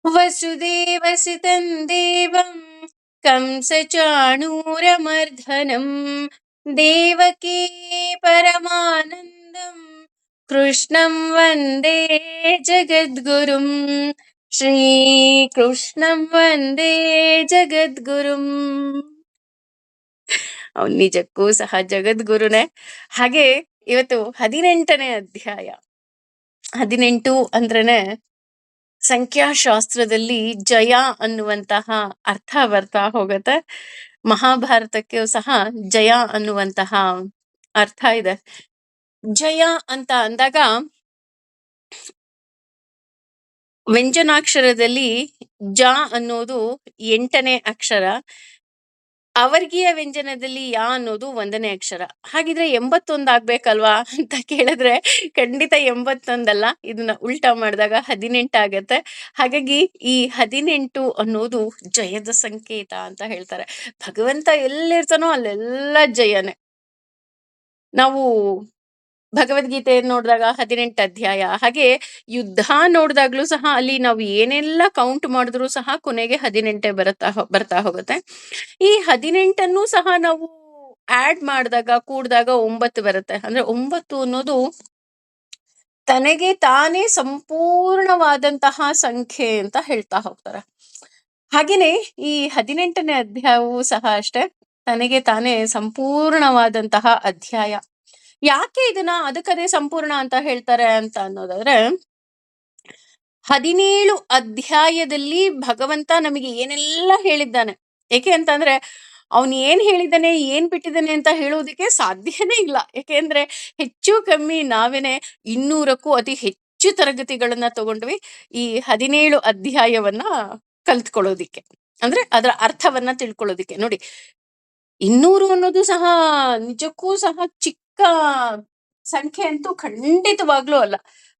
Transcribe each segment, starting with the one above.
ವಸುದೇವಸುತಂ ದೇವಂ ಕಂಸಚಾಣೂರಮರ್ಧನಂ ದೇವಕೀ ಪರಮಾನಂದಂ ಕೃಷ್ಣಂ ವಂದೇ ಜಗದ್ಗುರುಂ. ಶ್ರೀಕೃಷ್ಣಂ ವಂದೇ ಜಗದ್ಗುರುಂ. ಅವ್ನು ನಿಜಕ್ಕೂ ಸಹ ಜಗದ್ಗುರುನೇ. ಹಾಗೆ ಇವತ್ತು 18ನೇ ಅಧ್ಯಾಯ. 18 ಅಂದ್ರೇನೆ ಸಂಖ್ಯಾಶಾಸ್ತ್ರದಲ್ಲಿ ಜಯ ಅನ್ನುವಂತಹ ಅರ್ಥ ಬರ್ತಾ ಹೋಗತ್ತೆ. ಮಹಾಭಾರತಕ್ಕೆ ಸಹ ಜಯ ಅನ್ನುವಂತಹ ಅರ್ಥ ಇದೆ. ಜಯ ಅಂತ ಅಂದಾಗ ವ್ಯಂಜನಾಕ್ಷರದಲ್ಲಿ ಜ ಅನ್ನೋದು 8ನೇ ಅಕ್ಷರ, ಅವರ್ಗೀಯ ವ್ಯಂಜನದಲ್ಲಿ ಯಾ ಅನ್ನೋದು 1ನೇ ಅಕ್ಷರ. ಹಾಗಿದ್ರೆ 81 ಆಗ್ಬೇಕಲ್ವಾ ಅಂತ ಕೇಳಿದ್ರೆ ಖಂಡಿತ 81 ಅಲ್ಲ, ಇದನ್ನ ಉಲ್ಟಾ ಮಾಡಿದಾಗ 18 ಆಗತ್ತೆ. ಹಾಗಾಗಿ ಈ 18 ಅನ್ನೋದು ಜಯದ ಸಂಕೇತ ಅಂತ ಹೇಳ್ತಾರೆ. ಭಗವಂತ ಎಲ್ಲಿರ್ತಾನೋ ಅಲ್ಲೆಲ್ಲ ಜಯನೇ. ನಾವು ಭಗವದ್ಗೀತೆ ನೋಡಿದಾಗ 18 ಅಧ್ಯಾಯ, ಹಾಗೆ ಯುದ್ಧ ನೋಡಿದಾಗ್ಲೂ ಸಹ ಅಲ್ಲಿ ನಾವು ಏನೆಲ್ಲ ಕೌಂಟ್ ಮಾಡಿದ್ರು ಸಹ ಕೊನೆಗೆ 18 ಬರ್ತಾ ಹೋಗುತ್ತೆ. ಈ 18 ಸಹ ನಾವು ಆಡ್ ಮಾಡಿದಾಗ ಕೂಡಿದಾಗ 9 ಬರುತ್ತೆ. ಅಂದ್ರೆ 9 ಅನ್ನೋದು ತನಗೆ ತಾನೇ ಸಂಪೂರ್ಣವಾದಂತಹ ಸಂಖ್ಯೆ ಅಂತ ಹೇಳ್ತಾ ಹೋಗ್ತಾರೆ. ಹಾಗೇನೆ ಈ 18ನೇ ಅಧ್ಯಾಯವೂ ಸಹ ಅಷ್ಟೇ, ತನಗೆ ತಾನೇ ಸಂಪೂರ್ಣವಾದಂತಹ ಅಧ್ಯಾಯ. ಯಾಕೆ ಇದನ್ನ ಅದಕ್ಕದೇ ಸಂಪೂರ್ಣ ಅಂತ ಹೇಳ್ತಾರೆ ಅಂತ ಅನ್ನೋದಾದ್ರೆ, 17 ಅಧ್ಯಾಯದಲ್ಲಿ ಭಗವಂತ ನಮಗೆ ಏನೆಲ್ಲ ಹೇಳಿದ್ದಾನೆ. ಏಕೆ ಅಂತಂದ್ರೆ ಅವನು ಏನ್ ಹೇಳಿದ್ದಾನೆ ಏನ್ ಬಿಟ್ಟಿದ್ದಾನೆ ಅಂತ ಹೇಳೋದಕ್ಕೆ ಸಾಧ್ಯನೇ ಇಲ್ಲ. ಯಾಕೆಂದ್ರೆ ಹೆಚ್ಚು ಕಮ್ಮಿ ನಾವೇನೆ 200ಕ್ಕೂ ಅತಿ ಹೆಚ್ಚು ತರಗತಿಗಳನ್ನ ತಗೊಂಡ್ವಿ ಈ 17 ಅಧ್ಯಾಯವನ್ನ ಕಲ್ತ್ಕೊಳ್ಳೋದಿಕ್ಕೆ, ಅಂದ್ರೆ ಅದರ ಅರ್ಥವನ್ನ ತಿಳ್ಕೊಳ್ಳೋದಿಕ್ಕೆ. ನೋಡಿ, 200 ಅನ್ನೋದು ಸಹ ನಿಜಕ್ಕೂ ಸಹ ಚಿಕ್ಕ ಸಂಖ್ಯೆ ಅಂತೂ ಖಂಡಿತವಾಗ್ಲೂ ಅಲ್ಲ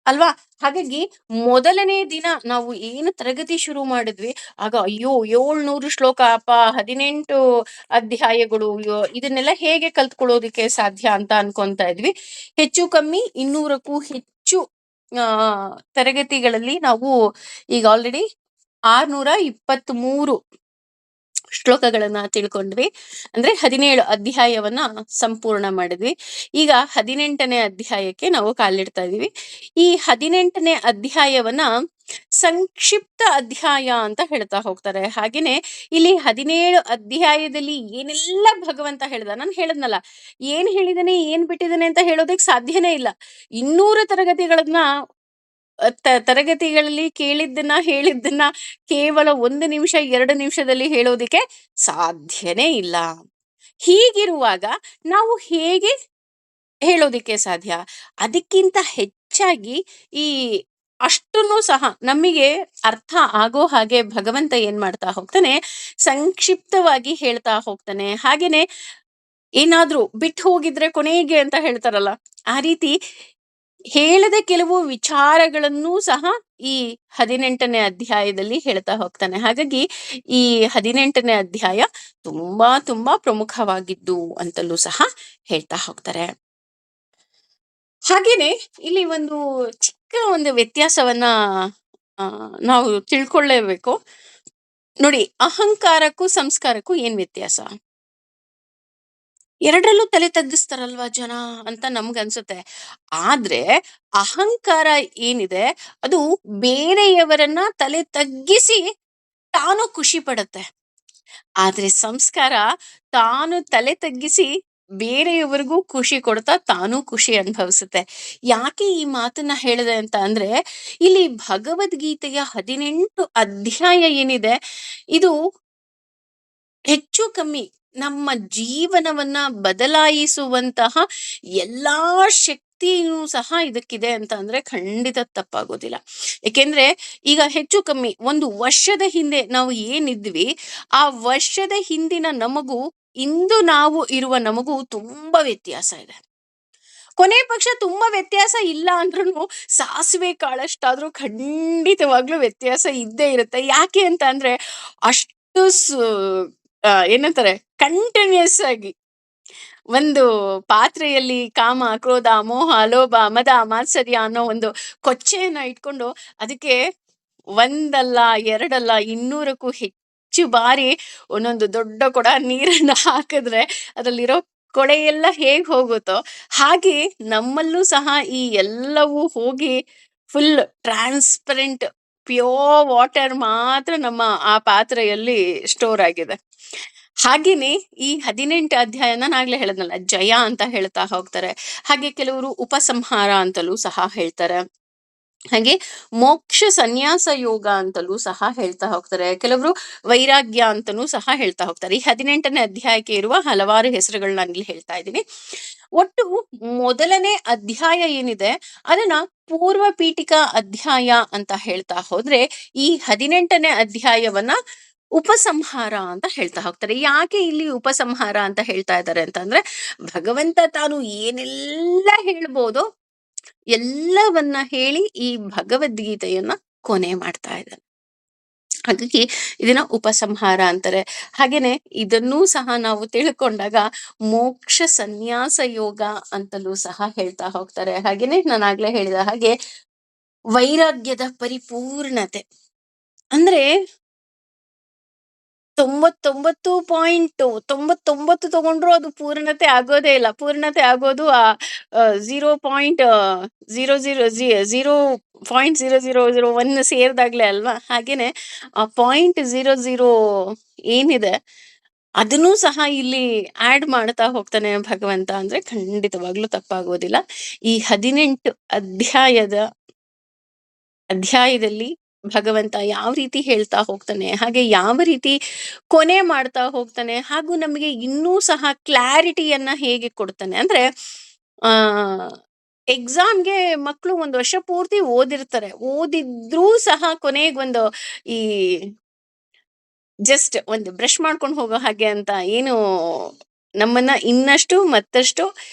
ಅಲ್ವಾ. ಹಾಗಾಗಿ ಮೊದಲನೇ ದಿನ ನಾವು ಏನು ತರಗತಿ ಶುರು ಮಾಡಿದ್ವಿ ಆಗ ಅಯ್ಯೋ 700 ಶ್ಲೋಕ ಅಪ್ಪ, 18 ಅಧ್ಯಾಯಗಳು, ಇದನ್ನೆಲ್ಲ ಹೇಗೆ ಕಲ್ತ್ಕೊಳ್ಳೋದಿಕ್ಕೆ ಸಾಧ್ಯ ಅಂತ ಅನ್ಕೊಂತ ಇದ್ವಿ. ಹೆಚ್ಚು ಕಮ್ಮಿ 200ಕ್ಕೂ ಹೆಚ್ಚು ತರಗತಿಗಳಲ್ಲಿ ನಾವು ಈಗ ಆಲ್ರೆಡಿ 623 ಶ್ಲೋಕಗಳನ್ನ ತಿಳ್ಕೊಂಡ್ವಿ. ಅಂದ್ರೆ 17 ಅಧ್ಯಾಯವನ್ನ ಸಂಪೂರ್ಣ ಮಾಡಿದ್ವಿ. ಈಗ 18ನೇ ಅಧ್ಯಾಯಕ್ಕೆ ನಾವು ಕಾಲಿಡ್ತಾ ಇದೀವಿ. ಈ 18ನೇ ಅಧ್ಯಾಯವನ್ನ ಸಂಕ್ಷಿಪ್ತ ಅಧ್ಯಾಯ ಅಂತ ಹೇಳ್ತಾ ಹೋಗ್ತಾರೆ. ಹಾಗೇನೆ ಇಲ್ಲಿ 17 ಅಧ್ಯಾಯದಲ್ಲಿ ಏನೆಲ್ಲ ಭಗವಂತ ಹೇಳ್ದ, ನಾನು ಹೇಳದ್ನಲ್ಲ, ಏನ್ ಹೇಳಿದಾನೆ ಏನ್ ಬಿಟ್ಟಿದ್ದಾನೆ ಅಂತ ಹೇಳೋದಕ್ಕೆ ಸಾಧ್ಯನೇ ಇಲ್ಲ. 200 ತರಗತಿಗಳನ್ನ ತರಗತಿಗಳಲ್ಲಿ ಕೇಳಿದ್ದನ್ನ ಹೇಳಿದ್ದನ್ನ ಕೇವಲ 1 ನಿಮಿಷ 2 ನಿಮಿಷದಲ್ಲಿ ಹೇಳೋದಿಕ್ಕೆ ಸಾಧ್ಯನೇ ಇಲ್ಲ. ಹೀಗಿರುವಾಗ ನಾವು ಹೇಗೆ ಹೇಳೋದಿಕ್ಕೆ ಸಾಧ್ಯ? ಅದಕ್ಕಿಂತ ಹೆಚ್ಚಾಗಿ ಈ ಅಷ್ಟನ್ನು ಸಹ ನಮಗೆ ಅರ್ಥ ಆಗೋ ಹಾಗೆ ಭಗವಂತ ಏನ್ ಮಾಡ್ತಾ ಹೋಗ್ತಾನೆ, ಸಂಕ್ಷಿಪ್ತವಾಗಿ ಹೇಳ್ತಾ ಹೋಗ್ತಾನೆ. ಹಾಗೇನೆ ಏನಾದ್ರೂ ಬಿಟ್ಟು ಹೋಗಿದ್ರೆ ಕೊನೆಗೆ ಅಂತ ಹೇಳ್ತಾರಲ್ಲ, ಆ ರೀತಿ ಹೇಳದ ಕೆಲವು ವಿಚಾರಗಳನ್ನೂ ಸಹ ಈ 18ನೇ ಅಧ್ಯಾಯದಲ್ಲಿ ಹೇಳ್ತಾ ಹೋಗ್ತಾನೆ. ಹಾಗಾಗಿ ಈ 18ನೇ ಅಧ್ಯಾಯ ತುಂಬಾ ತುಂಬಾ ಪ್ರಮುಖವಾಗಿದ್ದು ಅಂತಲೂ ಸಹ ಹೇಳ್ತಾ ಹೋಗ್ತಾರೆ. ಹಾಗೇನೆ ಇಲ್ಲಿ ಒಂದು ವ್ಯತ್ಯಾಸವನ್ನ ನಾವು ತಿಳ್ಕೊಳ್ಳೇಬೇಕು. ನೋಡಿ, ಅಹಂಕಾರಕ್ಕೂ ಸಂಸ್ಕಾರಕ್ಕೂ ಏನ್ ವ್ಯತ್ಯಾಸ? ಎರಡರಲ್ಲೂ ತಲೆ ತಗ್ಗಿಸ್ತಾರಲ್ವಾ ಜನ ಅಂತ ನಮ್ಗನ್ಸುತ್ತೆ. ಆದ್ರೆ ಅಹಂಕಾರ ಏನಿದೆ ಅದು ಬೇರೆಯವರನ್ನ ತಲೆ ತಗ್ಗಿಸಿ ತಾನು ಖುಷಿ ಪಡುತ್ತೆ. ಆದ್ರೆ ಸಂಸ್ಕಾರ ತಾನು ತಲೆ ತಗ್ಗಿಸಿ ಬೇರೆಯವರಿಗೂ ಖುಷಿ ಕೊಡ್ತಾ ತಾನು ಖುಷಿ ಅನುಭವಿಸುತ್ತೆ. ಯಾಕೆ ಈ ಮಾತನ್ನ ಹೇಳಿದೆ ಅಂತ ಅಂದ್ರೆ, ಇಲ್ಲಿ ಭಗವದ್ಗೀತೆಯ 18 ಅಧ್ಯಾಯ ಏನಿದೆ ಇದು ಹೆಚ್ಚು ಕಮ್ಮಿ ನಮ್ಮ ಜೀವನವನ್ನ ಬದಲಾಯಿಸುವಂತಹ ಎಲ್ಲಾ ಶಕ್ತಿಯೂ ಸಹ ಇದಕ್ಕಿದೆ ಅಂತ ಅಂದ್ರೆ ಖಂಡಿತ ತಪ್ಪಾಗೋದಿಲ್ಲ. ಏಕೆಂದ್ರೆ ಈಗ ಹೆಚ್ಚು ಕಮ್ಮಿ 1 ವರ್ಷದ ಹಿಂದೆ ನಾವು ಏನಿದ್ವಿ, ಆ ವರ್ಷದ ಹಿಂದಿನ ನಮಗೂ ಇಂದು ನಾವು ಇರುವ ನಮಗೂ ತುಂಬಾ ವ್ಯತ್ಯಾಸ ಇದೆ. ಕೊನೆ ಪಕ್ಷ ತುಂಬಾ ವ್ಯತ್ಯಾಸ ಇಲ್ಲ ಅಂದ್ರೂ ಸಾಸಿವೆ ಕಾಳಷ್ಟಾದ್ರೂ ಖಂಡಿತವಾಗ್ಲೂ ವ್ಯತ್ಯಾಸ ಇದ್ದೇ ಇರುತ್ತೆ. ಯಾಕೆ ಅಂತ ಅಂದ್ರೆ ಅಷ್ಟು ಏನಂತಾರೆ, ಕಂಟಿನ್ಯೂಸ್ ಆಗಿ ಒಂದು ಪಾತ್ರೆಯಲ್ಲಿ ಕಾಮ, ಕ್ರೋಧ, ಮೋಹ, ಲೋಭ, ಮದ, ಮಾತ್ಸರ್ಯ ಅನ್ನೋ ಒಂದು ಕೊಚ್ಚೆಯನ್ನ ಇಟ್ಕೊಂಡು ಅದಕ್ಕೆ ಒಂದಲ್ಲ, ಎರಡಲ್ಲ, 200ಕ್ಕೂ ಹೆಚ್ಚು ಬಾರಿ ಒಂದೊಂದು ದೊಡ್ಡ ಕೊಡ ನೀರನ್ನ ಹಾಕಿದ್ರೆ ಅದ್ರಲ್ಲಿರೋ ಕೊಳೆ ಎಲ್ಲ ಹೇಗ್ ಹೋಗುತ್ತೋ, ಹಾಗೆ ನಮ್ಮಲ್ಲೂ ಸಹ ಈ ಎಲ್ಲವೂ ಹೋಗಿ ಫುಲ್ ಟ್ರಾನ್ಸ್ಪರೆಂಟ್ ಪ್ಯೂರ್ ವಾಟರ್ ಮಾತ್ರ ನಮ್ಮ ಆ ಪಾತ್ರೆಯಲ್ಲಿ ಸ್ಟೋರ್ ಆಗಿದೆ. ಹಾಗೇನೆ ಈ 18 ಅಧ್ಯಾಯ ನಾನಾಗ್ಲೇ ಹೇಳಿದ್ನಲ್ಲ, ಜಯ ಅಂತ ಹೇಳ್ತಾ ಹೋಗ್ತಾರೆ. ಹಾಗೆ ಕೆಲವರು ಉಪಸಂಹಾರ ಅಂತಲೂ ಸಹ ಹೇಳ್ತಾರೆ. ಹಾಗೆ ಮೋಕ್ಷ ಸನ್ಯಾಸ ಯೋಗ ಅಂತಲೂ ಸಹ ಹೇಳ್ತಾ ಹೋಗ್ತಾರೆ. ಕೆಲವರು ವೈರಾಗ್ಯ ಅಂತನೂ ಸಹ ಹೇಳ್ತಾ ಹೋಗ್ತಾರೆ. ಈ 18ನೇ ಅಧ್ಯಾಯಕ್ಕೆ ಇರುವ ಹಲವಾರು ಹೆಸರುಗಳನ್ನ ನಾನಿಲ್ಲಿ ಹೇಳ್ತಾ ಇದ್ದೀನಿ. ಒಟ್ಟು ಮೊದಲನೇ ಅಧ್ಯಾಯ ಏನಿದೆ ಅದನ್ನ ಪೂರ್ವ ಪೀಠಿಕಾ ಅಧ್ಯಾಯ ಅಂತ ಹೇಳ್ತಾ ಹೋದ್ರೆ, ಈ 18ನೇ ಅಧ್ಯಾಯವನ್ನ ಉಪಸಂಹಾರ ಅಂತ ಹೇಳ್ತಾ ಹೋಗ್ತಾರೆ. ಯಾಕೆ ಇಲ್ಲಿ ಉಪಸಂಹಾರ ಅಂತ ಹೇಳ್ತಾ ಇದ್ದಾರೆ ಅಂತಂದ್ರೆ, ಭಗವಂತ ತಾನು ಏನೆಲ್ಲ ಹೇಳ್ಬೋದೋ ಎಲ್ಲವನ್ನ ಹೇಳಿ ಈ ಭಗವದ್ಗೀತೆಯನ್ನ ಕೊನೆ ಮಾಡ್ತಾ ಇದ್ದಾನೆ. ಹಾಗಾಗಿ ಇದನ್ನ ಉಪಸಂಹಾರ ಅಂತಾರೆ. ಹಾಗೇನೆ ಇದನ್ನೂ ಸಹ ನಾವು ತಿಳ್ಕೊಂಡಾಗ ಮೋಕ್ಷ ಸನ್ಯಾಸ ಯೋಗ ಅಂತಲೂ ಸಹ ಹೇಳ್ತಾ ಹೋಗ್ತಾರೆ. ಹಾಗೇನೆ ನಾನಾಗ್ಲೇ ಹೇಳಿದ ಹಾಗೆ ವೈರಾಗ್ಯದ ಪರಿಪೂರ್ಣತೆ ಅಂದ್ರೆ 99.99 ತಗೊಂಡ್ರು ಅದು ಪೂರ್ಣತೆ ಆಗೋದೇ ಇಲ್ಲ. ಪೂರ್ಣತೆ ಆಗೋದು ಆ 0.0001 ಸೇರಿದಾಗ್ಲೇ ಅಲ್ವಾ? ಹಾಗೇನೆ ಆ 0.00 ಏನಿದೆ ಅದನ್ನೂ ಸಹ ಇಲ್ಲಿ ಆಡ್ ಮಾಡ್ತಾ ಹೋಗ್ತಾನೆ ಭಗವಂತ ಅಂದ್ರೆ ಖಂಡಿತವಾಗ್ಲೂ ತಪ್ಪಾಗೋದಿಲ್ಲ. ಈ 18 ಅಧ್ಯಾಯದಲ್ಲಿ ಭಗವಂತ ಯಾವ ರೀತಿ ಹೇಳ್ತಾ ಹೋಗ್ತಾನೆ, ಹಾಗೆ ಯಾವ ರೀತಿ ಕೊನೆ ಮಾಡ್ತಾ ಹೋಗ್ತಾನೆ, ಹಾಗೂ ನಮಗೆ ಇನ್ನೂ ಸಹ ಕ್ಲಾರಿಟಿಯನ್ನ ಹೇಗೆ ಕೊಡ್ತಾನೆ ಅಂದ್ರೆ, ಆ ಎಕ್ಸಾಮ್ಗೆ ಮಕ್ಕಳು ಒಂದು ವರ್ಷ ಪೂರ್ತಿ ಓದಿರ್ತಾರೆ. ಓದಿದ್ರೂ ಸಹ ಕೊನೆಗೊಂದು ಈ ಜಸ್ಟ್ ಒಂದು ಬ್ರಷ್ ಮಾಡ್ಕೊಂಡು ಹೋಗೋ ಹಾಗೆ ಅಂತ ಏನು ನಮ್ಮನ್ನ ಇನ್ನಷ್ಟು ಮತ್ತಷ್ಟು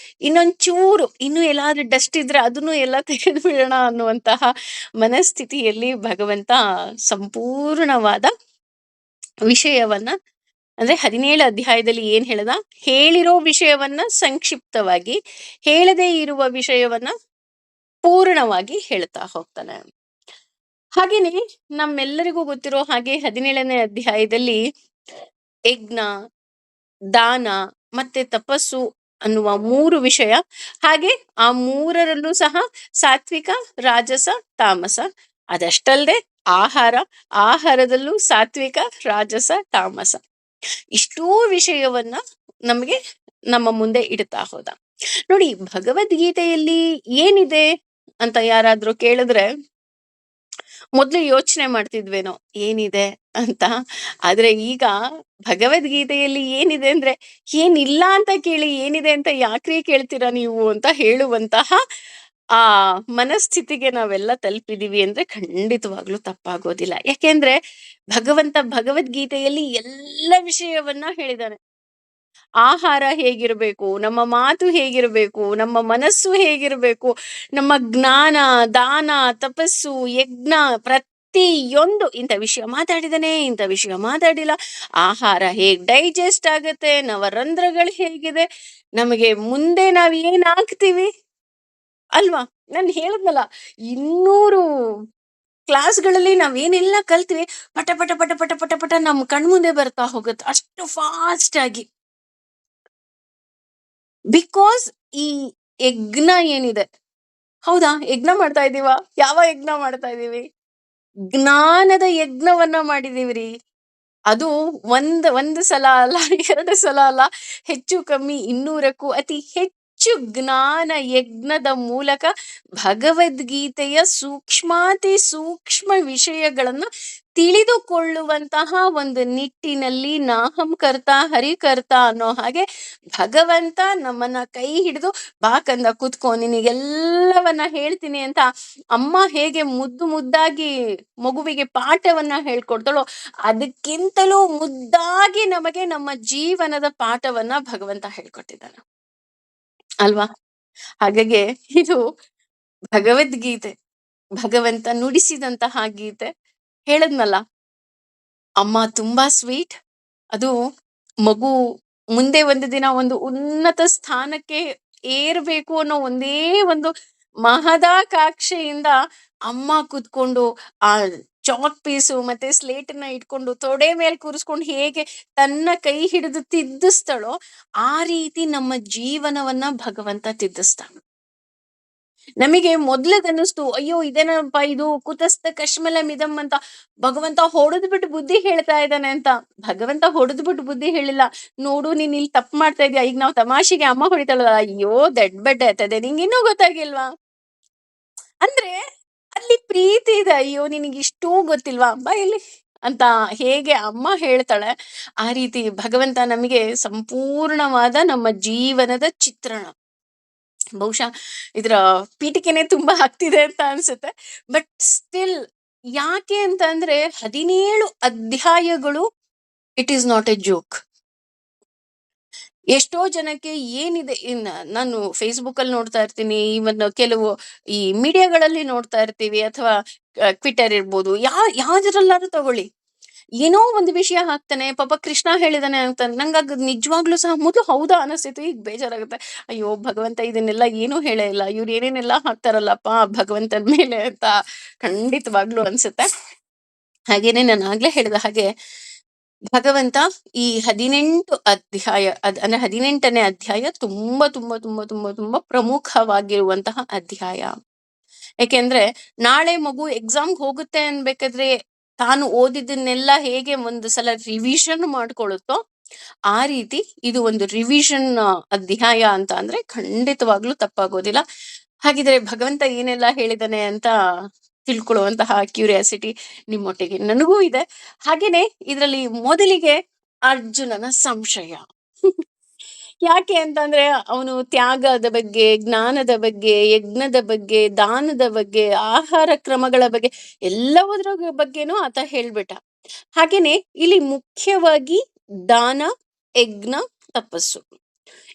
ಇನ್ನೊಂಚೂರು ಇನ್ನು ಎಲ್ಲಾದ್ರೂ ಡಸ್ಟ್ ಇದ್ರೆ ಅದನ್ನು ಎಲ್ಲ ತೆಗೆದು ಬಿಡೋಣ ಅನ್ನುವಂತಹ ಮನಸ್ಥಿತಿಯಲ್ಲಿ ಭಗವಂತ ಸಂಪೂರ್ಣವಾದ ವಿಷಯವನ್ನ ಅಂದ್ರೆ 17 ಅಧ್ಯಾಯದಲ್ಲಿ ಏನ್ ಹೇಳ್ದ, ಹೇಳಿರೋ ವಿಷಯವನ್ನ ಸಂಕ್ಷಿಪ್ತವಾಗಿ, ಹೇಳದೇ ಇರುವ ವಿಷಯವನ್ನ ಪೂರ್ಣವಾಗಿ ಹೇಳ್ತಾ ಹೋಗ್ತಾನೆ. ಹಾಗೇನೆ ನಮ್ಮೆಲ್ಲರಿಗೂ ಗೊತ್ತಿರೋ ಹಾಗೆ 17ನೇ ಅಧ್ಯಾಯದಲ್ಲಿ ಯಜ್ಞ, ದಾನ ಮತ್ತೆ ತಪಸ್ಸು ಅನ್ನುವ 3 ವಿಷಯ, ಹಾಗೆ ಆ 3ರಲ್ಲೂ ಸಹ ಸಾತ್ವಿಕ, ರಾಜಸ, ತಾಮಸ. ಅದಷ್ಟಲ್ಲದೆ ಆಹಾರ, ಆಹಾರದಲ್ಲೂ ಸಾತ್ವಿಕ, ರಾಜಸ, ತಾಮಸ. ಇಷ್ಟೂ ವಿಷಯವನ್ನ ನಮಗೆ ನಮ್ಮ ಮುಂದೆ ಇಡ್ತಾ ಹೋದ. ನೋಡಿ, ಭಗವದ್ಗೀತೆಯಲ್ಲಿ ಏನಿದೆ ಅಂತ ಯಾರಾದ್ರೂ ಕೇಳಿದ್ರೆ ಮೊದ್ಲು ಯೋಚನೆ ಮಾಡ್ತಿದ್ವೇನೋ ಏನಿದೆ ಅಂತ. ಆದ್ರೆ ಈಗ ಭಗವದ್ಗೀತೆಯಲ್ಲಿ ಏನಿದೆ ಅಂದ್ರೆ, ಏನಿಲ್ಲ ಅಂತ ಕೇಳಿ ಏನಿದೆ ಅಂತ ಯಾಕ್ರಿ ಕೇಳ್ತೀರಾ ನೀವು ಅಂತ ಹೇಳುವಂತಹ ಆ ಮನಸ್ಥಿತಿಗೆ ನಾವೆಲ್ಲ ತಲುಪಿದೀವಿ ಅಂದ್ರೆ ಖಂಡಿತವಾಗ್ಲೂ ತಪ್ಪಾಗೋದಿಲ್ಲ. ಯಾಕೆಂದ್ರೆ ಭಗವದ್ಗೀತೆಯಲ್ಲಿ ಎಲ್ಲ ವಿಷಯವನ್ನ ಹೇಳಿದಾನೆ. ಆಹಾರ ಹೇಗಿರಬೇಕು, ನಮ್ಮ ಮಾತು ಹೇಗಿರಬೇಕು, ನಮ್ಮ ಮನಸ್ಸು ಹೇಗಿರಬೇಕು, ನಮ್ಮ ಜ್ಞಾನ, ದಾನ, ತಪಸ್ಸು, ಯಜ್ಞ, ಪ್ರತಿಯೊಂದು ಇಂಥ ವಿಷಯ ಮಾತಾಡಿದಾನೆ, ಇಂಥ ವಿಷಯ ಮಾತಾಡಿಲ್ಲ. ಆಹಾರ ಹೇಗ್ ಡೈಜೆಸ್ಟ್ ಆಗತ್ತೆ, ನವರಂಧ್ರಗಳು ಹೇಗಿದೆ, ನಮಗೆ ಮುಂದೆ ನಾವ್ ಏನಾಗ್ತೀವಿ ಅಲ್ವಾ? ನಾನು ಹೇಳದ್ನಲ್ಲ, 200 ಕ್ಲಾಸ್ಗಳಲ್ಲಿ ನಾವೇನೆಲ್ಲ ಕಲ್ತ್ವಿ ಪಟ ಪಟ ಪಟ ಪಟ ಪಟ ಪಟ ನಮ್ ಕಣ್ಮುಂದೆ ಬರ್ತಾ ಹೋಗುತ್ತೆ ಅಷ್ಟು ಫಾಸ್ಟ್ ಆಗಿ. ಬಿಕಾಸ್ ಈ ಯಜ್ಞ ಏನಿದೆ, ಹೌದಾ ಯಜ್ಞ ಮಾಡ್ತಾ ಇದೀವ? ಯಾವ ಯಜ್ಞ ಮಾಡ್ತಾ ಇದೀವಿ? ಜ್ಞಾನದ ಯಜ್ಞವನ್ನ ಮಾಡಿದೀವ್ರಿ. ಅದು ಒಂದು ಸಲ ಅಲ್ಲ, 2 ಸಲ ಅಲ್ಲ, ಹೆಚ್ಚು ಕಮ್ಮಿ 200ಕ್ಕೂ ಅತಿ ಹೆಚ್ಚು ಜ್ಞಾನ ಯಜ್ಞದ ಮೂಲಕ ಭಗವದ್ಗೀತೆಯ ಸೂಕ್ಷ್ಮಾತಿ ಸೂಕ್ಷ್ಮ ವಿಷಯಗಳನ್ನ ತಿಳಿದುಕೊಳ್ಳುವಂತಹ ಒಂದು ನಿಟ್ಟಿನಲ್ಲಿ ನಾಹಂ ಕರ್ತ ಹರಿಕರ್ತ ಅನ್ನೋ ಹಾಗೆ ಭಗವಂತ ನಮ್ಮನ್ನ ಕೈ ಹಿಡಿದು ಬಾ ಕಂದ ಕೂತ್ಕೋ ನಿನಗೆಲ್ಲವನ್ನ ಹೇಳ್ತೀನಿ ಅಂತ ಅಮ್ಮ ಹೇಗೆ ಮುದ್ದು ಮುದ್ದಾಗಿ ಮಗುವಿಗೆ ಪಾಠವನ್ನ ಹೇಳ್ಕೊಡ್ತಾಳೋ, ಅದಕ್ಕಿಂತಲೂ ಮುದ್ದಾಗಿ ನಮಗೆ ನಮ್ಮ ಜೀವನದ ಪಾಠವನ್ನ ಭಗವಂತ ಹೇಳ್ಕೊಟ್ಟಿದ್ದಾನೆ ಅಲ್ವಾ? ಹಾಗಾಗಿ ಇದು ಭಗವದ್ಗೀತೆ, ಭಗವಂತ ನುಡಿಸಿದಂತಹ ಗೀತೆ. ಹೇಳದ್ನಲ್ಲ, ಅಮ್ಮ ತುಂಬಾ ಸ್ವೀಟ್. ಅದು ಮಗು ಮುಂದೆ ಒಂದು ದಿನ ಒಂದು ಉನ್ನತ ಸ್ಥಾನಕ್ಕೆ ಏರ್ಬೇಕು ಅನ್ನೋ ಒಂದೇ ಒಂದು ಮಹದಾಕಾಂಕ್ಷೆಯಿಂದ ಅಮ್ಮ ಕೂತ್ಕೊಂಡು ಆ ಚಾಕ್ ಪೀಸು ಮತ್ತೆ ಸ್ಲೇಟನ್ನ ಇಟ್ಕೊಂಡು ತೊಡೆ ಮೇಲೆ ಕೂರಿಸ್ಕೊಂಡು ಹೇಗೆ ತನ್ನ ಕೈ ಹಿಡಿದು ತಿದ್ದಿಸ್ತಾಳೋ, ಆ ರೀತಿ ನಮ್ಮ ಜೀವನವನ್ನ ಭಗವಂತ ತಿದ್ದಿಸ್ತಾನೆ. ನಮಗೆ ಮೊದ್ಲದನ್ನಿಸ್ತು, ಅಯ್ಯೋ ಇದೇನಪ್ಪ ಇದು ಕುತಸ್ತ ಕಶ್ಮಲಮಿದಂ ಅಂತ, ಭಗವಂತ ಹೊಡೆದ್ ಬಿಟ್ಟು ಬುದ್ಧಿ ಹೇಳ್ತಾ ಇದ್ದಾನೆ ಅಂತ. ಭಗವಂತ ಹೊಡೆದ್ ಬಿಟ್ಟು ಬುದ್ಧಿ ಹೇಳಿಲ್ಲ. ನೋಡು ನೀನ್ ಇಲ್ಲಿ ತಪ್ಪು ಮಾಡ್ತಾ ಇದೀಯ. ಈಗ ನಾವು ತಮಾಷೆಗೆ ಅಮ್ಮ ಹೊಡಿತಾಳಲ್ಲ, ಅಯ್ಯೋ ದಡ್ ಬಡ್ಡೆ ಆಗ್ತದೆ ನಿಂಗೆ ಇನ್ನೂ ಗೊತ್ತಾಗಿಲ್ವಾ? ಅಂದ್ರೆ ಅಲ್ಲಿ ಪ್ರೀತಿ ಇದೆ. ಅಯ್ಯೋ ನಿನಗೆ ಇಷ್ಟೂ ಗೊತ್ತಿಲ್ವಾ, ಬಾ ಇಲ್ಲಿ ಅಂತ ಹೇಗೆ ಅಮ್ಮ ಹೇಳ್ತಾಳೆ, ಆ ರೀತಿ ಭಗವಂತ ನಮಗೆ ಸಂಪೂರ್ಣವಾದ ನಮ್ಮ ಜೀವನದ ಚಿತ್ರಣ. ಬಹುಶಃ ಇದರ ಪೀಠಿಕೆನೆ ತುಂಬಾ ಆಗ್ತಿದೆ ಅಂತ ಅನ್ಸುತ್ತೆ. ಬಟ್ ಸ್ಟಿಲ್ ಯಾಕೆ ಅಂತ ಅಂದ್ರೆ 17 ಅಧ್ಯಾಯಗಳು, it is not a joke. ಎಷ್ಟೋ ಜನಕ್ಕೆ ಏನಿದೆ ನಾನು ಫೇಸ್ಬುಕ್ ಅಲ್ಲಿ ನೋಡ್ತಾ ಇರ್ತೀನಿ, ಇವನ್ ಕೆಲವು ಈ ಮೀಡಿಯಾಗಳಲ್ಲಿ ನೋಡ್ತಾ ಇರ್ತೀವಿ, ಅಥವಾ ಟ್ವಿಟರ್ ಇರ್ಬೋದು, ಯಾವ್ದ್ರಲ್ಲಾದ್ರೂ ತಗೊಳ್ಳಿ, ಏನೋ ಒಂದು ವಿಷಯ ಹಾಕ್ತಾನೆ, ಪಾಪ ಕೃಷ್ಣ ಹೇಳಿದಾನೆ ಅಂತ ನಂಗಾಗ ನಿಜವಾಗ್ಲೂ ಸಹ ಮೊದಲು ಹೌದಾ ಅನಿಸ್ತಿತ್ತು, ಈಗ ಬೇಜಾರಾಗುತ್ತೆ. ಅಯ್ಯೋ ಭಗವಂತ ಇದನ್ನೆಲ್ಲ ಏನೂ ಹೇಳೇ ಇಲ್ಲ, ಇವ್ರು ಏನೇನೆಲ್ಲ ಹಾಕ್ತಾರಲ್ಲಪ್ಪ ಭಗವಂತನ ಮೇಲೆ ಅಂತ ಖಂಡಿತವಾಗ್ಲೂ ಅನ್ಸುತ್ತೆ. ಹಾಗೇನೆ ನಾನು ಆಗ್ಲೇ ಹೇಳಿದ ಹಾಗೆ ಭಗವಂತ ಈ 18 ಅಧ್ಯಾಯ ಅಂದ್ರೆ 18ನೇ ಅಧ್ಯಾಯ ತುಂಬಾ ತುಂಬಾ ತುಂಬಾ ತುಂಬಾ ತುಂಬಾ ಪ್ರಮುಖವಾಗಿರುವಂತಹ ಅಧ್ಯಾಯ. ಯಾಕೆಂದ್ರೆ ನಾಳೆ ಮಗು ಎಕ್ಸಾಮ್ಗೆ ಹೋಗುತ್ತೆ ಅನ್ಬೇಕಾದ್ರೆ ತಾನು ಓದಿದ್ದನ್ನೆಲ್ಲ ಹೇಗೆ ಒಂದು ಸಲ ರಿವಿಷನ್ ಮಾಡ್ಕೊಳ್ಳುತ್ತೋ, ಆ ರೀತಿ ಇದು ಒಂದು ರಿವಿಷನ್ ಅಧ್ಯಾಯ ಅಂತ ಅಂದ್ರೆ ಖಂಡಿತವಾಗ್ಲೂ ತಪ್ಪಾಗೋದಿಲ್ಲ. ಹಾಗಿದ್ರೆ ಭಗವಂತ ಏನೆಲ್ಲ ಹೇಳಿದಾನೆ ಅಂತ ತಿಳ್ಕೊಳ್ಳುವಂತಹ ಕ್ಯೂರಿಯಾಸಿಟಿ ನಿಮ್ಮೊಟ್ಟಿಗೆ ನನಗೂ ಇದೆ. ಹಾಗೇನೆ ಇದರಲ್ಲಿ ಮೊದಲಿಗೆ ಅರ್ಜುನನ ಸಂಶಯ. ಯಾಕೆ ಅಂತಂದ್ರೆ ಅವನು ತ್ಯಾಗದ ಬಗ್ಗೆ, ಜ್ಞಾನದ ಬಗ್ಗೆ, ಯಜ್ಞದ ಬಗ್ಗೆ, ದಾನದ ಬಗ್ಗೆ, ಆಹಾರ ಕ್ರಮಗಳ ಬಗ್ಗೆ ಎಲ್ಲವುದ್ರ ಬಗ್ಗೆನೂ ಆತ ಹೇಳ್ಬಿಟ್ಟ. ಹಾಗೇನೆ ಇಲ್ಲಿ ಮುಖ್ಯವಾಗಿ ದಾನ, ಯಜ್ಞ, ತಪಸ್ಸು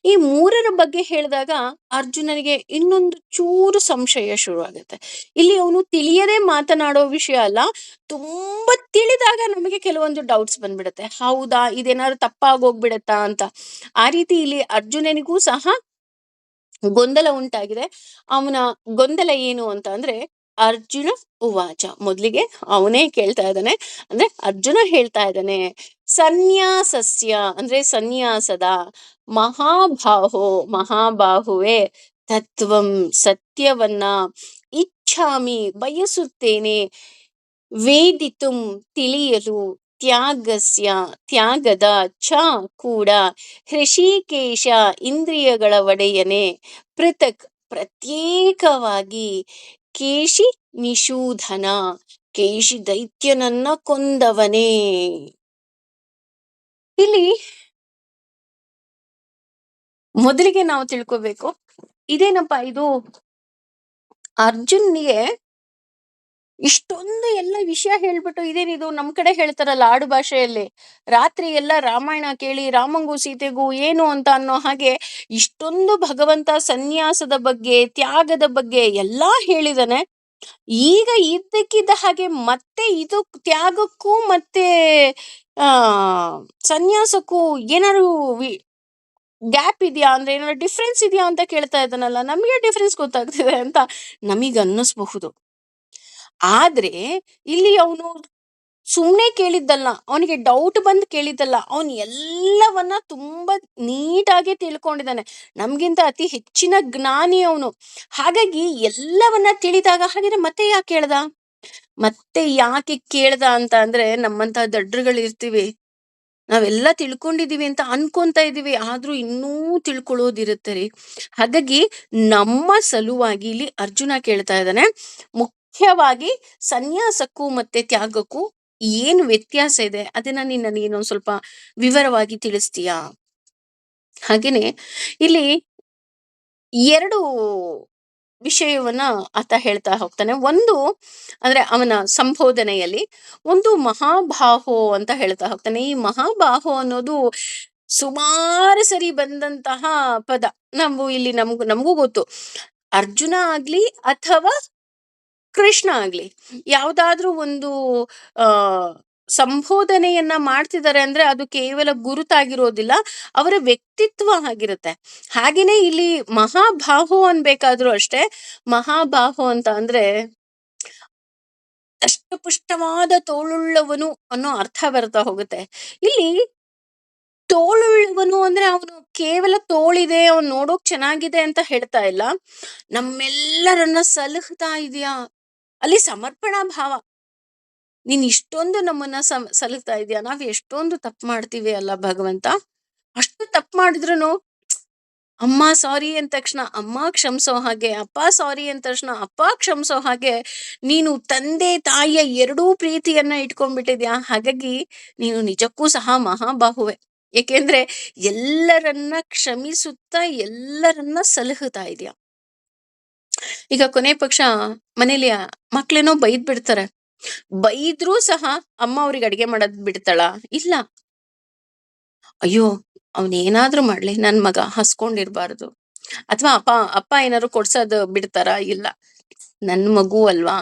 ಈ ಮೂರರ ಬಗ್ಗೆ ಹೇಳಿದಾಗ ಅರ್ಜುನನಿಗೆ ಇನ್ನೊಂದು ಚೂರು ಸಂಶಯ ಶುರು ಆಗುತ್ತೆ. ಇಲ್ಲಿ ಅವನು ತಿಳಿಯದೆ ಮಾತನಾಡೋ ವಿಷಯ ಅಲ್ಲ, ತುಂಬಾ ತಿಳಿದಾಗ ನಮಗೆ ಕೆಲವೊಂದು ಡೌಟ್ಸ್ ಬಂದ್ಬಿಡುತ್ತೆ. ಹೌದಾ, ಇದೇನಾದ್ರು ತಪ್ಪಾಗೋಗ್ಬಿಡತ್ತಾ ಅಂತ. ಆ ರೀತಿ ಇಲ್ಲಿ ಅರ್ಜುನನಿಗೂ ಸಹ ಗೊಂದಲ ಉಂಟಾಗಿದೆ. ಅವನ ಗೊಂದಲ ಏನು ಅಂತ ಅಂದ್ರೆ, ಅರ್ಜುನ ಉವಾಚ, ಮೊದ್ಲಿಗೆ ಅವನೇ ಕೇಳ್ತಾ ಇದ್ದಾನೆ. ಅಂದ್ರೆ ಅರ್ಜುನ ಹೇಳ್ತಾ ಇದ್ದಾನೆ, ಸನ್ಯಾಸಸ್ಯ ಅಂದ್ರೆ ಸನ್ಯಾಸದ, ಮಹಾಬಾಹೋ ಮಹಾಬಾಹುವೆ, ತತ್ವಂ ಸತ್ಯವನ್ನ, ಇಚ್ಛಾಮಿ ಬಯಸುತ್ತೇನೆ, ವೇದಿತುಂ ತಿಳಿಯಲು, ತ್ಯಾಗಸ್ಯ ತ್ಯಾಗದ, ಚ ಕೂಡ, ಹೃಷಿಕೇಶ ಇಂದ್ರಿಯಗಳ ಒಡೆಯನೆ, ಪೃಥಕ್ ಪ್ರತ್ಯೇಕವಾಗಿ, ಕೇಶಿ ನಿಷೂಧನ ಕೇಶಿ ದೈತ್ಯನನ್ನ ಕೊಂದವನೇ. ಇಲ್ಲಿ ಮೊದಲಿಗೆ ನಾವು ತಿಳ್ಕೊಬೇಕು, ಇದೇನಪ್ಪ ಇದು ಅರ್ಜುನ್ಗೆ ಇಷ್ಟೊಂದು ಎಲ್ಲ ವಿಷಯ ಹೇಳ್ಬಿಟ್ಟು, ಇದೇನಿದು ನಮ್ ಕಡೆ ಹೇಳ್ತಾರಲ್ಲ ಆಡು ಭಾಷೆಯಲ್ಲಿ, ರಾತ್ರಿ ಎಲ್ಲ ರಾಮಾಯಣ ಕೇಳಿ ರಾಮಂಗೂ ಸೀತೆಗೂ ಏನು ಅಂತ ಅನ್ನೋ ಹಾಗೆ ಇಷ್ಟೊಂದು ಭಗವಂತ ಸನ್ಯಾಸದ ಬಗ್ಗೆ, ತ್ಯಾಗದ ಬಗ್ಗೆ ಎಲ್ಲಾ ಹೇಳಿದಾನೆ. ಈಗ ಇದ್ದಕ್ಕಿದ್ದ ಹಾಗೆ ಮತ್ತೆ ಇದು ತ್ಯಾಗಕ್ಕೂ ಮತ್ತೆ ಆ ಸನ್ಯಾಸಕ್ಕೂ ಏನಾದ್ರು ಗ್ಯಾಪ್ ಇದೆಯಾ, ಅಂದ್ರೆ ಏನಾದ್ರು ಡಿಫ್ರೆನ್ಸ್ ಇದೆಯಾ ಅಂತ ಕೇಳ್ತಾ ಇದ್ದಾನಲ್ಲ. ನಮಗೆ ಡಿಫ್ರೆನ್ಸ್ ಗೊತ್ತಾಗ್ತಿದೆ ಅಂತ ನಮಗ್ ಅನ್ನಿಸ್ಬಹುದು. ಆದ್ರೆ ಇಲ್ಲಿ ಅವನು ಸುಮ್ನೆ ಕೇಳಿದ್ದಲ್ಲ, ಅವನಿಗೆ ಡೌಟ್ ಬಂದು ಕೇಳಿದ್ದಲ್ಲ, ಅವನು ಎಲ್ಲವನ್ನ ತುಂಬಾ ನೀಟಾಗಿ ತಿಳ್ಕೊಂಡಿದ್ದಾನೆ. ನಮ್ಗಿಂತ ಅತಿ ಹೆಚ್ಚಿನ ಜ್ಞಾನಿ ಅವನು. ಹಾಗಾಗಿ ಎಲ್ಲವನ್ನ ತಿಳಿದಾಗ ಹಾಗಿದ್ರೆ ಮತ್ತೆ ಯಾಕೆ ಕೇಳ್ದ? ಮತ್ತೆ ಯಾಕೆ ಕೇಳ್ದ ಅಂತ ಅಂದ್ರೆ, ನಮ್ಮಂತ ದಡ್ರುಗಳು ಇರ್ತೀವಿ, ನಾವೆಲ್ಲ ತಿಳ್ಕೊಂಡಿದೀವಿ ಅಂತ ಅನ್ಕೊಂತ ಇದೀವಿ, ಆದ್ರೂ ಇನ್ನೂ ತಿಳ್ಕೊಳ್ಳೋದಿರುತ್ತೆ ರೀ. ಹಾಗಾಗಿ ನಮ್ಮ ಸಲುವಾಗಿ ಇಲ್ಲಿ ಅರ್ಜುನ ಕೇಳ್ತಾ ಇದ್ದಾನೆ, ಮುಖ್ಯವಾಗಿ ಸನ್ಯಾಸಕ್ಕೂ ಮತ್ತೆ ತ್ಯಾಗಕ್ಕೂ ಏನು ವ್ಯತ್ಯಾಸ ಇದೆ, ಅದನ್ನ ನೀನ್ ನನಗೆ ಇನ್ನೊಂದ್ ಸ್ವಲ್ಪ ವಿವರವಾಗಿ ತಿಳಿಸ್ತೀಯಾ? ಹಾಗೇನೆ ಇಲ್ಲಿ 2 ವಿಷಯವನ್ನ ಆತ ಹೇಳ್ತಾ ಹೋಗ್ತಾನೆ. ಒಂದು ಅಂದ್ರೆ ಅವನ ಸಂಬೋಧನೆಯಲ್ಲಿ ಒಂದು ಮಹಾಬಾಹೋ ಅಂತ ಹೇಳ್ತಾ ಹೋಗ್ತಾನೆ. ಈ ಮಹಾಬಾಹೋ ಅನ್ನೋದು ಸುಮಾರು ಸರಿ ಬಂದಂತಹ ಪದ. ನಾವು ಇಲ್ಲಿ ನಮಗೂ ಗೊತ್ತು, ಅರ್ಜುನ ಆಗ್ಲಿ ಅಥವಾ ಕೃಷ್ಣ ಆಗ್ಲಿ ಯಾವ್ದಾದ್ರೂ ಒಂದು ಆ ಸಂಬೋಧನೆಯನ್ನ ಮಾಡ್ತಿದ್ದಾರೆ ಅಂದ್ರೆ ಅದು ಕೇವಲ ಗುರುತಾಗಿರೋದಿಲ್ಲ, ಅವರ ವ್ಯಕ್ತಿತ್ವ ಆಗಿರುತ್ತೆ. ಹಾಗೇನೆ ಇಲ್ಲಿ ಮಹಾಬಾಹು ಅನ್ಬೇಕಾದ್ರೂ ಅಷ್ಟೇ, ಮಹಾಬಾಹು ಅಂತ ಅಂದ್ರೆ ಪುಷ್ಟವಾದ ತೋಳುಳ್ಳವನು ಅನ್ನೋ ಅರ್ಥ ಬರ್ತಾ ಹೋಗುತ್ತೆ. ಇಲ್ಲಿ ತೋಳುಳ್ಳವನು ಅಂದ್ರೆ ಅವನು ಕೇವಲ ತೋಳಿದೆ, ಅವ್ನು ನೋಡೋಕ್ ಚೆನ್ನಾಗಿದೆ ಅಂತ ಹೇಳ್ತಾ ಇಲ್ಲ. ನಮ್ಮೆಲ್ಲರನ್ನ ಸಲಹುತ್ತಾ ಇದೀಯ. ಅಲ್ಲಿ ಸಮರ್ಪಣಾ ಭಾವ. ನೀನ್ ಇಷ್ಟೊಂದು ನಮ್ಮನ್ನ ಸಲಹುತ್ತಾ ಇದೀಯ. ನಾವ್ ಎಷ್ಟೊಂದು ತಪ್ಪು ಮಾಡ್ತೀವಿ ಅಲ್ಲ ಭಗವಂತ. ಅಷ್ಟು ತಪ್ಪು ಮಾಡಿದ್ರುನು ಅಮ್ಮ ಸಾರಿ ಅಂದ ತಕ್ಷಣ ಅಮ್ಮ ಕ್ಷಮಿಸೋ ಹಾಗೆ, ಅಪ್ಪ ಸಾರಿ ಅಂದ ತಕ್ಷಣ ಅಪ್ಪ ಕ್ಷಮಿಸೋ ಹಾಗೆ ನೀನು ತಂದೆ ತಾಯಿಯ ಎರಡೂ ಪ್ರೀತಿಯನ್ನ ಇಟ್ಕೊಂಡ್ಬಿಟ್ಟಿದ್ಯಾ. ಹಾಗಾಗಿ ನೀನು ನಿಜಕ್ಕೂ ಸಹ ಮಹಾಬಾಹುವೆ. ಏಕೆಂದ್ರೆ ಎಲ್ಲರನ್ನ ಕ್ಷಮಿಸುತ್ತಾ ಎಲ್ಲರನ್ನ ಸಲಹುತ್ತಾ ಇದೆಯಾ. ಈಗ ಕೊನೆ ಪಕ್ಷ ಮನೇಲಿ ಮಕ್ಳೇನೋ ಬೈದ್ ಬಿಡ್ತಾರೆ. ಬೈದ್ರೂ ಸಹ ಅಮ್ಮ ಅವ್ರಿಗೆ ಅಡಿಗೆ ಮಾಡೋದ್ ಬಿಡ್ತಾಳ? ಇಲ್ಲ. ಅಯ್ಯೋ, ಅವನೇನಾದ್ರೂ ಮಾಡ್ಲಿ, ನನ್ ಮಗ ಹಸ್ಕೊಂಡಿರ್ಬಾರ್ದು. ಅಥವಾ ಅಪ್ಪ ಅಪ್ಪ ಏನಾದ್ರು ಕೊಡ್ಸೋದು ಬಿಡ್ತಾರ? ಇಲ್ಲ. ನನ್ ಮಗು ಅಲ್ವಾ.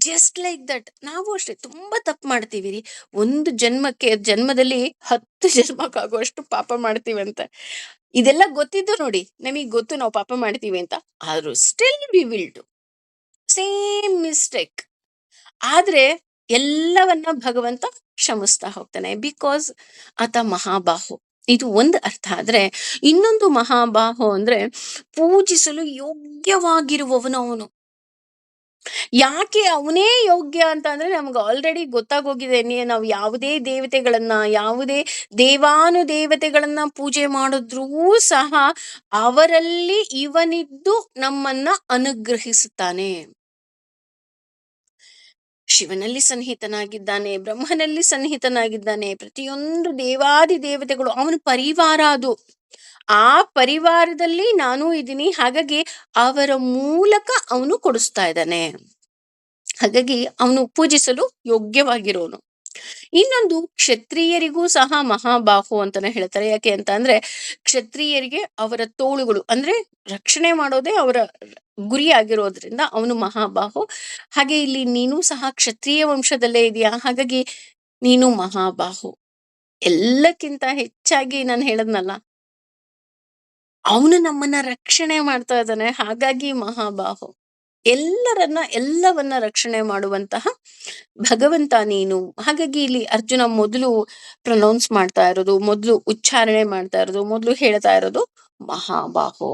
ಜಸ್ಟ್ ಲೈಕ್ ದಟ್ ನಾವು ಅಷ್ಟೇ ತುಂಬಾ ತಪ್ಪು ಮಾಡ್ತೀವಿ ರೀ. ಒಂದು ಜನ್ಮದಲ್ಲಿ 10 ಜನ್ಮಕ್ಕಾಗುವಷ್ಟು ಪಾಪ ಮಾಡ್ತೀವಂತೆ. ಇದೆಲ್ಲ ಗೊತ್ತಿದ್ದು ನೋಡಿ, ನಮಗ್ ಗೊತ್ತು ನಾವು ಪಾಪ ಮಾಡ್ತೀವಿ ಅಂತ. ಆದ್ರೂ still we will do same mistake. ಆದ್ರೆ ಎಲ್ಲವನ್ನ ಭಗವಂತ ಕ್ಷಮಿಸ್ತಾ ಹೋಗ್ತಾನೆ, ಬಿಕಾಸ್ ಆತ ಮಹಾಬಾಹು. ಇದು ಒಂದು ಅರ್ಥ. ಆದ್ರೆ ಇನ್ನೊಂದು ಮಹಾಬಾಹು ಅಂದ್ರೆ ಪೂಜಿಸಲು ಯೋಗ್ಯವಾಗಿರುವವನು ಅವನು. ಯಾಕೆ ಅವನೇ ಯೋಗ್ಯ ಅಂತ ಅಂದ್ರೆ ನಮ್ಗೆ ಆಲ್ರೆಡಿ ಗೊತ್ತಾಗೋಗಿದೆ. ನಾವು ಯಾವುದೇ ದೇವತೆಗಳನ್ನ, ಯಾವುದೇ ದೇವಾನುದೇವತೆಗಳನ್ನ ಪೂಜೆ ಮಾಡಿದ್ರೂ ಸಹ ಅವರಲ್ಲಿ ಇವನಿದ್ದು ನಮ್ಮನ್ನ ಅನುಗ್ರಹಿಸುತ್ತಾನೆ. ಶಿವನಲ್ಲಿ ಸನ್ನಿಹಿತನಾಗಿದ್ದಾನೆ, ಬ್ರಹ್ಮನಲ್ಲಿ ಸನ್ನಿಹಿತನಾಗಿದ್ದಾನೆ. ಪ್ರತಿಯೊಂದು ದೇವಾದಿ ದೇವತೆಗಳು ಅವನ ಪರಿವಾರ. ಅದು ಆ ಪರಿವಾರದಲ್ಲಿ ನಾನು ಇದ್ದೀನಿ. ಹಾಗಾಗಿ ಅವರ ಮೂಲಕ ಅವನು ಕೊಡಿಸ್ತಾ ಇದ್ದಾನೆ. ಹಾಗಾಗಿ ಅವನು ಪೂಜಿಸಲು ಯೋಗ್ಯವಾಗಿರೋನು. ಇನ್ನೊಂದು, ಕ್ಷತ್ರಿಯರಿಗೂ ಸಹ ಮಹಾಬಾಹು ಅಂತಾನೆ ಹೇಳ್ತಾರೆ. ಯಾಕೆ ಅಂತ ಅಂದ್ರೆ ಕ್ಷತ್ರಿಯರಿಗೆ ಅವರ ತೋಳುಗಳು ಅಂದ್ರೆ ರಕ್ಷಣೆ ಮಾಡೋದೇ ಅವರ ಗುರಿ ಆಗಿರೋದ್ರಿಂದ ಅವನು ಮಹಾಬಾಹು. ಹಾಗೆ ಇಲ್ಲಿ ನೀನು ಸಹ ಕ್ಷತ್ರಿಯ ವಂಶದಲ್ಲೇ ಇದೆಯಾ, ಹಾಗಾಗಿ ನೀನು ಮಹಾಬಾಹು. ಎಲ್ಲಕ್ಕಿಂತ ಹೆಚ್ಚಾಗಿ ನಾನು ಹೇಳದ್ನಲ್ಲ, ಅವನು ನಮ್ಮನ್ನ ರಕ್ಷಣೆ ಮಾಡ್ತಾ ಇದ್ದಾನೆ, ಹಾಗಾಗಿ ಮಹಾಬಾಹು. ಎಲ್ಲವನ್ನ ರಕ್ಷಣೆ ಮಾಡುವಂತಹ ಭಗವಂತ ನೀನು. ಹಾಗಾಗಿ ಇಲ್ಲಿ ಅರ್ಜುನ ಮೊದಲು ಪ್ರೊನೌನ್ಸ್ ಮಾಡ್ತಾ ಇರೋದು, ಮೊದಲು ಉಚ್ಚಾರಣೆ ಮಾಡ್ತಾ ಇರೋದು, ಮೊದಲು ಹೇಳ್ತಾ ಇರೋದು ಮಹಾಬಾಹೋ.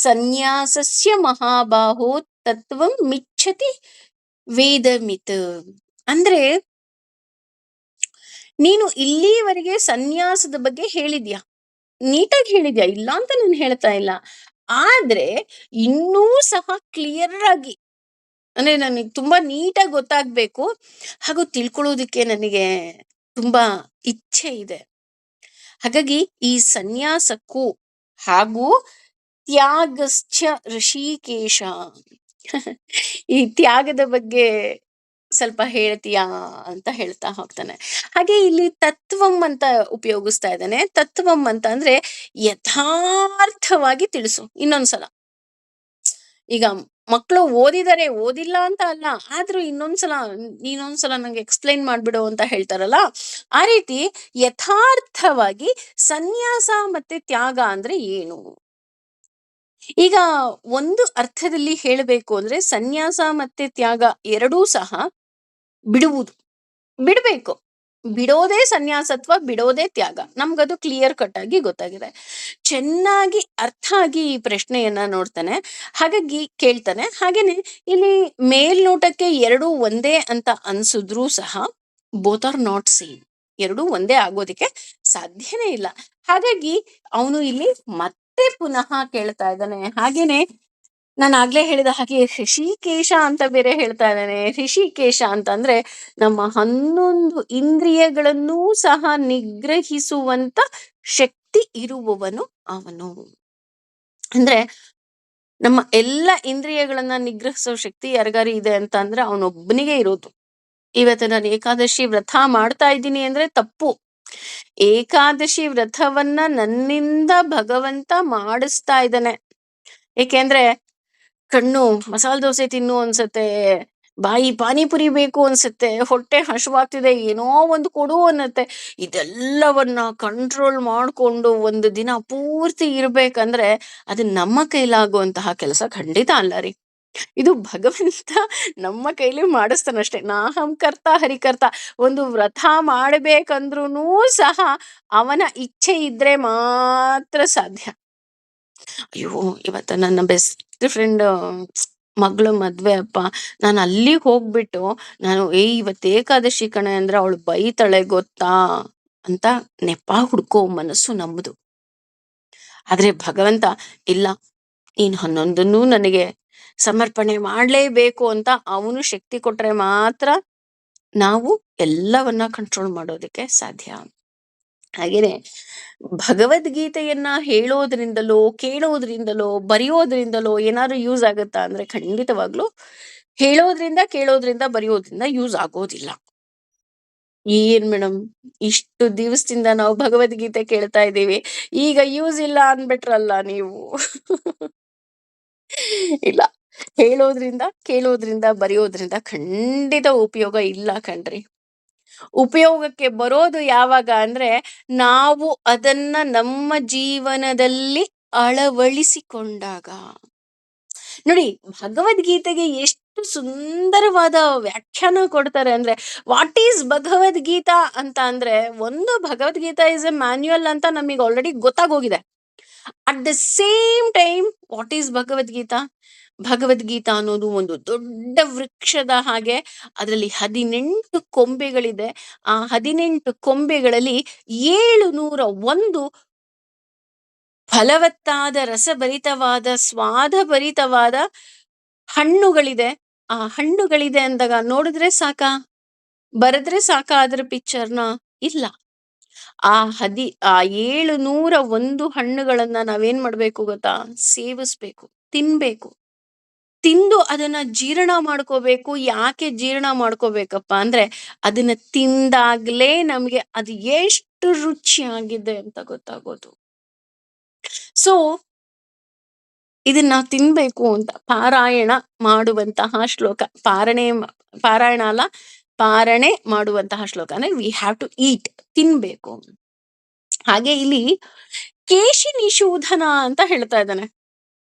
ಸನ್ಯಾಸಸ್ಯ ಮಹಾಬಾಹೋ ತತ್ವಂ ಮಿಚ್ಛತಿ ವೇದಮಿತ್. ಅಂದ್ರೆ ನೀನು ಇಲ್ಲಿವರೆಗೆ ಸನ್ಯಾಸದ ಬಗ್ಗೆ ಹೇಳಿದ್ಯಾ, ನೀಟಾಗಿ ಹೇಳಿದ್ಯಾ, ಇಲ್ಲ ಅಂತ ನಾನು ಹೇಳ್ತಾ ಇಲ್ಲ. ಆದ್ರೆ ಇನ್ನೂ ಸಹ ಕ್ಲಿಯರ್ ಆಗಿ, ಅಂದ್ರೆ ನನಗೆ ತುಂಬಾ ನೀಟಾಗಿ ಗೊತ್ತಾಗ್ಬೇಕು, ಹಾಗೂ ತಿಳ್ಕೊಳ್ಳೋದಿಕ್ಕೆ ನನಗೆ ತುಂಬಾ ಇಚ್ಛೆ ಇದೆ. ಹಾಗಾಗಿ ಈ ಸನ್ಯಾಸಕ್ಕೂ ಹಾಗೂ ತ್ಯಾಗಶ್ಚ ಋಷಿಕೇಶ ಈ ತ್ಯಾಗದ ಬಗ್ಗೆ ಸ್ವಲ್ಪ ಹೇಳ್ತೀಯಾ ಅಂತ ಹೇಳ್ತಾ ಹೋಗ್ತಾನೆ. ಹಾಗೆ ಇಲ್ಲಿ ತತ್ವಂ ಅಂತ ಉಪಯೋಗಿಸ್ತಾ ಇದ್ದಾನೆ. ತತ್ವಂ ಅಂತ ಅಂದ್ರೆ ಯಥಾರ್ಥವಾಗಿ ತಿಳಿಸು. ಇನ್ನೊಂದ್ಸಲ, ಈಗ ಮಕ್ಕಳು ಓದಿದರೆ, ಓದಿಲ್ಲ ಅಂತ ಅಲ್ಲ, ಆದ್ರೂ ಇನ್ನೊಂದ್ಸಲ ನಂಗೆ ಎಕ್ಸ್ಪ್ಲೈನ್ ಮಾಡ್ಬಿಡು ಅಂತ ಹೇಳ್ತಾರಲ್ಲ, ಆ ರೀತಿ ಯಥಾರ್ಥವಾಗಿ ಸನ್ಯಾಸ ಮತ್ತೆ ತ್ಯಾಗ ಅಂದ್ರೆ ಏನು. ಈಗ ಒಂದು ಅರ್ಥದಲ್ಲಿ ಹೇಳಬೇಕು ಅಂದ್ರೆ ಸನ್ಯಾಸ ಮತ್ತೆ ತ್ಯಾಗ ಎರಡೂ ಸಹ ಬಿಡಬೇಕು. ಬಿಡೋದೇ ಸನ್ಯಾಸತ್ವ, ಬಿಡೋದೇ ತ್ಯಾಗ. ನಮ್ಗದು ಕ್ಲಿಯರ್ ಕಟ್ ಆಗಿ ಗೊತ್ತಾಗಿದೆ. ಚೆನ್ನಾಗಿ ಅರ್ಥ ಆಗಿ ಈ ಪ್ರಶ್ನೆಯನ್ನ ನೋಡ್ತಾನೆ, ಹಾಗಾಗಿ ಕೇಳ್ತಾನೆ. ಹಾಗೇನೆ ಇಲ್ಲಿ ಮೇಲ್ನೋಟಕ್ಕೆ ಎರಡೂ ಒಂದೇ ಅಂತ ಅನ್ಸಿದ್ರೂ ಸಹ ಬೋತ್ ಆರ್ ನಾಟ್ ಸೇಮ್. ಎರಡೂ ಒಂದೇ ಆಗೋದಿಕ್ಕೆ ಸಾಧ್ಯನೇ ಇಲ್ಲ. ಹಾಗಾಗಿ ಅವನು ಇಲ್ಲಿ ಮತ್ತೆ ಪುನಃ ಕೇಳ್ತಾ ಇದ್ದಾನೆ. ಹಾಗೇನೆ ನಾನು ಆಗ್ಲೇ ಹೇಳಿದ ಹಾಗೆ ಋಷಿಕೇಶ ಅಂತ ಬೇರೆ ಹೇಳ್ತಾ ಇದ್ದಾನೆ. ಋಷಿಕೇಶ ಅಂತ ಅಂದ್ರೆ ನಮ್ಮ 11 ಇಂದ್ರಿಯಗಳನ್ನೂ ಸಹ ನಿಗ್ರಹಿಸುವಂತ ಶಕ್ತಿ ಇರುವವನು ಅವನು. ಅಂದ್ರೆ ನಮ್ಮ ಎಲ್ಲ ಇಂದ್ರಿಯಗಳನ್ನ ನಿಗ್ರಹಿಸೋ ಶಕ್ತಿ ಯಾರಿಗಾರು ಇದೆ ಅಂತ ಅಂದ್ರೆ ಅವನೊಬ್ಬನಿಗೆ ಇರೋದು. ಇವತ್ತು ನಾನು ಏಕಾದಶಿ ವ್ರತ ಮಾಡ್ತಾ ಇದ್ದೀನಿ ಅಂದ್ರೆ ತಪ್ಪು. ಏಕಾದಶಿ ವ್ರತವನ್ನ ನನ್ನಿಂದ ಭಗವಂತ ಮಾಡಿಸ್ತಾ ಇದ್ದಾನೆ. ಏಕೆಂದ್ರೆ ಕಣ್ಣು ಮಸಾಲೆ ದೋಸೆ ತಿನ್ನು ಅನ್ಸತ್ತೆ, ಬಾಯಿ ಪಾನಿಪುರಿ ಬೇಕು ಅನ್ಸುತ್ತೆ, ಹೊಟ್ಟೆ ಹಶುವಾಗ್ತಿದೆ, ಏನೋ ಒಂದು ಕೊಡು ಅನ್ನತ್ತೆ. ಇದೆಲ್ಲವನ್ನ ಕಂಟ್ರೋಲ್ ಮಾಡ್ಕೊಂಡು ಒಂದು ದಿನ ಪೂರ್ತಿ ಇರ್ಬೇಕಂದ್ರೆ ಅದು ನಮ್ಮ ಕೈಲಾಗುವಂತಹ ಕೆಲಸ ಖಂಡಿತ ಅಲ್ಲ ರೀ. ಇದು ಭಗವಂತ ನಮ್ಮ ಕೈಲಿ ಮಾಡಿಸ್ತಾನಷ್ಟೆ. ನಾಹಂ ಕರ್ತ ಹರಿಕರ್ತ. ಒಂದು ವ್ರತ ಮಾಡ್ಬೇಕಂದ್ರೂ ಸಹ ಅವನ ಇಚ್ಛೆ ಇದ್ರೆ ಮಾತ್ರ ಸಾಧ್ಯ. ಅಯ್ಯೋ! ಇವತ್ತು ನನ್ನ ಬೆಸ್ಟ್ ಫ್ರೆಂಡ್ ಮಗಳು ಮದ್ವೆ ಅಪ್ಪ. ನಾನು ಅಲ್ಲಿಗೆ ಹೋಗ್ಬಿಟ್ಟು ನಾನು ಇವತ್ತು ಏಕಾದಶಿ ಕಣೆ ಅಂದ್ರೆ ಅವಳು ಬೈತಾಳೆ ಗೊತ್ತಾ ಅಂತ ನೆಪ ಹುಡ್ಕೋ ಮನಸ್ಸು ನಮ್ಮದು. ಆದ್ರೆ ಭಗವಂತ ಇಲ್ಲ, ನೀನು 11ನ್ನೂ ನನಗೆ ಸಮರ್ಪಣೆ ಮಾಡಲೇಬೇಕು ಅಂತ ಅವನು ಶಕ್ತಿ ಕೊಟ್ರೆ ಮಾತ್ರ ನಾವು ಎಲ್ಲವನ್ನ ಕಂಟ್ರೋಲ್ ಮಾಡೋದಕ್ಕೆ ಸಾಧ್ಯ. ಹಾಗೇನೆ ಭಗವದ್ಗೀತೆಯನ್ನ ಹೇಳೋದ್ರಿಂದಲೋ, ಕೇಳೋದ್ರಿಂದಲೋ, ಬರೆಯೋದ್ರಿಂದಲೋ ಏನಾದ್ರು ಯೂಸ್ ಆಗುತ್ತಾ ಅಂದ್ರೆ ಖಂಡಿತವಾಗ್ಲೂ ಹೇಳೋದ್ರಿಂದ, ಕೇಳೋದ್ರಿಂದ, ಬರೆಯೋದ್ರಿಂದ ಯೂಸ್ ಆಗೋದಿಲ್ಲ. ಏನ್ ಮೇಡಮ್, ಇಷ್ಟು ದಿವಸದಿಂದ ನಾವು ಭಗವದ್ಗೀತೆ ಕೇಳ್ತಾ ಇದ್ದೀವಿ, ಈಗ ಯೂಸ್ ಇಲ್ಲ ಅನ್ಬಿಟ್ರಲ್ಲ ನೀವು. ಇಲ್ಲ, ಹೇಳೋದ್ರಿಂದ, ಕೇಳೋದ್ರಿಂದ, ಬರೆಯೋದ್ರಿಂದ ಖಂಡಿತ ಉಪಯೋಗ ಇಲ್ಲ ಕಣ್ರಿ. ಉಪಯೋಗಕ್ಕೆ ಬರೋದು ಯಾವಾಗ ಅಂದ್ರೆ ನಾವು ಅದನ್ನ ನಮ್ಮ ಜೀವನದಲ್ಲಿ ಅಳವಡಿಸಿಕೊಂಡಾಗ. ನೋಡಿ, ಭಗವದ್ಗೀತೆಗೆ ಎಷ್ಟು ಸುಂದರವಾದ ವ್ಯಾಖ್ಯಾನ ಕೊಡ್ತಾರೆ ಅಂದ್ರೆ, ವಾಟ್ ಈಸ್ ಭಗವದ್ಗೀತಾ ಅಂತ ಅಂದ್ರೆ, ಒಂದು ಭಗವದ್ಗೀತಾ ಇಸ್ ಎ ಮ್ಯಾನ್ಯುಯಲ್ ಅಂತ ನಮಗೆ ಆಲ್ರೆಡಿ ಗೊತ್ತಾಗೋಗಿದೆ. At the same time what is Bhagavadgita? Bhagavadgita ಅನ್ನೋದು ಒಂದು ದೊಡ್ಡ ವೃಕ್ಷದ ಹಾಗೆ. ಅದರಲ್ಲಿ 18 ಕೊಂಬೆಗಳಿದೆ. ಆ 18 ಕೊಂಬೆಗಳಲ್ಲಿ 701 ಫಲವತ್ತಾದ, ರಸಭರಿತವಾದ, ಸ್ವಾದಭರಿತವಾದ ಹಣ್ಣುಗಳಿದೆ. ಆ ಹಣ್ಣುಗಳಿದೆ ಅಂದಾಗ ನೋಡಿದ್ರೆ ಸಾಕಾ? ಬರೆದ್ರೆ ಸಾಕಾ ಅದ್ರ ಪಿಕ್ಚರ್ನ? ಇಲ್ಲ. ಆ 701 ಹಣ್ಣುಗಳನ್ನ ನಾವೇನ್ ಮಾಡ್ಬೇಕು ಗೊತ್ತಾ? ಸೇವಿಸ್ಬೇಕು, ತಿನ್ಬೇಕು. ತಿಂದು ಅದನ್ನ ಜೀರ್ಣ ಮಾಡ್ಕೋಬೇಕು. ಯಾಕೆ ಜೀರ್ಣ ಮಾಡ್ಕೋಬೇಕಪ್ಪ ಅಂದ್ರೆ, ಅದನ್ನ ತಿಂದಾಗ್ಲೇ ನಮ್ಗೆ ಅದು ಎಷ್ಟು ರುಚಿಯಾಗಿದೆ ಅಂತ ಗೊತ್ತಾಗೋದು. ಸೊ ಇದನ್ನ ನಾವು ತಿನ್ಬೇಕು ಅಂತ ಪಾರಾಯಣ ಮಾಡುವಂತಹ ಶ್ಲೋಕ. ಪಾರಾಯಣ ಅಲ್ಲ, ಪಾರಣೆ ಮಾಡುವಂತಹ ಶ್ಲೋಕ ಅಂದ್ರೆ ವಿ ಹ್ಯಾವ್ ಟು ಈಟ್, ತಿನ್ಬೇಕು. ಹಾಗೆ ಇಲ್ಲಿ ಕೇಶಿ ನಿಷೂಧನ ಅಂತ ಹೇಳ್ತಾ ಇದ್ದಾನೆ.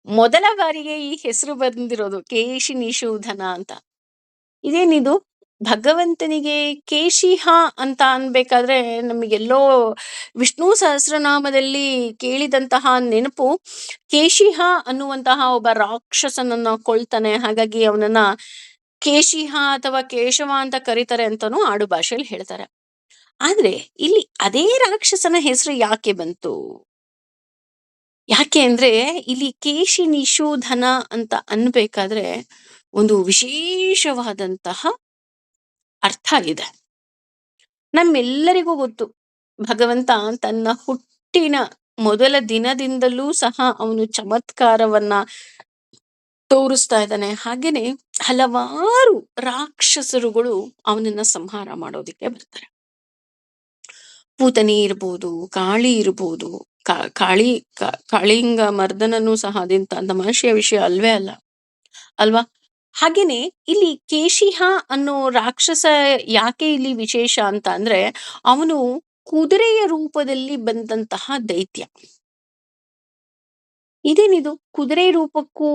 ಮೊದಲ ಬಾರಿಗೆ ಈ ಹೆಸರು ಬಂದಿರೋದು ಕೇಶಿ ನಿಷೂಧನ ಅಂತ. ಇದೇನಿದು? ಭಗವಂತನಿಗೆ ಕೇಶಿಹ ಅಂತ ಅನ್ಬೇಕಾದ್ರೆ ನಮಗೆಲ್ಲೋ ವಿಷ್ಣು ಸಹಸ್ರನಾಮದಲ್ಲಿ ಕೇಳಿದಂತಹ ನೆನಪು. ಕೇಶಿಹ ಅನ್ನುವಂತಹ ಒಬ್ಬ ರಾಕ್ಷಸನನ್ನ ಕೊಳ್ತಾನೆ, ಹಾಗಾಗಿ ಅವನನ್ನ ಕೇಶಿಹ ಅಥವಾ ಕೇಶವ ಅಂತ ಕರೀತಾರೆ ಅಂತಾನೂ ಆಡು ಭಾಷೆಯಲ್ಲಿ ಹೇಳ್ತಾರೆ. ಆದ್ರೆ ಇಲ್ಲಿ ಅದೇ ರಾಕ್ಷಸನ ಹೆಸರು ಯಾಕೆ ಬಂತು? ಯಾಕೆ ಅಂದ್ರೆ ಇಲ್ಲಿ ಕೇಶಿ ನಿಷೂಧನ ಅಂತ ಅನ್ಬೇಕಾದ್ರೆ ಒಂದು ವಿಶೇಷವಾದಂತಹ ಅರ್ಥ ಇದೆ. ನಮ್ಮೆಲ್ಲರಿಗೂ ಗೊತ್ತು, ಭಗವಂತ ತನ್ನ ಹುಟ್ಟಿನ ಮೊದಲ ದಿನದಿಂದಲೂ ಸಹ ಅವನು ಚಮತ್ಕಾರವನ್ನ ತೋರಿಸ್ತಾ ಇದ್ದಾನೆ. ಹಾಗೇನೆ ಹಲವಾರು ರಾಕ್ಷಸರುಗಳು ಅವನನ್ನ ಸಂಹಾರ ಮಾಡೋದಿಕ್ಕೆ ಬರ್ತಾರೆ. ಪೂತನಿ ಇರ್ಬೋದು, ಕಾಳಿ ಇರ್ಬೋದು. ಕಾಳಿಂಗ ಮರ್ದನನು ಸಹ ಅದಿಂತ ತಮಾಷೆಯ ವಿಷಯ ಅಲ್ವೇ ಅಲ್ಲ, ಅಲ್ವಾ? ಹಾಗೇನೆ ಇಲ್ಲಿ ಕೇಶಿಹ ಅನ್ನೋ ರಾಕ್ಷಸ ಯಾಕೆ ಇಲ್ಲಿ ವಿಶೇಷ ಅಂತ ಅಂದ್ರೆ, ಅವನು ಕುದುರೆಯ ರೂಪದಲ್ಲಿ ಬಂದಂತಹ ದೈತ್ಯ. ಇದೇನಿದು ಕುದುರೆ ರೂಪಕ್ಕೂ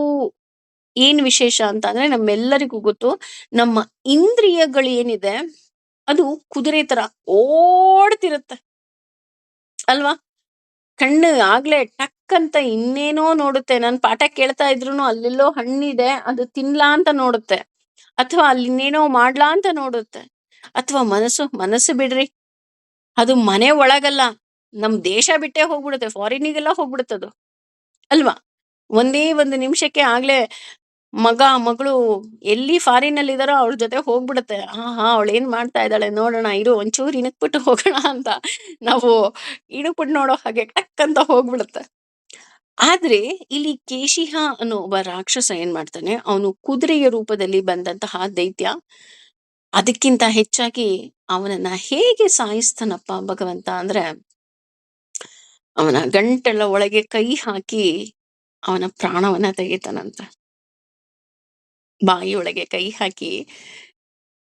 ಏನ್ ವಿಶೇಷ ಅಂತ ಅಂದ್ರೆ, ನಮ್ಮೆಲ್ಲರಿಗೂ ಗೊತ್ತು, ನಮ್ಮ ಇಂದ್ರಿಯಗಳು ಏನಿದೆ ಅದು ಕುದುರೆ ತರ ಓಡ್ತಿರುತ್ತೆ, ಅಲ್ವಾ? ಕಣ್ಣು ಆಗ್ಲೇ ಟಕ್ ಅಂತ ಇನ್ನೇನೋ ನೋಡುತ್ತೆ. ನಾನು ಪಾಠ ಕೇಳ್ತಾ ಇದ್ರು ಅಲ್ಲೆಲ್ಲೋ ಹಣ್ಣಿದೆ ಅದು ತಿನ್ಲಾ ಅಂತ ನೋಡುತ್ತೆ, ಅಥವಾ ಅಲ್ಲಿ ಇನ್ನೇನೋ ಮಾಡ್ಲಾ ಅಂತ ನೋಡುತ್ತೆ. ಅಥವಾ ಮನಸ್ಸು ಬಿಡ್ರಿ, ಅದು ಮನೆ ಒಳಗಲ್ಲ, ನಮ್ ದೇಶ ಬಿಟ್ಟೇ ಹೋಗ್ಬಿಡುತ್ತೆ, ಫಾರಿನಿಗೆಲ್ಲ ಹೋಗ್ಬಿಡುತ್ತದು, ಅಲ್ವಾ? ಒಂದೇ ಒಂದು ನಿಮಿಷಕ್ಕೆ ಆಗ್ಲೇ ಮಗಳು ಎಲ್ಲಿ ಫಾರಿನ್ ಅಲ್ಲಿ ಇದಾರೋ ಅವ್ಳ ಜೊತೆ ಹೋಗ್ಬಿಡುತ್ತೆ. ಅವಳು ಏನ್ ಮಾಡ್ತಾ ಇದ್ದಾಳೆ ನೋಡೋಣ ಇರು, ಒಂಚೂರು ಇಣಕ್ಬಿಟ್ಟು ಹೋಗೋಣ ಅಂತ ನಾವು ಇಣಕ್ಬಿಟ್ಟು ನೋಡೋ ಹಾಗೆ ಟಕ್ ಅಂತ ಹೋಗ್ಬಿಡುತ್ತೆ. ಆದ್ರೆ ಇಲ್ಲಿ ಕೇಶಿಹ ಅನ್ನೋ ಒಬ್ಬ ರಾಕ್ಷಸ ಏನ್ ಮಾಡ್ತಾನೆ, ಅವನು ಕುದುರೆಯ ರೂಪದಲ್ಲಿ ಬಂದಂತಹ ದೈತ್ಯ. ಅದಕ್ಕಿಂತ ಹೆಚ್ಚಾಗಿ ಅವನನ್ನ ಹೇಗೆ ಸಾಯಿಸ್ತಾನಪ್ಪ ಭಗವಂತ ಅಂದ್ರೆ, ಅವನ ಗಂಟಲ ಒಳಗೆ ಕೈ ಹಾಕಿ ಅವನ ಪ್ರಾಣವನ್ನ ತೆಗಿತಾನಂತ. ಬಾಯಿಯೊಳಗೆ ಕೈ ಹಾಕಿ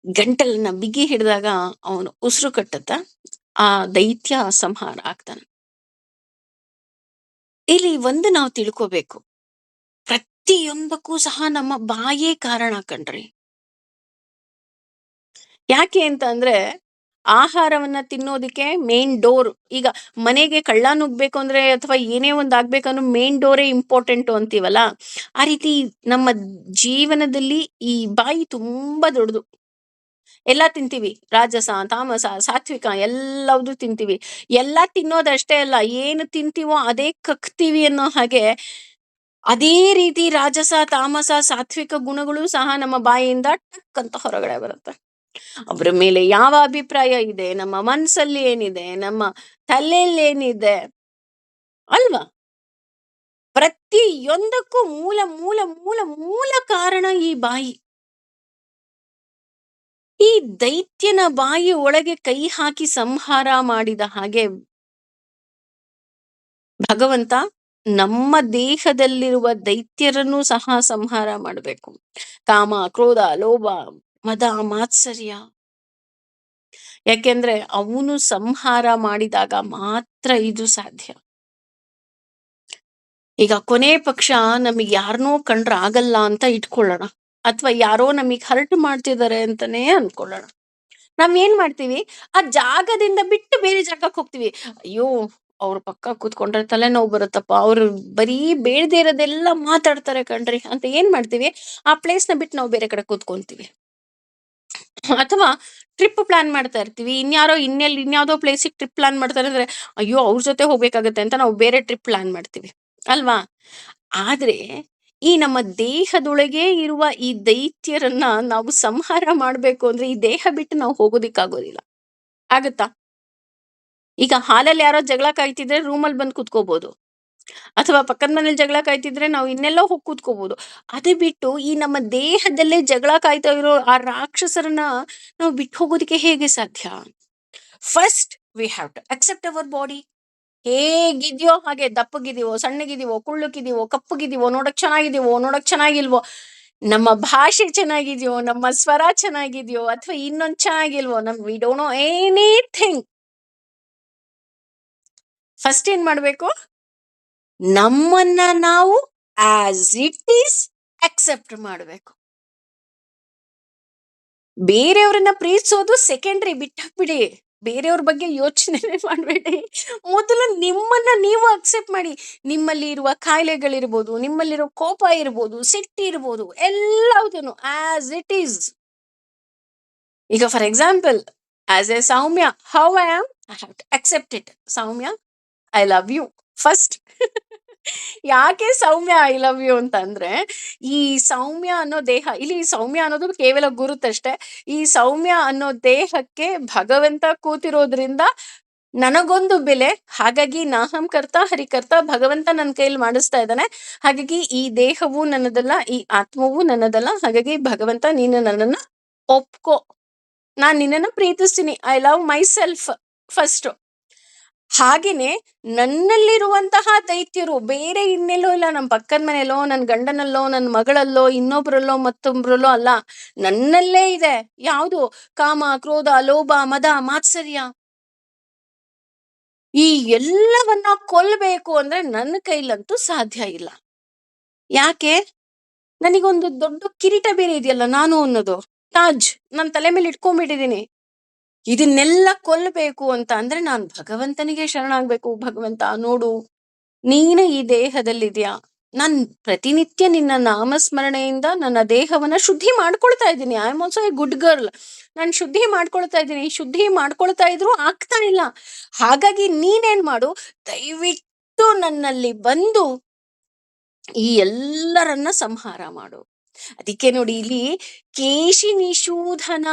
ಗಂಟಲನ್ನ ಬಿಗಿ ಹಿಡಿದಾಗ ಅವನು ಉಸಿರು ಕಟ್ಟುತ್ತ, ಆ ದೈತ್ಯ ಸಂಹಾರ ಆಗ್ತಾನೆ. ಇಲ್ಲಿ ಒಂದು ನಾವು ತಿಳ್ಕೋಬೇಕು, ಪ್ರತಿಯೊಂದಕ್ಕೂ ಸಹ ನಮ್ಮ ಬಾಯೇ ಕಾರಣ ಕಣ್ರಿ. ಯಾಕೆ ಅಂತ ಅಂದ್ರೆ, ಆಹಾರವನ್ನ ತಿನ್ನೋದಕ್ಕೆ ಮೇನ್ ಡೋರ್. ಈಗ ಮನೆಗೆ ಕಳ್ಳ ನುಗ್ಬೇಕು ಅಂದ್ರೆ ಅಥವಾ ಏನೇ ಒಂದ್ ಆಗ್ಬೇಕಂದ್ರೆ ಮೇನ್ ಡೋರೇ ಇಂಪಾರ್ಟೆಂಟು ಅಂತೀವಲ್ಲ, ಆ ರೀತಿ ನಮ್ಮ ಜೀವನದಲ್ಲಿ ಈ ಬಾಯಿ ತುಂಬಾ ದೊಡ್ಡದು. ಎಲ್ಲ ತಿಂತೀವಿ. ರಾಜಸ, ತಾಮಸ, ಸಾತ್ವಿಕ ಎಲ್ಲವೂ ತಿಂತೀವಿ. ಎಲ್ಲ ತಿನ್ನೋದಷ್ಟೇ ಅಲ್ಲ, ಏನು ತಿಂತೀವೋ ಅದೇ ಕಕ್ತೀವಿ ಅನ್ನೋ ಹಾಗೆ, ಅದೇ ರೀತಿ ರಾಜಸ, ತಾಮಸ, ಸಾತ್ವಿಕ ಗುಣಗಳು ಸಹ ನಮ್ಮ ಬಾಯಿಯಿಂದ ಟಕ್ ಅಂತ ಹೊರಗಡೆ ಬರುತ್ತೆ. ಅವ್ರ ಮೇಲೆ ಯಾವ ಅಭಿಪ್ರಾಯ ಇದೆ, ನಮ್ಮ ಮನ್ಸಲ್ಲಿ ಏನಿದೆ, ನಮ್ಮ ತಲೆಯಲ್ಲಿ ಏನಿದೆ ಅಲ್ವಾ? ಪ್ರತಿಯೊಂದಕ್ಕೂ ಮೂಲ ಮೂಲ ಮೂಲ ಮೂಲ ಕಾರಣ ಈ ಬಾಯಿ. ಈ ದೈತ್ಯನ ಬಾಯಿ ಒಳಗೆ ಕೈ ಹಾಕಿ ಸಂಹಾರ ಮಾಡಿದ ಹಾಗೆ ಭಗವಂತ ನಮ್ಮ ದೇಹದಲ್ಲಿರುವ ದೈತ್ಯರನ್ನು ಸಹ ಸಂಹಾರ ಮಾಡಬೇಕು. ಕಾಮ, ಕ್ರೋಧ, ಲೋಭ, ಮದ, ಮಾತ್ಸರ್ಯ. ಯಾಕೆಂದ್ರೆ ಅವನು ಸಂಹಾರ ಮಾಡಿದಾಗ ಮಾತ್ರ ಇದು ಸಾಧ್ಯ. ಈಗ ಕೊನೆ ಪಕ್ಷ ನಮಗೆ ಯಾರನ್ನೋ ಕಂಡ್ರೆ ಆಗಲ್ಲ ಅಂತ ಇಟ್ಕೊಳ್ಳೋಣ, ಅಥವಾ ಯಾರೋ ನಮಗ್ ಹರ್ಟ್ ಮಾಡ್ತಿದ್ದಾರೆ ಅಂತಾನೇ ಅನ್ಕೊಳ್ಳೋಣ. ನಾವ್ ಏನ್ ಮಾಡ್ತೀವಿ, ಆ ಜಾಗದಿಂದ ಬಿಟ್ಟು ಬೇರೆ ಜಾಗಕ್ಕೆ ಹೋಗ್ತೀವಿ. ಅಯ್ಯೋ, ಅವ್ರ ಪಕ್ಕ ಕೂತ್ಕೊಂಡ್ರೆ ತಲೆನೋವು ಬರುತ್ತಪ್ಪ, ಅವ್ರು ಬರೀ ಬೇಡದೇ ಇರೋದೆಲ್ಲ ಮಾತಾಡ್ತಾರೆ ಕಣ್ರಿ ಅಂತ ಏನ್ ಮಾಡ್ತೀವಿ, ಆ ಪ್ಲೇಸ್ ನ ಬಿಟ್ಟು ನಾವು ಬೇರೆ ಕಡೆ ಕೂತ್ಕೊಂತೀವಿ. ಅಥವಾ ಟ್ರಿಪ್ ಪ್ಲಾನ್ ಮಾಡ್ತಾ ಇರ್ತೀವಿ, ಇನ್ಯಾವುದೋ ಪ್ಲೇಸಿಗೆ ಟ್ರಿಪ್ ಪ್ಲಾನ್ ಮಾಡ್ತಾರೆ ಅಂದ್ರೆ, ಅಯ್ಯೋ ಅವ್ರ ಜೊತೆ ಹೋಗ್ಬೇಕಾಗತ್ತೆ ಅಂತ ನಾವು ಬೇರೆ ಟ್ರಿಪ್ ಪ್ಲಾನ್ ಮಾಡ್ತೀವಿ ಅಲ್ವಾ? ಆದ್ರೆ ಈ ನಮ್ಮ ದೇಹದೊಳಗೆ ಇರುವ ಈ ದೈತ್ಯರನ್ನ ನಾವು ಸಂಹಾರ ಮಾಡ್ಬೇಕು ಅಂದ್ರೆ ಈ ದೇಹ ಬಿಟ್ಟು ನಾವು ಹೋಗೋದಿಕ್ಕಾಗೋದಿಲ್ಲ. ಆಗತ್ತಾ? ಈಗ ಹಾಲಲ್ಲಿ ಯಾರೋ ಜಗಳ ಕಾಯ್ತಿದ್ರೆ ರೂಮಲ್ಲಿ ಬಂದು ಕುತ್ಕೋಬಹುದು, ಅಥವಾ ಪಕ್ಕದ ಮನೇಲಿ ಜಗಳ ಕಾಯ್ತಿದ್ರೆ ನಾವು ಇನ್ನೆಲ್ಲೋ ಹೋಗಿ ಕೂತ್ಕೋಬಹುದು. ಅದೇ ಬಿಟ್ಟು ಈ ನಮ್ಮ ದೇಹದಲ್ಲೇ ಜಗಳ ಕಾಯ್ತಾ ಇರೋ ಆ ರಾಕ್ಷಸರನ್ನ ನಾವು ಬಿಟ್ಟು ಹೋಗೋದಕ್ಕೆ ಹೇಗೆ ಸಾಧ್ಯ? First we have to accept our body. ಹೇಗಿದ್ಯೋ ಹಾಗೆ, ದಪ್ಪಗಿದೀವೋ, ಸಣ್ಣಗಿದೀವೋ, ಕುಳ್ಳಕ್ಕಿದೀವೋ, ಕಪ್ಪಗಿದೀವೋ, ನೋಡಕ್ ಚೆನ್ನಾಗಿಲ್ವೋ, ನಮ್ಮ ಭಾಷೆ ಚೆನ್ನಾಗಿದ್ಯೋ, ನಮ್ಮ ಸ್ವರ ಚೆನ್ನಾಗಿದ್ಯೋ, ಅಥವಾ ಇನ್ನೊಂದ್ ಚೆನ್ನಾಗಿಲ್ವೋ, we don't know anything. First ಏನ್ ಮಾಡ್ಬೇಕು, ನಮ್ಮನ್ನ ನಾವು ಆಸ್ ಇಟ್ ಈಸ್ ಅಕ್ಸೆಪ್ಟ್ ಮಾಡ್ಬೇಕು. ಬೇರೆಯವ್ರನ್ನ ಪ್ರೀತಿಸೋದು ಸೆಕೆಂಡ್ರಿ, ಬಿಟ್ಟಾಕ್ಬಿಡಿ. ಬೇರೆಯವ್ರ ಬಗ್ಗೆ ಯೋಚನೆ ಮಾಡಬೇಡಿ. ಮೊದಲು ನಿಮ್ಮನ್ನ ನೀವು ಅಕ್ಸೆಪ್ಟ್ ಮಾಡಿ. ನಿಮ್ಮಲ್ಲಿ ಇರುವ ಕಾಯಿಲೆಗಳಿರ್ಬೋದು, ನಿಮ್ಮಲ್ಲಿರೋ ಕೋಪ ಇರ್ಬೋದು, ಸಿಟ್ಟಿರ್ಬೋದು, ಎಲ್ಲವುದನ್ನು ಆಸ್ ಇಟ್ ಈಸ್. ಈಗ for example, as a Soumya, how I am, I have to accept it. Soumya, I love you first. ಯಾಕೆ ಸೌಮ್ಯ ಐ ಲವ್ ಯು ಅಂತ ಅಂದ್ರೆ, ಈ ಸೌಮ್ಯ ಅನ್ನೋ ದೇಹ, ಇಲ್ಲಿ ಸೌಮ್ಯ ಅನ್ನೋದು ಕೇವಲ ಗುರುತಷ್ಟೇ. ಈ ಸೌಮ್ಯ ಅನ್ನೋ ದೇಹಕ್ಕೆ ಭಗವಂತ ಕೂತಿರೋದ್ರಿಂದ ನನಗೊಂದು ಬೆಲೆ. ಹಾಗಾಗಿ ನಾಹಂ ಕರ್ತ ಹರಿಕರ್ತ, ಭಗವಂತ ನನ್ನ ಕೈಯಲ್ಲಿ ಮಾಡಿಸ್ತಾ ಇದ್ದಾನೆ. ಹಾಗಾಗಿ ಈ ದೇಹವು ನನ್ನದಲ್ಲ, ಈ ಆತ್ಮವು ನನ್ನದಲ್ಲ. ಹಾಗಾಗಿ ಭಗವಂತ ನೀನು ನನ್ನನ್ನ ಒಪ್ಕೋ, ನಾನ್ ನಿನ್ನನ್ನ ಪ್ರೀತಿಸ್ತೀನಿ. I love myself first. ಹಾಗೇನೆ ನನ್ನಲ್ಲಿರುವಂತಹ ದೈತ್ಯರು ಬೇರೆ ಇನ್ನೆಲ್ಲೋ ಇಲ್ಲ, ನಮ್ಮ ಪಕ್ಕದ ಮನೆಯಲ್ಲೋ, ನನ್ನ ಗಂಡನಲ್ಲೋ, ನನ್ನ ಮಗಳಲ್ಲೋ, ಇನ್ನೊಬ್ರಲ್ಲೋ, ಮತ್ತೊಬ್ರಲ್ಲೋ ಅಲ್ಲ, ನನ್ನಲ್ಲೇ ಇದೆ. ಯಾವುದು? ಕಾಮ, ಕ್ರೋಧ, ಲೋಭ, ಮದ, ಮಾತ್ಸರ್ಯ. ಈ ಎಲ್ಲವನ್ನ ಕೊಲ್ಬೇಕು ಅಂದ್ರೆ ನನ್ನ ಕೈಲಂತೂ ಸಾಧ್ಯ ಇಲ್ಲ. ಯಾಕೆ? ನನಗೊಂದು ದೊಡ್ಡ ಕಿರೀಟ ಬೇರೆ ಇದೆಯಲ್ಲ, ನಾನು ಅನ್ನೋದು ತಾಜ್ ನನ್ನ ತಲೆ ಮೇಲೆ ಇಟ್ಕೊಂಡ್ಬಿಟ್ಟಿದೀನಿ. ಇದನ್ನೆಲ್ಲ ಕೊಲ್ಲಬೇಕು ಅಂತ ಅಂದ್ರೆ ನಾನು ಭಗವಂತನಿಗೆ ಶರಣಾಗ್ಬೇಕು. ಭಗವಂತ ನೋಡು, ನೀನು ಈ ದೇಹದಲ್ಲಿದ್ಯಾ, ನಾನ್ ಪ್ರತಿನಿತ್ಯ ನಿನ್ನ ನಾಮಸ್ಮರಣೆಯಿಂದ ನನ್ನ ದೇಹವನ್ನ ಶುದ್ಧಿ ಮಾಡ್ಕೊಳ್ತಾ ಇದ್ದೀನಿ. I am also A good girl. ನಾನು ಶುದ್ಧಿ ಮಾಡ್ಕೊಳ್ತಾ ಇದ್ದೀನಿ. ಶುದ್ಧಿ ಮಾಡ್ಕೊಳ್ತಾ ಇದ್ರು ಆಗ್ತಾ ಇಲ್ಲ. ಹಾಗಾಗಿ ನೀನೇನ್ ಮಾಡು, ದಯವಿಟ್ಟು ನನ್ನಲ್ಲಿ ಬಂದು ಈ ಎಲ್ಲರನ್ನ ಸಂಹಾರ ಮಾಡು. ಅದಕ್ಕೆ ನೋಡಿ, ಇಲ್ಲಿ ಕೇಶಿ ನಿಷೂಧನ,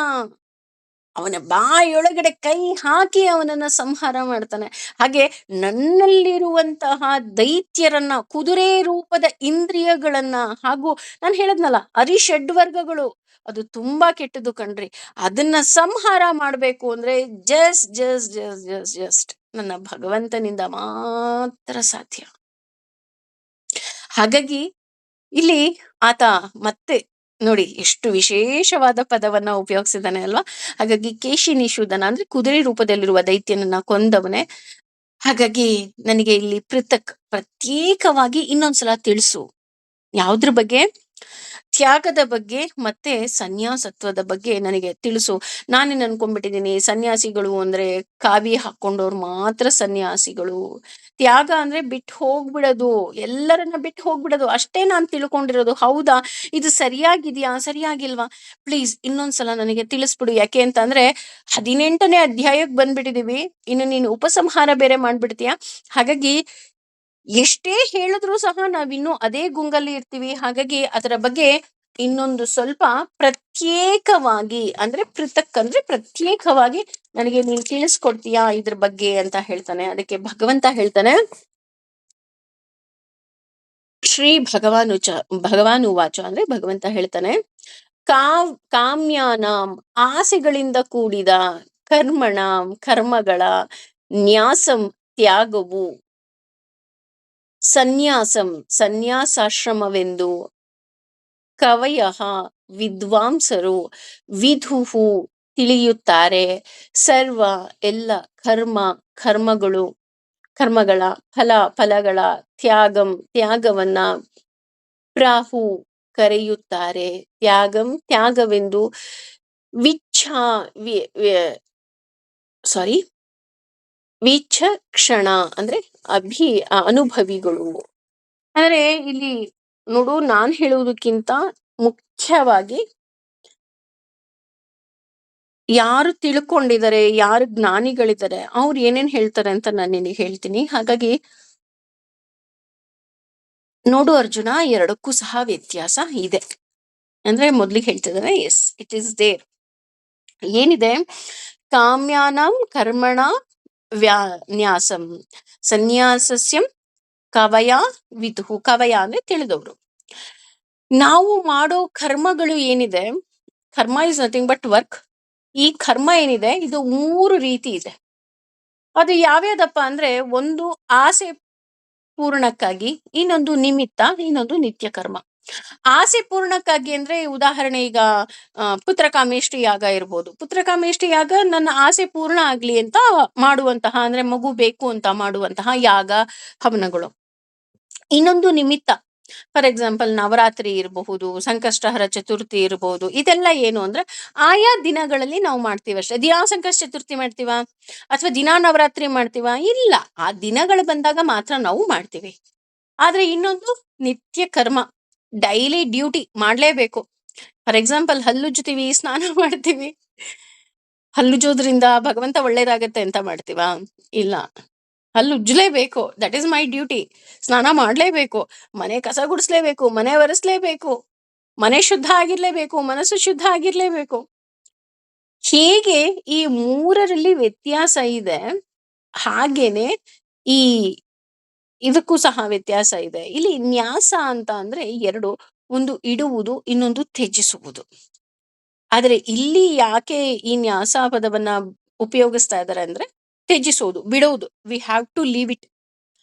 ಅವನ ಬಾಯೊಳಗಡೆ ಕೈ ಹಾಕಿ ಅವನನ್ನ ಸಂಹಾರ ಮಾಡ್ತಾನೆ. ಹಾಗೆ ನನ್ನಲ್ಲಿರುವಂತಹ ದೈತ್ಯರನ್ನ, ಕುದುರೆ ರೂಪದ ಇಂದ್ರಿಯಗಳನ್ನ, ಹಾಗೂ ನಾನು ಹೇಳದ್ನಲ್ಲ ಅರಿಷಡ್ವರ್ಗಗಳು, ಅದು ತುಂಬಾ ಕೆಟ್ಟದು ಕಣ್ರಿ. ಅದನ್ನ ಸಂಹಾರ ಮಾಡ್ಬೇಕು ಅಂದ್ರೆ ಜಸ್ಟ್ ನನ್ನ ಭಗವಂತನಿಂದ ಮಾತ್ರ ಸಾಧ್ಯ. ಹಾಗಾಗಿ ಇಲ್ಲಿ ಆತ ಮತ್ತೆ ನೋಡಿ ಎಷ್ಟು ವಿಶೇಷವಾದ ಪದವನ್ನ ಉಪಯೋಗಿಸಿದಾನೆ ಅಲ್ವಾ? ಹಾಗಾಗಿ ಕೇಶಿ ನಿಷೂದನ ಅಂದ್ರೆ ಕುದುರೆ ರೂಪದಲ್ಲಿರುವ ದೈತ್ಯನನ್ನ ಕೊಂದವನೇ. ಹಾಗಾಗಿ ನನಗೆ ಇಲ್ಲಿ ಪ್ರತ್ಯೇಕವಾಗಿ ಇನ್ನೊಂದ್ಸಲ ತಿಳಿಸು. ಯಾವುದ್ರ ಬಗ್ಗೆ? ತ್ಯಾಗದ ಬಗ್ಗೆ ಮತ್ತೆ ಸನ್ಯಾಸತ್ವದ ಬಗ್ಗೆ ನನಗೆ ತಿಳಿಸು. ನಾನೇನ್ ಅನ್ಕೊಂಡ್ಬಿಟ್ಟಿದೀನಿ, ಸನ್ಯಾಸಿಗಳು ಅಂದ್ರೆ ಕಾವಿ ಹಾಕೊಂಡವ್ರು ಮಾತ್ರ ಸನ್ಯಾಸಿಗಳು. ತ್ಯಾಗ ಅಂದ್ರೆ ಬಿಟ್ಟು ಹೋಗ್ಬಿಡೋದು, ಎಲ್ಲರನ್ನ ಬಿಟ್ಟು ಹೋಗ್ಬಿಡೋದು ಅಷ್ಟೇ ನಾನ್ ತಿಳ್ಕೊಂಡಿರೋದು. ಹೌದಾ? ಇದು ಸರಿಯಾಗಿದ್ಯಾ, ಸರಿಯಾಗಿಲ್ವಾ? ಪ್ಲೀಸ್ ಇನ್ನೊಂದ್ಸಲ ನನಗೆ ತಿಳಿಸ್ಬಿಡು. ಯಾಕೆ ಅಂತ ಅಂದ್ರೆ 18ನೇ ಅಧ್ಯಾಯಕ್ಕೆ ಬಂದ್ಬಿಟ್ಟಿದೀವಿ, ಇನ್ನು ನೀನು ಉಪಸಂಹಾರ ಬೇರೆ ಮಾಡ್ಬಿಡ್ತೀಯ. ಹಾಗಾಗಿ ಎಷ್ಟೇ ಹೇಳಿದ್ರು ಸಹ ನಾವಿನ್ನೂ ಅದೇ ಗುಂಗಲ್ಲಿ ಇರ್ತೀವಿ. ಹಾಗಾಗಿ ಅದರ ಬಗ್ಗೆ ಇನ್ನೊಂದು ಸ್ವಲ್ಪ ಪ್ರತ್ಯೇಕವಾಗಿ, ಅಂದ್ರೆ ಪೃಥಕ್ ಅಂದ್ರೆ ಪ್ರತ್ಯೇಕವಾಗಿ ನನಗೆ ನೀನ್ ತಿಳಿಸ್ಕೊಡ್ತೀಯಾ ಇದ್ರ ಬಗ್ಗೆ ಅಂತ ಹೇಳ್ತಾನೆ. ಅದಕ್ಕೆ ಭಗವಂತ ಹೇಳ್ತಾನೆ, ಶ್ರೀ ಭಗವಾನ್ ಉವಾಚ ಅಂದ್ರೆ ಭಗವಂತ ಹೇಳ್ತಾನೆ, ಕಾಮ್ಯಾನಾಂ ಆಸೆಗಳಿಂದ ಕೂಡಿದ ಕರ್ಮಗಳ ನ್ಯಾಸಂ ತ್ಯಾಗವು, ಸನ್ಯಾಸಾಶ್ರಮವೆಂದು ಕವಯಃ ವಿದ್ವಾಂಸರು ವಿದುಹು ತಿಳಿಯುತ್ತಾರೆ. ಸರ್ವ ಎಲ್ಲ ಕರ್ಮಗಳು ಕರ್ಮಗಳ ಫಲಗಳ ತ್ಯಾಗವನ್ನ ಪ್ರಾಹು ಕರೆಯುತ್ತಾರೆ. ತ್ಯಾಗವೆಂದು ವಿಚ್ಛಾ ಸಾರಿ ವಿಚಕ್ಷಣ ಅಂದ್ರೆ ಅನುಭವಿಗಳು. ಅಂದ್ರೆ ಇಲ್ಲಿ ನೋಡು, ನಾನ್ ಹೇಳುವುದಕ್ಕಿಂತ ಮುಖ್ಯವಾಗಿ ಯಾರು ತಿಳ್ಕೊಂಡಿದ್ದಾರೆ, ಯಾರು ಜ್ಞಾನಿಗಳಿದ್ದಾರೆ, ಅವ್ರು ಏನೇನ್ ಹೇಳ್ತಾರೆ ಅಂತ ನಾನು ನಿನಗೆ ಹೇಳ್ತೀನಿ. ಹಾಗಾಗಿ ನೋಡು ಅರ್ಜುನ, ಎರಡಕ್ಕೂ ಸಹ ವ್ಯತ್ಯಾಸ ಇದೆ. ಅಂದ್ರೆ ಮೊದ್ಲಿಗೆ ಹೇಳ್ತಿದ್ದಾರೆ, ಎಸ್ ಇಟ್ ಈಸ್ ದೇರ್. ಏನಿದೆ? ಕಾಮ್ಯಾನಂ ಕರ್ಮಣ ನ್ಯಾಸಂ ಸನ್ಯಾಸಸ್ಯಂ ಕವಯ ವಿದುಹು. ಕವಯ ಅಂದ್ರೆ ತಿಳಿದವರು. ನಾವು ಮಾಡೋ ಕರ್ಮಗಳು ಏನಿದೆ, ಕರ್ಮ ಇಸ್ ನಥಿಂಗ್ ಬಟ್ ವರ್ಕ್. ಈ ಕರ್ಮ ಏನಿದೆ ಇದು 3 ರೀತಿ ಇದೆ. ಅದು ಯಾವ್ಯಾವ್ದಪ್ಪ ಅಂದ್ರೆ, ಒಂದು ಆಸೆ ಪೂರ್ಣಕ್ಕಾಗಿ, ಇನ್ನೊಂದು ನಿಮಿತ್ತ, ಇನ್ನೊಂದು ನಿತ್ಯ ಕರ್ಮ. ಆಸೆ ಪೂರ್ಣಕ್ಕಾಗಿ ಅಂದ್ರೆ ಉದಾಹರಣೆ ಈಗ ಪುತ್ರಕಾಮೇಷ್ಟಿ ಯಾಗ ಇರ್ಬೋದು. ಪುತ್ರಕಾಮೇಷ್ಟಿ ಯಾಗ ನನ್ನ ಆಸೆ ಪೂರ್ಣ ಆಗ್ಲಿ ಅಂತ ಮಾಡುವಂತಹ, ಅಂದ್ರೆ ಮಗು ಬೇಕು ಅಂತ ಮಾಡುವಂತಹ ಯಾಗ ಹವನಗಳು. ಇನ್ನೊಂದು ನಿಮಿತ್ತ, ಫಾರ್ ಎಕ್ಸಾಂಪಲ್ ನವರಾತ್ರಿ ಇರಬಹುದು, ಸಂಕಷ್ಟಹರ ಚತುರ್ಥಿ ಇರಬಹುದು. ಇದೆಲ್ಲ ಏನು ಅಂದ್ರೆ ಆಯಾ ದಿನಗಳಲ್ಲಿ ನಾವು ಮಾಡ್ತೀವಿ ಅಷ್ಟೇ. ದಿನಾ ಸಂಕಷ್ಟ ಚತುರ್ಥಿ ಮಾಡ್ತೀವ ಅಥವಾ ದಿನಾ ನವರಾತ್ರಿ ಮಾಡ್ತೀವ? ಇಲ್ಲ, ಆ ದಿನಗಳು ಬಂದಾಗ ಮಾತ್ರ ನಾವು ಮಾಡ್ತೀವಿ. ಆದ್ರೆ ಇನ್ನೊಂದು ನಿತ್ಯ ಕರ್ಮ, ಡೈಲಿ ಡ್ಯೂಟಿ ಮಾಡ್ಲೇಬೇಕು. ಫಾರ್ ಎಕ್ಸಾಂಪಲ್ ಹಲ್ಲುಜ್ತೀವಿ, ಸ್ನಾನ ಮಾಡ್ತೀವಿ. ಹಲ್ಲುಜ್ಜೋದ್ರಿಂದ ಭಗವಂತ ಒಳ್ಳೇದಾಗತ್ತೆ ಅಂತ ಮಾಡ್ತೀವ? ಇಲ್ಲ, ಹಲ್ಲು ಉಜ್ಲೇಬೇಕು. That is my duty. ಸ್ನಾನ ಮಾಡ್ಲೇಬೇಕು, ಮನೆ ಕಸ ಗುಡಿಸ್ಲೇಬೇಕು, ಮನೆ ಒರೆಸ್ಲೇಬೇಕು, ಮನೆ ಶುದ್ಧ ಆಗಿರ್ಲೇಬೇಕು, ಮನಸ್ಸು ಶುದ್ಧ ಆಗಿರ್ಲೇಬೇಕು. ಹೇಗೆ ಈ 3ರಲ್ಲಿ ವ್ಯತ್ಯಾಸ ಇದೆ, ಹಾಗೇನೆ ಈ ಇದಕ್ಕೂ ಸಹ ವ್ಯತ್ಯಾಸ ಇದೆ. ಇಲ್ಲಿ ನ್ಯಾಸ ಅಂತ ಅಂದ್ರೆ 2, ಒಂದು ಇಡುವುದು, ಇನ್ನೊಂದು ತ್ಯಜಿಸುವುದು. ಆದ್ರೆ ಇಲ್ಲಿ ಯಾಕೆ ಈ ನ್ಯಾಸ ಪದವನ್ನ ಉಪಯೋಗಿಸ್ತಾ ಇದ್ದಾರೆ ಅಂದ್ರೆ, ತ್ಯಜಿಸೋದು, ಬಿಡೋದು. We have to leave it.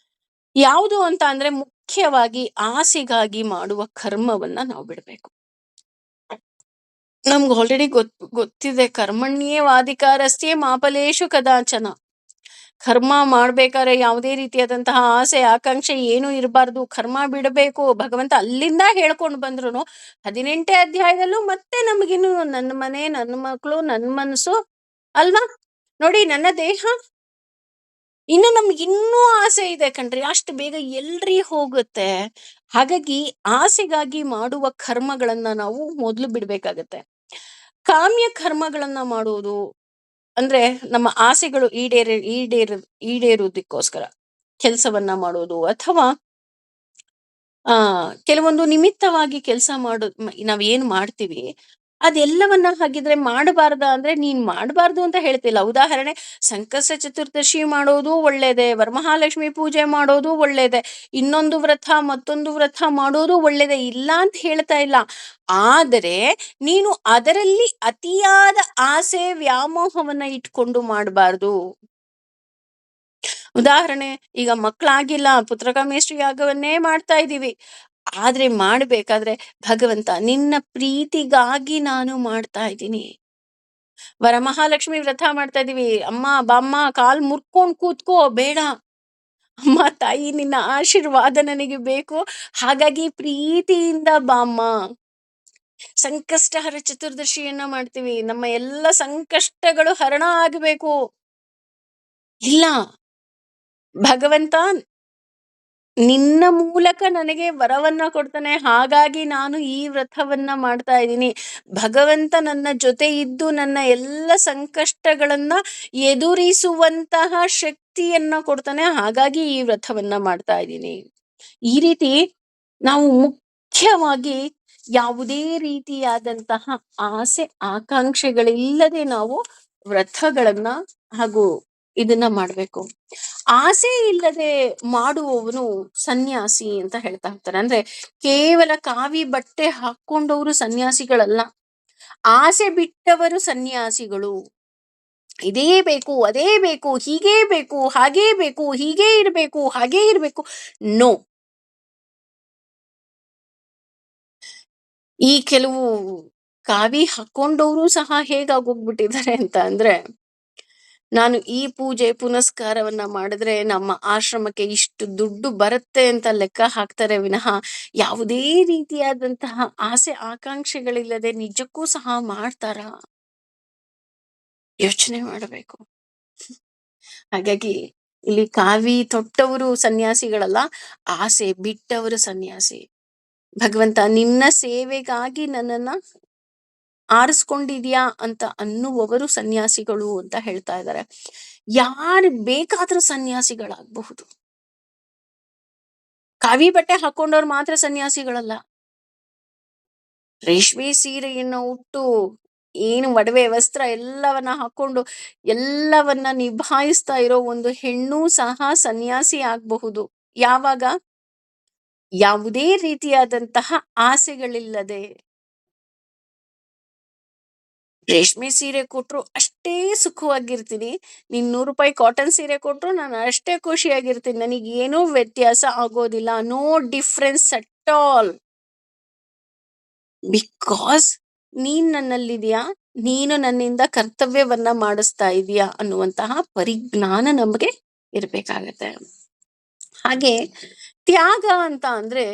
ಯಾವುದು ಅಂತ ಅಂದ್ರೆ ಮುಖ್ಯವಾಗಿ ಆಸೆಗಾಗಿ ಮಾಡುವ ಕರ್ಮವನ್ನ ನಾವು ಬಿಡಬೇಕು. ನಮ್ಗೆ ಆಲ್ರೆಡಿ ಗೊತ್ತಿದೆ, ಕರ್ಮಣ್ಯೇವಾಧಿಕಾರಸ್ತೆ ಮಾ ಫಲೇಷು ಕದಾಚನ. ಕರ್ಮ ಮಾಡ್ಬೇಕಾದ್ರೆ ಯಾವುದೇ ರೀತಿಯಾದಂತಹ ಆಸೆ ಆಕಾಂಕ್ಷೆ ಏನು ಇರಬಾರ್ದು, ಕರ್ಮ ಬಿಡಬೇಕು. ಭಗವಂತ ಅಲ್ಲಿಂದ ಹೇಳ್ಕೊಂಡು ಬಂದ್ರು 18ನೇ ಅಧ್ಯಾಯದಲ್ಲೂ ಮತ್ತೆ ನಮಗಿನ್ನು ನನ್ನ ಮನೆ, ನನ್ನ ಮಕ್ಕಳು, ನನ್ನ ಮನಸ್ಸು ಅಲ್ವಾ, ನೋಡಿ ನನ್ನ ದೇಹ, ಇನ್ನು ನಮ್ಗಿನ್ನೂ ಆಸೆ ಇದೆ ಕಣ್ರಿ, ಅಷ್ಟು ಬೇಗ ಎಲ್ರಿ ಹೋಗುತ್ತೆ. ಹಾಗಾಗಿ ಆಸೆಗಾಗಿ ಮಾಡುವ ಕರ್ಮಗಳನ್ನ ನಾವು ಮೊದಲು ಬಿಡ್ಬೇಕಾಗತ್ತೆ. ಕಾಮ್ಯ ಕರ್ಮಗಳನ್ನ ಮಾಡುವುದು ಅಂದ್ರೆ ನಮ್ಮ ಆಸೆಗಳು ಈಡೇರೋದಕ್ಕೋಸ್ಕರ ಕೆಲಸವನ್ನ ಮಾಡೋದು, ಅಥವಾ ಕೆಲವೊಂದು ನಿಮಿತ್ತವಾಗಿ ಕೆಲಸ ನಾವೇನ್ ಮಾಡ್ತೀವಿ ಅದೆಲ್ಲವನ್ನ ಹಾಗಿದ್ರೆ ಮಾಡಬಾರ್ದ ಅಂದ್ರೆ, ನೀನ್ ಮಾಡಬಾರ್ದು ಅಂತ ಹೇಳ್ತಿಲ್ಲ. ಉದಾಹರಣೆ, ಸಂಕಷ್ಟ ಚತುರ್ದಶಿ ಮಾಡೋದು ಒಳ್ಳೇದೆ, ವರಮಹಾಲಕ್ಷ್ಮಿ ಪೂಜೆ ಮಾಡೋದು ಒಳ್ಳೇದೆ, ಇನ್ನೊಂದು ವ್ರತ ಮತ್ತೊಂದು ವ್ರತ ಮಾಡೋದು ಒಳ್ಳೇದೆ, ಇಲ್ಲ ಅಂತ ಹೇಳ್ತಾ ಇಲ್ಲ. ಆದರೆ ನೀನು ಅದರಲ್ಲಿ ಅತಿಯಾದ ಆಸೆ ವ್ಯಾಮೋಹವನ್ನ ಇಟ್ಕೊಂಡು ಮಾಡಬಾರ್ದು. ಉದಾಹರಣೆ, ಈಗ ಮಕ್ಕಳಾಗಿಲ್ಲ, ಪುತ್ರಕಾಮೇಷ್ಟಿ ಯಾಗವನ್ನೇ ಮಾಡ್ತಾ ಇದ್ದೀವಿ. ಆದ್ರೆ ಮಾಡ್ಬೇಕಾದ್ರೆ, ಭಗವಂತ ನಿನ್ನ ಪ್ರೀತಿಗಾಗಿ ನಾನು ಮಾಡ್ತಾ ಇದ್ದೀನಿ. ವರಮಹಾಲಕ್ಷ್ಮಿ ವ್ರತ ಮಾಡ್ತಾ ಇದೀವಿ, ಅಮ್ಮ ಬಾಮ್ಮ ಕಾಲ್ ಮುರ್ಕೊಂಡ್ ಕೂತ್ಕೋ ಬೇಡ, ಅಮ್ಮ ತಾಯಿ ನಿನ್ನ ಆಶೀರ್ವಾದ ನನಗೆ ಬೇಕು, ಹಾಗಾಗಿ ಪ್ರೀತಿಯಿಂದ ಬಾಮ್ಮ. ಸಂಕಷ್ಟಹರ ಚತುರ್ದಶಿಯನ್ನ ಮಾಡ್ತೀವಿ, ನಮ್ಮ ಎಲ್ಲ ಸಂಕಷ್ಟಗಳು ಹರಣ ಆಗಬೇಕು. ಇಲ್ಲ, ಭಗವಂತ ನಿನ್ನ ಮೂಲಕ ನನಗೆ ವರವನ್ನ ಕೊಡ್ತಾನೆ, ಹಾಗಾಗಿ ನಾನು ಈ ವ್ರತವನ್ನ ಮಾಡ್ತಾ ಇದ್ದೀನಿ. ಭಗವಂತ ನನ್ನ ಜೊತೆ ಇದ್ದು ನನ್ನ ಎಲ್ಲ ಸಂಕಷ್ಟಗಳನ್ನ ಎದುರಿಸುವಂತಹ ಶಕ್ತಿಯನ್ನ ಕೊಡ್ತಾನೆ, ಹಾಗಾಗಿ ಈ ವ್ರತವನ್ನ ಮಾಡ್ತಾ ಇದ್ದೀನಿ. ಈ ರೀತಿ ನಾವು ಮುಖ್ಯವಾಗಿ ಯಾವುದೇ ರೀತಿಯಾದಂತಹ ಆಸೆ ಆಕಾಂಕ್ಷೆಗಳಿಲ್ಲದೆ ನಾವು ವ್ರತಗಳನ್ನ ಹಾಗೂ ಇದನ್ನ ಮಾಡ್ಬೇಕು. ಆಸೆ ಇಲ್ಲದೆ ಮಾಡುವವನು ಸನ್ಯಾಸಿ ಅಂತ ಹೇಳ್ತಾ ಇರ್ತಾರೆ. ಅಂದ್ರೆ ಕೇವಲ ಕಾವಿ ಬಟ್ಟೆ ಹಾಕೊಂಡವರು ಸನ್ಯಾಸಿಗಳಲ್ಲ, ಆಸೆ ಬಿಟ್ಟವರು ಸನ್ಯಾಸಿಗಳು. ಇದೇ ಬೇಕು, ಅದೇ ಬೇಕು, ಹೀಗೇ ಬೇಕು, ಹಾಗೇ ಬೇಕು, ಹೀಗೇ ಇರ್ಬೇಕು, ಹಾಗೇ ಇರ್ಬೇಕು, ನೋ. ಈ ಕೆಲವು ಕಾವಿ ಹಾಕೊಂಡವರು ಸಹ ಹೇಗಾಗೋಗ್ಬಿಟ್ಟಿದ್ದಾರೆ ಅಂತ ಅಂದ್ರೆ, ನಾನು ಈ ಪೂಜೆ ಪುನಸ್ಕಾರವನ್ನ ಮಾಡಿದ್ರೆ ನಮ್ಮ ಆಶ್ರಮಕ್ಕೆ ಇಷ್ಟು ದುಡ್ಡು ಬರುತ್ತೆ ಅಂತ ಲೆಕ್ಕ ಹಾಕ್ತಾರೆ ವಿನಃ ಯಾವುದೇ ರೀತಿಯಾದಂತಹ ಆಸೆ ಆಕಾಂಕ್ಷೆಗಳಿಲ್ಲದೆ ನಿಜಕ್ಕೂ ಸಹ ಮಾಡ್ತಾರ? ಯೋಚನೆ ಮಾಡಬೇಕು. ಹಾಗಾಗಿ ಇಲ್ಲಿ ಕಾವಿ ತೊಟ್ಟವರು ಸನ್ಯಾಸಿಗಳಲ್ಲ, ಆಸೆ ಬಿಟ್ಟವರು ಸನ್ಯಾಸಿ. ಭಗವಂತ ನಿನ್ನ ಸೇವೆಗಾಗಿ ನನ್ನನ್ನ ಆರಿಸ್ಕೊಂಡಿದ್ಯಾ ಅಂತ ಅನ್ನುವವರು ಸನ್ಯಾಸಿಗಳು ಅಂತ ಹೇಳ್ತಾ ಇದ್ದಾರೆ. ಯಾರು ಬೇಕಾದ್ರೂ ಸನ್ಯಾಸಿಗಳಾಗಬಹುದು. ಕಾವಿ ಬಟ್ಟೆ ಹಾಕೊಂಡವ್ರು ಮಾತ್ರ ಸನ್ಯಾಸಿಗಳಲ್ಲ. ರೇಷ್ಮೆ ಸೀರೆಯನ್ನ ಉಟ್ಟು, ಏನು ಒಡವೆ ವಸ್ತ್ರ ಎಲ್ಲವನ್ನ ಹಾಕೊಂಡು ಎಲ್ಲವನ್ನ ನಿಭಾಯಿಸ್ತಾ ಇರೋ ಒಂದು ಹೆಣ್ಣು ಸಹ ಸನ್ಯಾಸಿ ಆಗಬಹುದು. ಯಾವಾಗ? ಯಾವುದೇ ರೀತಿಯಾದಂತಹ ಆಸೆಗಳಿಲ್ಲದೆ. ರೇಷ್ಮೆ ಸೀರೆ ಕೊಟ್ರು ಅಷ್ಟೇ ಸುಖವಾಗಿರ್ತೀನಿ, ನೀನ್ 100 ರೂಪಾಯಿ ಕಾಟನ್ ಸೀರೆ ಕೊಟ್ರು ನಾನು ಅಷ್ಟೇ ಖುಷಿಯಾಗಿರ್ತೀನಿ, ನನಗೇನೂ ವ್ಯತ್ಯಾಸ ಆಗೋದಿಲ್ಲ. No difference at all. Because ನೀನ್ ನನ್ನಲ್ಲಿದ್ಯಾ, ನೀನು ನನ್ನಿಂದ ಕರ್ತವ್ಯವನ್ನ ಮಾಡಿಸ್ತಾ ಇದೀಯಾ ಅನ್ನುವಂತಹ ಪರಿಜ್ಞಾನ ನಮಗೆ ಇರ್ಬೇಕಾಗತ್ತೆ. ಹಾಗೆ ತ್ಯಾಗ ಅಂತ ಅಂದ್ರೆ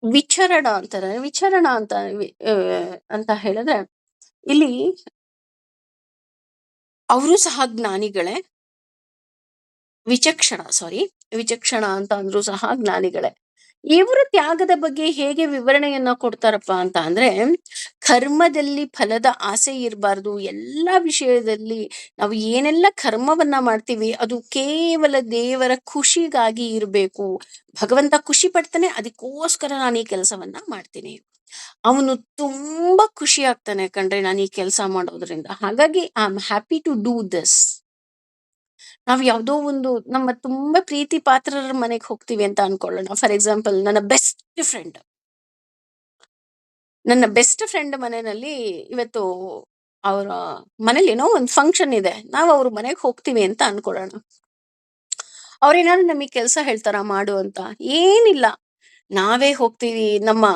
ವಿಚರಣ ಅಂತಾರೆ. ವಿಚರಣ ಅಂತ ಅಂತ ಹೇಳಿದ್ರೆ ಇಲ್ಲಿ ಅವರು ಸಹ ಜ್ಞಾನಿಗಳೇ. ವಿಚಕ್ಷಣ ಅಂತ ಅಂದ್ರು ಸಹ ಜ್ಞಾನಿಗಳೇ. ಇವರು ತ್ಯಾಗದ ಬಗ್ಗೆ ಹೇಗೆ ವಿವರಣೆಯನ್ನ ಕೊಡ್ತಾರಪ್ಪ ಅಂತ ಅಂದ್ರೆ, ಕರ್ಮದಲ್ಲಿ ಫಲದ ಆಸೆ ಇರಬಾರ್ದು. ಎಲ್ಲ ವಿಷಯದಲ್ಲಿ ನಾವು ಏನೆಲ್ಲ ಕರ್ಮವನ್ನ ಮಾಡ್ತೀವಿ ಅದು ಕೇವಲ ದೇವರ ಖುಷಿಗಾಗಿ ಇರಬೇಕು. ಭಗವಂತ ಖುಷಿ ಪಡ್ತಾನೆ, ಅದಕ್ಕೋಸ್ಕರ ನಾನು ಈ ಕೆಲಸವನ್ನ ಮಾಡ್ತೀನಿ. ಅವನು ತುಂಬಾ ಖುಷಿ ಆಗ್ತಾನೆ ಕಣ್ರಿ ನಾನು ಈ ಕೆಲಸ ಮಾಡೋದ್ರಿಂದ, ಹಾಗಾಗಿ I am happy to do this. ನಾವ್ ಯಾವ್ದೋ ಒಂದು ನಮ್ಮ ತುಂಬಾ ಪ್ರೀತಿ ಪಾತ್ರರ ಮನೆಗೆ ಹೋಗ್ತೀವಿ ಅಂತ ಅನ್ಕೊಳ್ಳೋಣ. ಫಾರ್ ಎಕ್ಸಾಂಪಲ್, ನನ್ನ ಬೆಸ್ಟ್ ಫ್ರೆಂಡ್ ಮನೆಯಲ್ಲಿ ಇವತ್ತು ಅವರ ಮನೇಲಿ ಏನೋ ಒಂದು ಫಂಕ್ಷನ್ ಇದೆ, ನಾವು ಅವ್ರ ಮನೆಗೆ ಹೋಗ್ತೀವಿ ಅಂತ ಅನ್ಕೊಳ್ಳೋಣ. ಅವ್ರೇನಾದ್ರು ನಮಗೆ ಕೆಲಸ ಹೇಳ್ತಾರ ಮಾಡು ಅಂತ? ಏನಿಲ್ಲ, ನಾವೇ ಹೋಗ್ತೀವಿ, ನಮ್ಮ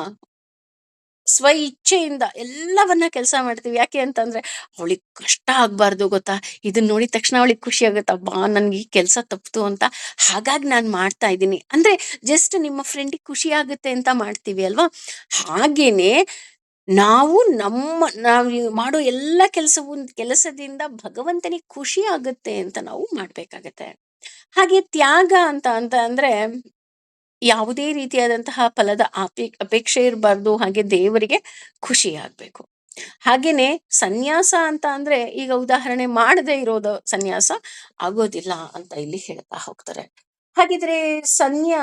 ಸ್ವ ಇಚ್ಛೆಯಿಂದ ಎಲ್ಲವನ್ನ ಕೆಲಸ ಮಾಡ್ತೀವಿ. ಯಾಕೆ ಅಂತಂದ್ರೆ ಅವಳಿಗೆ ಕಷ್ಟ ಆಗ್ಬಾರ್ದು ಗೊತ್ತಾ, ಇದನ್ನ ನೋಡಿದ ತಕ್ಷಣ ಅವಳಿಗೆ ಖುಷಿ ಆಗುತ್ತಬ್ಬಾ ನನ್ಗೆ ಈ ಕೆಲಸ ತಪ್ಪಿತು ಅಂತ, ಹಾಗಾಗಿ ನಾನು ಮಾಡ್ತಾ ಇದ್ದೀನಿ ಅಂದ್ರೆ ಜಸ್ಟ್ ನಿಮ್ಮ ಫ್ರೆಂಡಿಗೆ ಖುಷಿ ಆಗುತ್ತೆ ಅಂತ ಮಾಡ್ತೀವಿ ಅಲ್ವಾ. ಹಾಗೇನೆ ನಾವು ನಾವು ಮಾಡೋ ಎಲ್ಲ ಕೆಲಸದಿಂದ ಭಗವಂತನಿಗೆ ಖುಷಿ ಆಗುತ್ತೆ ಅಂತ ನಾವು ಮಾಡ್ಬೇಕಾಗತ್ತೆ. ಹಾಗೆ ತ್ಯಾಗ ಅಂತ ಅಂತ ಅಂದ್ರೆ ಯಾವುದೇ ರೀತಿಯಾದಂತಹ ಫಲದ ಅಪೇಕ್ಷೆ ಇರಬಾರ್ದು, ಹಾಗೆ ದೇವರಿಗೆ ಖುಷಿ ಆಗ್ಬೇಕು. ಹಾಗೇನೆ ಸನ್ಯಾಸ ಅಂತ ಅಂದ್ರೆ ಈಗ ಉದಾಹರಣೆ ಮಾಡದೇ ಇರೋದು ಸನ್ಯಾಸ ಆಗೋದಿಲ್ಲ ಅಂತ ಇಲ್ಲಿ ಹೇಳ್ತಾ ಹೋಗ್ತಾರೆ. ಹಾಗಿದ್ರೆ ಸನ್ಯಾ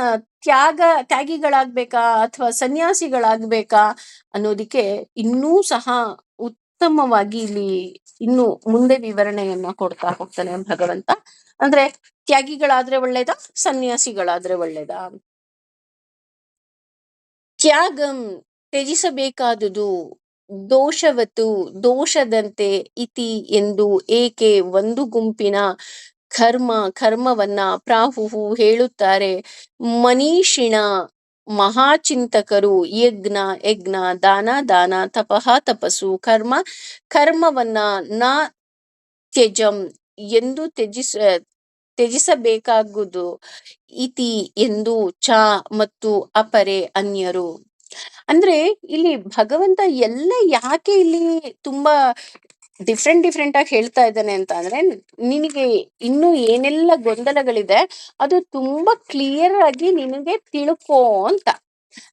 ತ್ಯಾಗಿಗಳಾಗ್ಬೇಕಾ ಅಥವಾ ಸನ್ಯಾಸಿಗಳಾಗ್ಬೇಕಾ ಅನ್ನೋದಿಕ್ಕೆ ಇನ್ನೂ ಸಹ ಉತ್ತಮವಾಗಿ ಇಲ್ಲಿ ಇನ್ನು ಮುಂದೆ ವಿವರಣೆಯನ್ನ ಕೊಡ್ತಾ ಹೋಗ್ತಾನೆ ಭಗವಂತ. ಅಂದ್ರೆ ತ್ಯಾಗಿಗಳಾದ್ರೆ ಒಳ್ಳೇದಾ, ಸನ್ಯಾಸಿಗಳಾದ್ರೆ ಒಳ್ಳೇದಾ? ತ್ಯಾಗಂ ತ್ಯಜಿಸಬೇಕಾದುದು, ದೋಷವತು ದೋಷದಂತೆ, ಇತಿ ಎಂದು, ಏಕೆ ಒಂದು ಗುಂಪಿನ ಕರ್ಮವನ್ನ ಪ್ರಾಹುಹು ಹೇಳುತ್ತಾರೆ ಮನೀಷಿಣ ಮಹಾಚಿಂತಕರು. ಯಜ್ಞ ದಾನ ತಪಃ ತಪಸ್ಸು ಕರ್ಮವನ್ನ ನ ತ್ಯಜಂ ಎಂದು ತ್ಯಜಿಸಬೇಕಾಗುವುದು ಇತಿ ಎಂದು ಚ ಮತ್ತು ಅಪರೆ ಅನ್ಯರು. ಅಂದ್ರೆ ಇಲ್ಲಿ ಭಗವಂತ ಎಲ್ಲ ಯಾಕೆ ಇಲ್ಲಿ ತುಂಬಾ ಡಿಫ್ರೆಂಟ್ ಆಗಿ ಹೇಳ್ತಾ ಇದ್ದಾನೆ ಅಂತ ಅಂದ್ರೆ, ನಿನಗೆ ಇನ್ನು ಏನೆಲ್ಲ ಗೊಂದಲಗಳಿದೆ ಅದು ತುಂಬಾ ಕ್ಲಿಯರ್ ಆಗಿ ನಿನಗೆ ತಿಳ್ಕೋ ಅಂತ.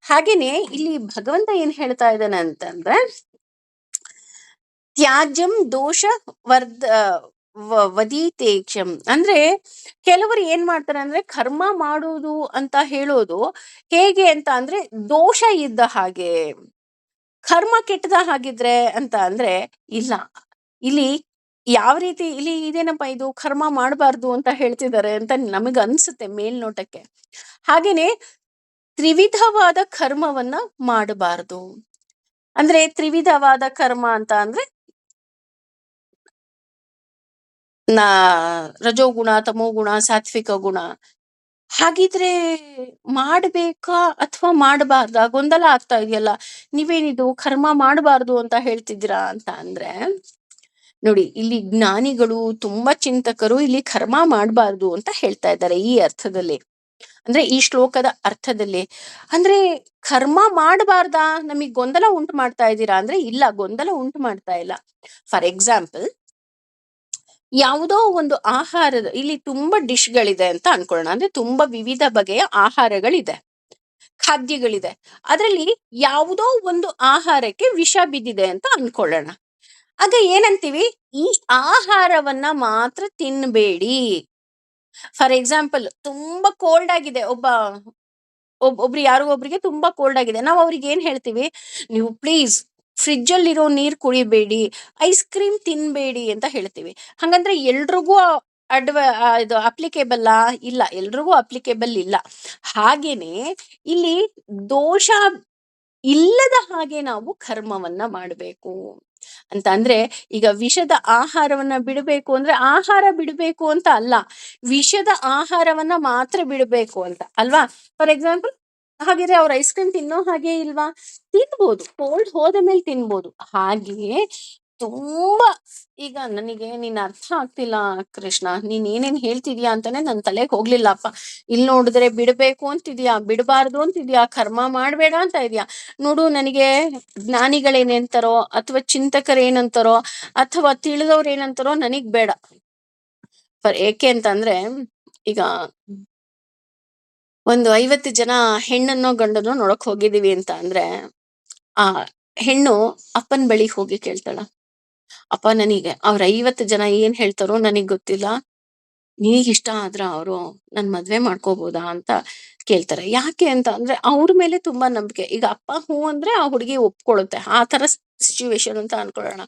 ಹಾಗೇನೆ ಇಲ್ಲಿ ಭಗವಂತ ಏನ್ ಹೇಳ್ತಾ ಇದ್ದಾನೆ ಅಂತಂದ್ರೆ, ತ್ಯಾಜ್ಯಂ ದೋಷ ವರ್ಧ ವದೀತೇಕ್ಷಂ. ಅಂದ್ರೆ ಕೆಲವರು ಏನ್ ಮಾಡ್ತಾರೆ ಅಂದ್ರೆ, ಕರ್ಮ ಮಾಡುವುದು ಅಂತ ಹೇಳೋದು ಹೇಗೆ ಅಂತ ಅಂದ್ರೆ ದೋಷ ಇದ್ದ ಹಾಗೆ, ಕರ್ಮ ಕೆಟ್ಟದ ಹಾಗಿದ್ರೆ ಅಂತ ಅಂದ್ರೆ ಇಲ್ಲ. ಇಲ್ಲಿ ಯಾವ ರೀತಿ ಇಲ್ಲಿ ಇದೇನಪ್ಪ ಇದು ಕರ್ಮ ಮಾಡಬಾರ್ದು ಅಂತ ಹೇಳ್ತಿದ್ದಾರೆ ಅಂತ ನಮಗ್ ಅನ್ಸುತ್ತೆ ಮೇಲ್ನೋಟಕ್ಕೆ. ಹಾಗೇನೆ ತ್ರಿವಿಧವಾದ ಕರ್ಮವನ್ನ ಮಾಡಬಾರ್ದು. ಅಂದ್ರೆ ತ್ರಿವಿಧವಾದ ಕರ್ಮ ಅಂತ ಅಂದ್ರೆ ನಾ ರಜೋಗುಣ, ತಮೋಗುಣ, ಸಾತ್ವಿಕ ಗುಣ. ಹಾಗಿದ್ರೆ ಮಾಡ್ಬೇಕಾ ಅಥವಾ ಮಾಡಬಾರ್ದಾ ಗೊಂದಲ ಆಗ್ತಾ ಇದೆಯಲ್ಲ. ನೀವೇನಿದು ಕರ್ಮ ಮಾಡಬಾರ್ದು ಅಂತ ಹೇಳ್ತಿದ್ದೀರಾ ಅಂತ ಅಂದ್ರೆ, ನೋಡಿ ಇಲ್ಲಿ ಜ್ಞಾನಿಗಳು ತುಂಬಾ ಚಿಂತಕರು ಇಲ್ಲಿ ಕರ್ಮ ಮಾಡಬಾರ್ದು ಅಂತ ಹೇಳ್ತಾ ಇದ್ದಾರೆ ಈ ಅರ್ಥದಲ್ಲಿ, ಅಂದ್ರೆ ಈ ಶ್ಲೋಕದ ಅರ್ಥದಲ್ಲಿ. ಅಂದ್ರೆ ಕರ್ಮ ಮಾಡಬಾರ್ದಾ, ನಮಗ್ ಗೊಂದಲ ಉಂಟು ಮಾಡ್ತಾ ಇದ್ದೀರಾ ಅಂದ್ರೆ ಇಲ್ಲ, ಗೊಂದಲ ಉಂಟು ಮಾಡ್ತಾ ಇಲ್ಲ. ಫಾರ್ ಎಕ್ಸಾಂಪಲ್, ಯಾವುದೋ ಒಂದು ಆಹಾರದ ಇಲ್ಲಿ ತುಂಬಾ ಡಿಶ್ಗಳಿದೆ ಅಂತ ಅನ್ಕೊಳ್ಳೋಣ. ಅಂದ್ರೆ ತುಂಬಾ ವಿವಿಧ ಬಗೆಯ ಆಹಾರಗಳಿದೆ, ಖಾದ್ಯಗಳಿದೆ. ಅದರಲ್ಲಿ ಯಾವುದೋ ಒಂದು ಆಹಾರಕ್ಕೆ ವಿಷ ಬಿದ್ದಿದೆ ಅಂತ ಅನ್ಕೊಳ್ಳೋಣ. ಆಗ ಏನಂತೀವಿ, ಈ ಆಹಾರವನ್ನ ಮಾತ್ರ ತಿನ್ಬೇಡಿ. ಫಾರ್ ಎಕ್ಸಾಂಪಲ್, ತುಂಬಾ ಕೋಲ್ಡ್ ಆಗಿದೆ, ಒಬ್ರು ಯಾರೋ ಒಬ್ರಿಗೆ ತುಂಬಾ ಕೋಲ್ಡ್ ಆಗಿದೆ. ನಾವು ಅವ್ರಿಗೆ ಏನ್ ಹೇಳ್ತೀವಿ, ನೀವು ಪ್ಲೀಸ್ ಫ್ರಿಡ್ಜ್ ಅಲ್ಲಿರೋ ನೀರ್ ಕುಡಿಬೇಡಿ, ಐಸ್ ಕ್ರೀಮ್ ತಿನ್ಬೇಡಿ ಅಂತ ಹೇಳ್ತೀವಿ. ಹಂಗಂದ್ರೆ ಎಲ್ರಿಗೂ ಇದು ಅಪ್ಲಿಕೇಬಲ್ ಇಲ್ಲ, ಎಲ್ರಿಗೂ ಅಪ್ಲಿಕೇಬಲ್ ಇಲ್ಲ. ಹಾಗೇನೆ ಇಲ್ಲಿ ದೋಷ ಇಲ್ಲದ ಹಾಗೆ ನಾವು ಕರ್ಮವನ್ನ ಮಾಡಬೇಕು ಅಂತ. ಅಂದ್ರೆ ಈಗ ವಿಷದ ಆಹಾರವನ್ನ ಬಿಡಬೇಕು ಅಂದ್ರೆ ಆಹಾರ ಬಿಡಬೇಕು ಅಂತ ಅಲ್ಲ, ವಿಷದ ಆಹಾರವನ್ನ ಮಾತ್ರ ಬಿಡಬೇಕು ಅಂತ ಅಲ್ವಾ. ಫಾರ್ ಎಕ್ಸಾಂಪಲ್, ಹಾಗಿದ್ರೆ ಅವ್ರ ಐಸ್ ಕ್ರೀಮ್ ತಿನ್ನೋ ಹಾಗೆ ಇಲ್ವಾ, ತಿನ್ಬೋದು, ಕೋಲ್ಡ್ ಹೋದ ಮೇಲೆ ತಿನ್ಬೋದು. ಹಾಗೆಯೇ ತುಂಬಾ ಈಗ ನನಗೆ ನೀನ್ ಅರ್ಥ ಆಗ್ತಿಲ್ಲ ಕೃಷ್ಣ, ನೀನ್ ಏನೇನ್ ಹೇಳ್ತಿದ್ಯಾ ಅಂತಾನೆ ನನ್ ತಲೆಗೆ ಹೋಗ್ಲಿಲ್ಲಪ್ಪ. ಇಲ್ಲಿ ನೋಡಿದ್ರೆ ಬಿಡ್ಬೇಕು ಅಂತಿದ್ಯಾ, ಬಿಡಬಾರ್ದು ಅಂತಿದ್ಯಾ, ಕರ್ಮ ಮಾಡ್ಬೇಡ ಅಂತ ಇದ್ಯಾ. ನೋಡು, ನನಗೆ ಜ್ಞಾನಿಗಳೇನಂತಾರೋ ಅಥವಾ ಚಿಂತಕರೇನಂತಾರೋ ಅಥವಾ ತಿಳಿದವ್ರು ಏನಂತಾರೋ ನನಗ್ ಬೇಡ. ಏಕೆ ಅಂತಂದ್ರೆ, ಈಗ ಒಂದು 50 ಜನ ಹೆಣ್ಣನ್ನೋ ಗಂಡನೋ ನೋಡಕ್ ಹೋಗಿದೀವಿ ಅಂತ ಅಂದ್ರೆ, ಆ ಹೆಣ್ಣು ಅಪ್ಪನ ಬಳಿ ಹೋಗಿ ಕೇಳ್ತಾಳ, ಅಪ್ಪ ನನಗೆ ಅವ್ರ 50 ಜನ ಏನ್ ಹೇಳ್ತಾರೋ ನನಗ್ ಗೊತ್ತಿಲ್ಲ, ನಿನಗ್ ಇಷ್ಟ ಆದ್ರ ಅವರು ನನ್ ಮದ್ವೆ ಮಾಡ್ಕೋಬಹುದಾ ಅಂತ ಕೇಳ್ತಾರೆ. ಯಾಕೆ ಅಂತ ಅಂದ್ರೆ ಅವ್ರ ಮೇಲೆ ತುಂಬಾ ನಂಬಿಕೆ. ಈಗ ಅಪ್ಪ ಹೂ ಅಂದ್ರೆ ಆ ಹುಡುಗಿ ಒಪ್ಕೊಳ್ಳುತ್ತೆ, ಆ ತರ ಸಿಚುವೇಶನ್ ಅಂತ ಅನ್ಕೊಳ್ಳೋಣ.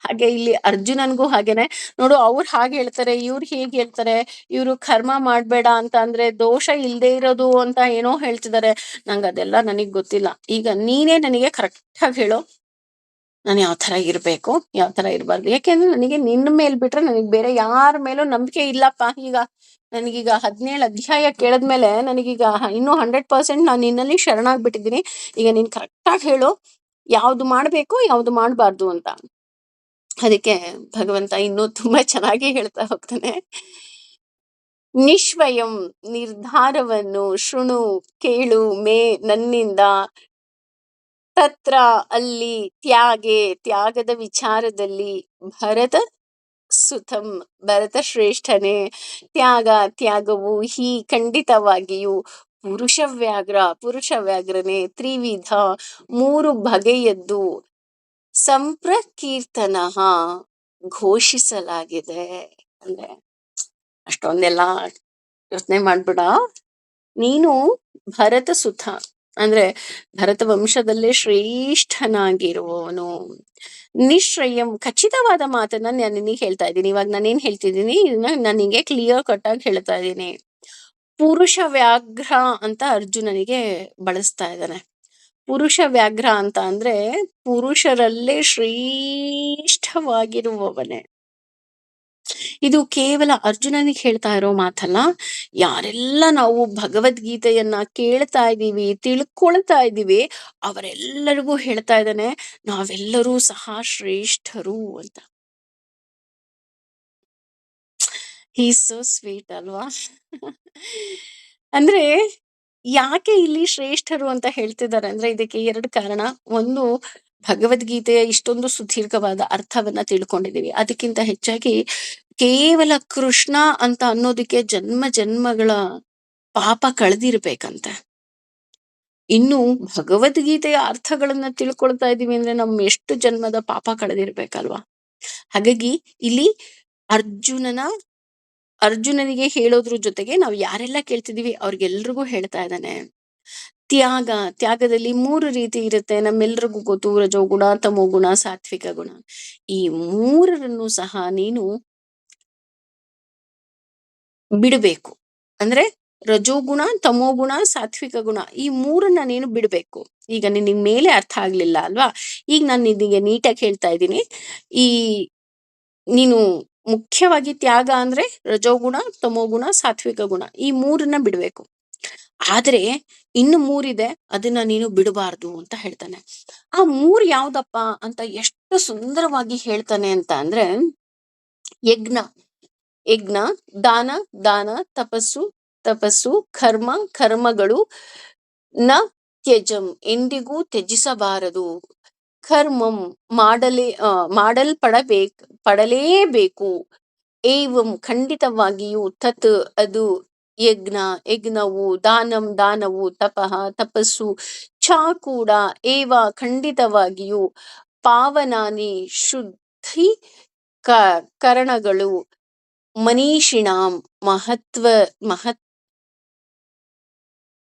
ಹಾಗೆ ಇಲ್ಲಿ ಅರ್ಜುನನ್ಗೂ ಹಾಗೇನೆ, ನೋಡು ಅವ್ರು ಹಾಗೆ ಹೇಳ್ತಾರೆ, ಇವ್ರು ಹೀಗೆ ಹೇಳ್ತಾರೆ, ಇವ್ರು ಕರ್ಮ ಮಾಡ್ಬೇಡ ಅಂತ ಅಂದ್ರೆ ದೋಷ ಇಲ್ದೇ ಇರೋದು ಅಂತ ಏನೋ ಹೇಳ್ತಿದ್ದಾರೆ. ನಂಗೆ ಅದೆಲ್ಲ ನನಗ್ ಗೊತ್ತಿಲ್ಲ. ಈಗ ನೀನೇ ನನಗೆ ಕರೆಕ್ಟ್ ಆಗಿ ಹೇಳೋ, ನಾನು ಯಾವ ತರ ಇರ್ಬೇಕು, ಯಾವ ತರ ಇರ್ಬಾರ್ದು. ಯಾಕೆಂದ್ರೆ ನನಗೆ ನಿನ್ನ ಮೇಲ್ ಬಿಟ್ರೆ ನನಗ್ ಬೇರೆ ಯಾರ ಮೇಲೂ ನಂಬಿಕೆ ಇಲ್ಲಪ್ಪ. ಈಗ ನನಗೀಗ 17 ಅಧ್ಯಾಯ ಕೇಳದ್ಮೇಲೆ ನನಗೀಗ ಇನ್ನೂ 100% ನಾನು ನಿನ್ನಲ್ಲಿ ಶರಣಾಗ್ಬಿಟ್ಟಿದ್ದೀನಿ. ಈಗ ನೀನ್ ಕರೆಕ್ಟ್ ಆಗಿ ಹೇಳು, ಯಾವ್ದು ಮಾಡ್ಬೇಕು ಯಾವ್ದು ಮಾಡ್ಬಾರ್ದು ಅಂತ. ಅದಕ್ಕೆ ಭಗವಂತ ಇನ್ನೂ ತುಂಬಾ ಚೆನ್ನಾಗಿ ಹೇಳ್ತಾ ಹೋಗ್ತಾನೆ. ನಿಶ್ವಯಂ ನಿರ್ಧಾರವನ್ನು ಶೃಣು ಕೇಳು ಮೇ ನನ್ನಿಂದ, ತತ್ರ ಅಲ್ಲಿ ತ್ಯಾಗೆ ತ್ಯಾಗದ ವಿಚಾರದಲ್ಲಿ, ಭರತ ಸುತಂ ಭರತ ಶ್ರೇಷ್ಠನೇ, ತ್ಯಾಗವು ಹೀ ಖಂಡಿತವಾಗಿಯೂ, ಪುರುಷ ವ್ಯಾಘ್ರನೇ ತ್ರಿವಿಧ ಮೂರು ಬಗೆಯದ್ದು, ಸಂಪ್ರಕೀರ್ತನ ಘೋಷಿಸಲಾಗಿದೆ. ಅಂದ್ರೆ ಅಷ್ಟೊಂದೆಲ್ಲ ಯೋಚನೆ ಮಾಡ್ಬಿಡ, ನೀನು ಭರತ ಸುತ ಅಂದ್ರೆ ಭರತ ವಂಶದಲ್ಲೇ ಶ್ರೇಷ್ಠನಾಗಿರುವವನು. ನಿಶ್ಚಯಂ ಖಚಿತವಾದ ಮಾತನ್ನ ನಾನು ನಿನಗೆ ಹೇಳ್ತಾ ಇದ್ದೀನಿ. ಇವಾಗ ನಾನೇನ್ ಹೇಳ್ತಿದ್ದೀನಿ ಇದನ್ನ ನಾನು ನಿಂಗೆ ಕ್ಲಿಯರ್ ಕಟ್ ಆಗಿ ಹೇಳ್ತಾ ಇದ್ದೀನಿ. ಪುರುಷ ವ್ಯಾಘ್ರ ಅಂತ ಅರ್ಜುನನಿಗೆ ಬಳಸ್ತಾ ಇದ್ದಾನೆ. ಪುರುಷ ವ್ಯಾಘ್ರ ಅಂತ ಅಂದ್ರೆ ಪುರುಷರಲ್ಲೇ ಶ್ರೇಷ್ಠವಾಗಿರುವವನೇ. ಇದು ಕೇವಲ ಅರ್ಜುನನಿಗೆ ಹೇಳ್ತಾ ಇರೋ ಮಾತಲ್ಲ. ಯಾರೆಲ್ಲ ನಾವು ಭಗವದ್ಗೀತೆಯನ್ನ ಕೇಳ್ತಾ ಇದ್ದೀವಿ, ತಿಳ್ಕೊಳ್ತಾ ಇದ್ದೀವಿ, ಅವರೆಲ್ಲರಿಗೂ ಹೇಳ್ತಾ ಇದ್ದಾನೆ, ನಾವೆಲ್ಲರೂ ಸಹ ಶ್ರೇಷ್ಠರು ಅಂತ. ಹಿ ಈಸ್ ಸೋ ಸ್ವೀಟ್ ಅಲ್ವಾ? ಅಂದ್ರೆ ಯಾಕೆ ಇಲ್ಲಿ ಶ್ರೇಷ್ಠರು ಅಂತ ಹೇಳ್ತಿದ್ದಾರೆ ಅಂದ್ರೆ ಇದಕ್ಕೆ 2 ಕಾರಣ. ಒಂದು, ಭಗವದ್ಗೀತೆಯ ಇಷ್ಟೊಂದು ಸುದೀರ್ಘವಾದ ಅರ್ಥವನ್ನ ತಿಳ್ಕೊಂಡಿದೀವಿ. ಅದಕ್ಕಿಂತ ಹೆಚ್ಚಾಗಿ ಕೇವಲ ಕೃಷ್ಣ ಅಂತ ಅನ್ನೋದಕ್ಕೆ ಜನ್ಮ ಜನ್ಮಗಳ ಪಾಪ ಕಳೆದಿರ್ಬೇಕಂತೆ. ಇನ್ನು ಭಗವದ್ಗೀತೆಯ ಅರ್ಥಗಳನ್ನ ತಿಳ್ಕೊಳ್ತಾ ಇದೀವಿ ಅಂದ್ರೆ ಎಷ್ಟು ಜನ್ಮದ ಪಾಪ ಕಳೆದಿರ್ಬೇಕಲ್ವಾ? ಹಾಗಾಗಿ ಇಲ್ಲಿ ಅರ್ಜುನನ ಅರ್ಜುನನಿಗೆ ಹೇಳೋದ್ರ ಜೊತೆಗೆ ನಾವು ಯಾರೆಲ್ಲ ಕೇಳ್ತಿದೀವಿ ಅವ್ರಿಗೆಲ್ರಿಗೂ ಹೇಳ್ತಾ ಇದ್ದಾನೆ. ತ್ಯಾಗ, ತ್ಯಾಗದಲ್ಲಿ 3 ರೀತಿ ಇರುತ್ತೆ. ನಮ್ಮೆಲ್ರಿಗೂ ಗೊತ್ತು: ರಜೋಗುಣ, ತಮೋಗುಣ, ಸಾತ್ವಿಕ ಗುಣ. ಈ 3ರನ್ನು ಸಹ ನೀನು ಬಿಡಬೇಕು. ಅಂದ್ರೆ ರಜೋಗುಣ, ತಮೋಗುಣ, ಸಾತ್ವಿಕ ಗುಣ, ಈ 3ನ್ನ ನೀನು ಬಿಡಬೇಕು. ಈಗ ನಿನಗ್ ಮೇಲೆ ಅರ್ಥ ಆಗ್ಲಿಲ್ಲ ಅಲ್ವಾ? ಈಗ ನಾನು ನಿನಗೆ ನೀಟಾಗಿ ಹೇಳ್ತಾ ಇದ್ದೀನಿ. ಈ ನೀನು ಮುಖ್ಯವಾಗಿ ತ್ಯಾಗ ಅಂದ್ರೆ ರಜೋಗುಣ, ತಮೋಗುಣ, ಸಾತ್ವಿಕ ಗುಣ, ಈ 3ನ್ನ ಬಿಡ್ಬೇಕು. ಆದ್ರೆ ಇನ್ನು 3 ಅದನ್ನ ನೀನು ಬಿಡಬಾರ್ದು ಅಂತ ಹೇಳ್ತಾನೆ. ಆ 3 ಯಾವ್ದಪ್ಪ ಅಂತ ಎಷ್ಟು ಸುಂದರವಾಗಿ ಹೇಳ್ತಾನೆ ಅಂತ ಅಂದ್ರೆ, ಯಜ್ಞ, ಯಜ್ಞ, ದಾನ, ದಾನ, ತಪಸ್ಸು, ತಪಸ್ಸು, ಕರ್ಮ, ಕರ್ಮಗಳು, ನ ತ್ಯಜಂ, ಎಂದಿಗೂ ತ್ಯಜಿಸಬಾರದು. ಕರ್ಮಂ, ಪಡಲೇಬೇಕು. ಏವಂ, ಖಂಡಿತವಾಗಿಯೂ. ತತ್, ಅದು. ಯಜ್ಞ, ಯಜ್ಞವು. ದಾನಂ, ದಾನವು. ತಪಃ, ತಪಸ್ಸು. ಚ, ಕೂಡ. ಏವ, ಖಂಡಿತವಾಗಿಯೂ. ಪಾವನಾನಿ, ಶುದ್ಧಿ ಕರಣಗಳು. ಮನೀಷಿಣಾಂ, ಮಹತ್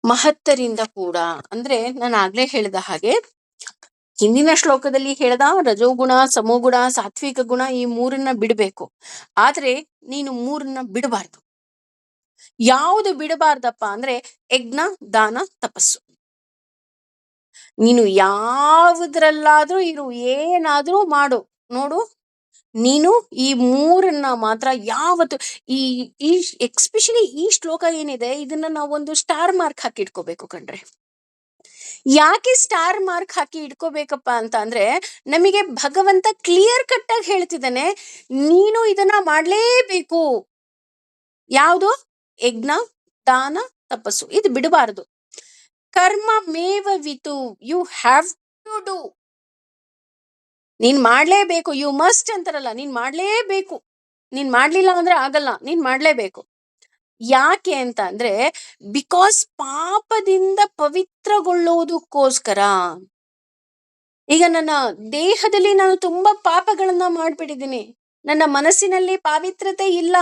ಮಹತ್ತರಿಂದ ಕೂಡ. ಅಂದ್ರೆ ನಾನು ಆಗ್ಲೇ ಹೇಳಿದ ಹಾಗೆ, ಹಿಂದಿನ ಶ್ಲೋಕದಲ್ಲಿ ಹೇಳ್ದ ರಜೋಗುಣ, ಸಮೋಗುಣ, ಸಾತ್ವಿಕ ಗುಣ, ಈ 3ನ್ನ ಬಿಡಬೇಕು. ಆದ್ರೆ ನೀನು 3ನ್ನ ಬಿಡಬಾರ್ದು. ಯಾವುದು ಬಿಡಬಾರ್ದಪ್ಪ ಅಂದ್ರೆ ಯಜ್ಞ, ದಾನ, ತಪಸ್ಸು. ನೀನು ಯಾವುದ್ರಲ್ಲಾದ್ರೂ ಇರು, ಏನಾದ್ರೂ ಮಾಡು, ನೋಡು, ನೀನು ಈ 3ನ್ನ ಮಾತ್ರ ಯಾವತ್ತು ಈ ಈ ಎಕ್ಸ್ಪೆಷಲಿ ಈ ಶ್ಲೋಕ ಏನಿದೆ ಇದನ್ನ ನಾವು ಒಂದು ಸ್ಟಾರ್ ಮಾರ್ಕ್ ಹಾಕಿ ಇಟ್ಕೋಬೇಕು ಕಣ್ರೆ. ಯಾಕೆ ಸ್ಟಾರ್ ಮಾರ್ಕ್ ಹಾಕಿ ಇಟ್ಕೋಬೇಕಪ್ಪ ಅಂತ ಅಂದ್ರೆ, ನಮಗೆ ಭಗವಂತ ಕ್ಲಿಯರ್ ಕಟ್ ಆಗಿ ಹೇಳ್ತಿದ್ದಾನೆ, ನೀನು ಇದನ್ನ ಮಾಡ್ಲೇಬೇಕು. ಯಾವುದು? ಯಜ್ಞ, ದಾನ, ತಪಸ್ಸು, ಇದು ಬಿಡಬಾರದು. ಕರ್ಮ ಮೇವ ವಿತು, ಯು ಹ್ಯಾವ್ ಟು ಡೂ. ನೀನ್ ಮಾಡ್ಲೇಬೇಕು. ಯು ಮಸ್ಟ್ ಅಂತಾರಲ್ಲ, ನೀನ್ ಮಾಡ್ಲೇಬೇಕು. ನೀನ್ ಮಾಡ್ಲಿಲ್ಲ ಅಂದ್ರೆ ಆಗಲ್ಲ, ನೀನ್ ಮಾಡ್ಲೇಬೇಕು. ಯಾಕೆ ಅಂತ ಅಂದ್ರೆ, ಬಿಕಾಸ್ ಪಾಪದಿಂದ ಪವಿತ್ರಗೊಳ್ಳುವುದಕ್ಕೋಸ್ಕರ. ಈಗ ನನ್ನ ದೇಹದಲ್ಲಿ ನಾನು ತುಂಬಾ ಪಾಪಗಳನ್ನ ಮಾಡ್ಬಿಟ್ಟಿದ್ದೀನಿ, ನನ್ನ ಮನಸ್ಸಿನಲ್ಲಿ ಪಾವಿತ್ರತೆ ಇಲ್ಲ.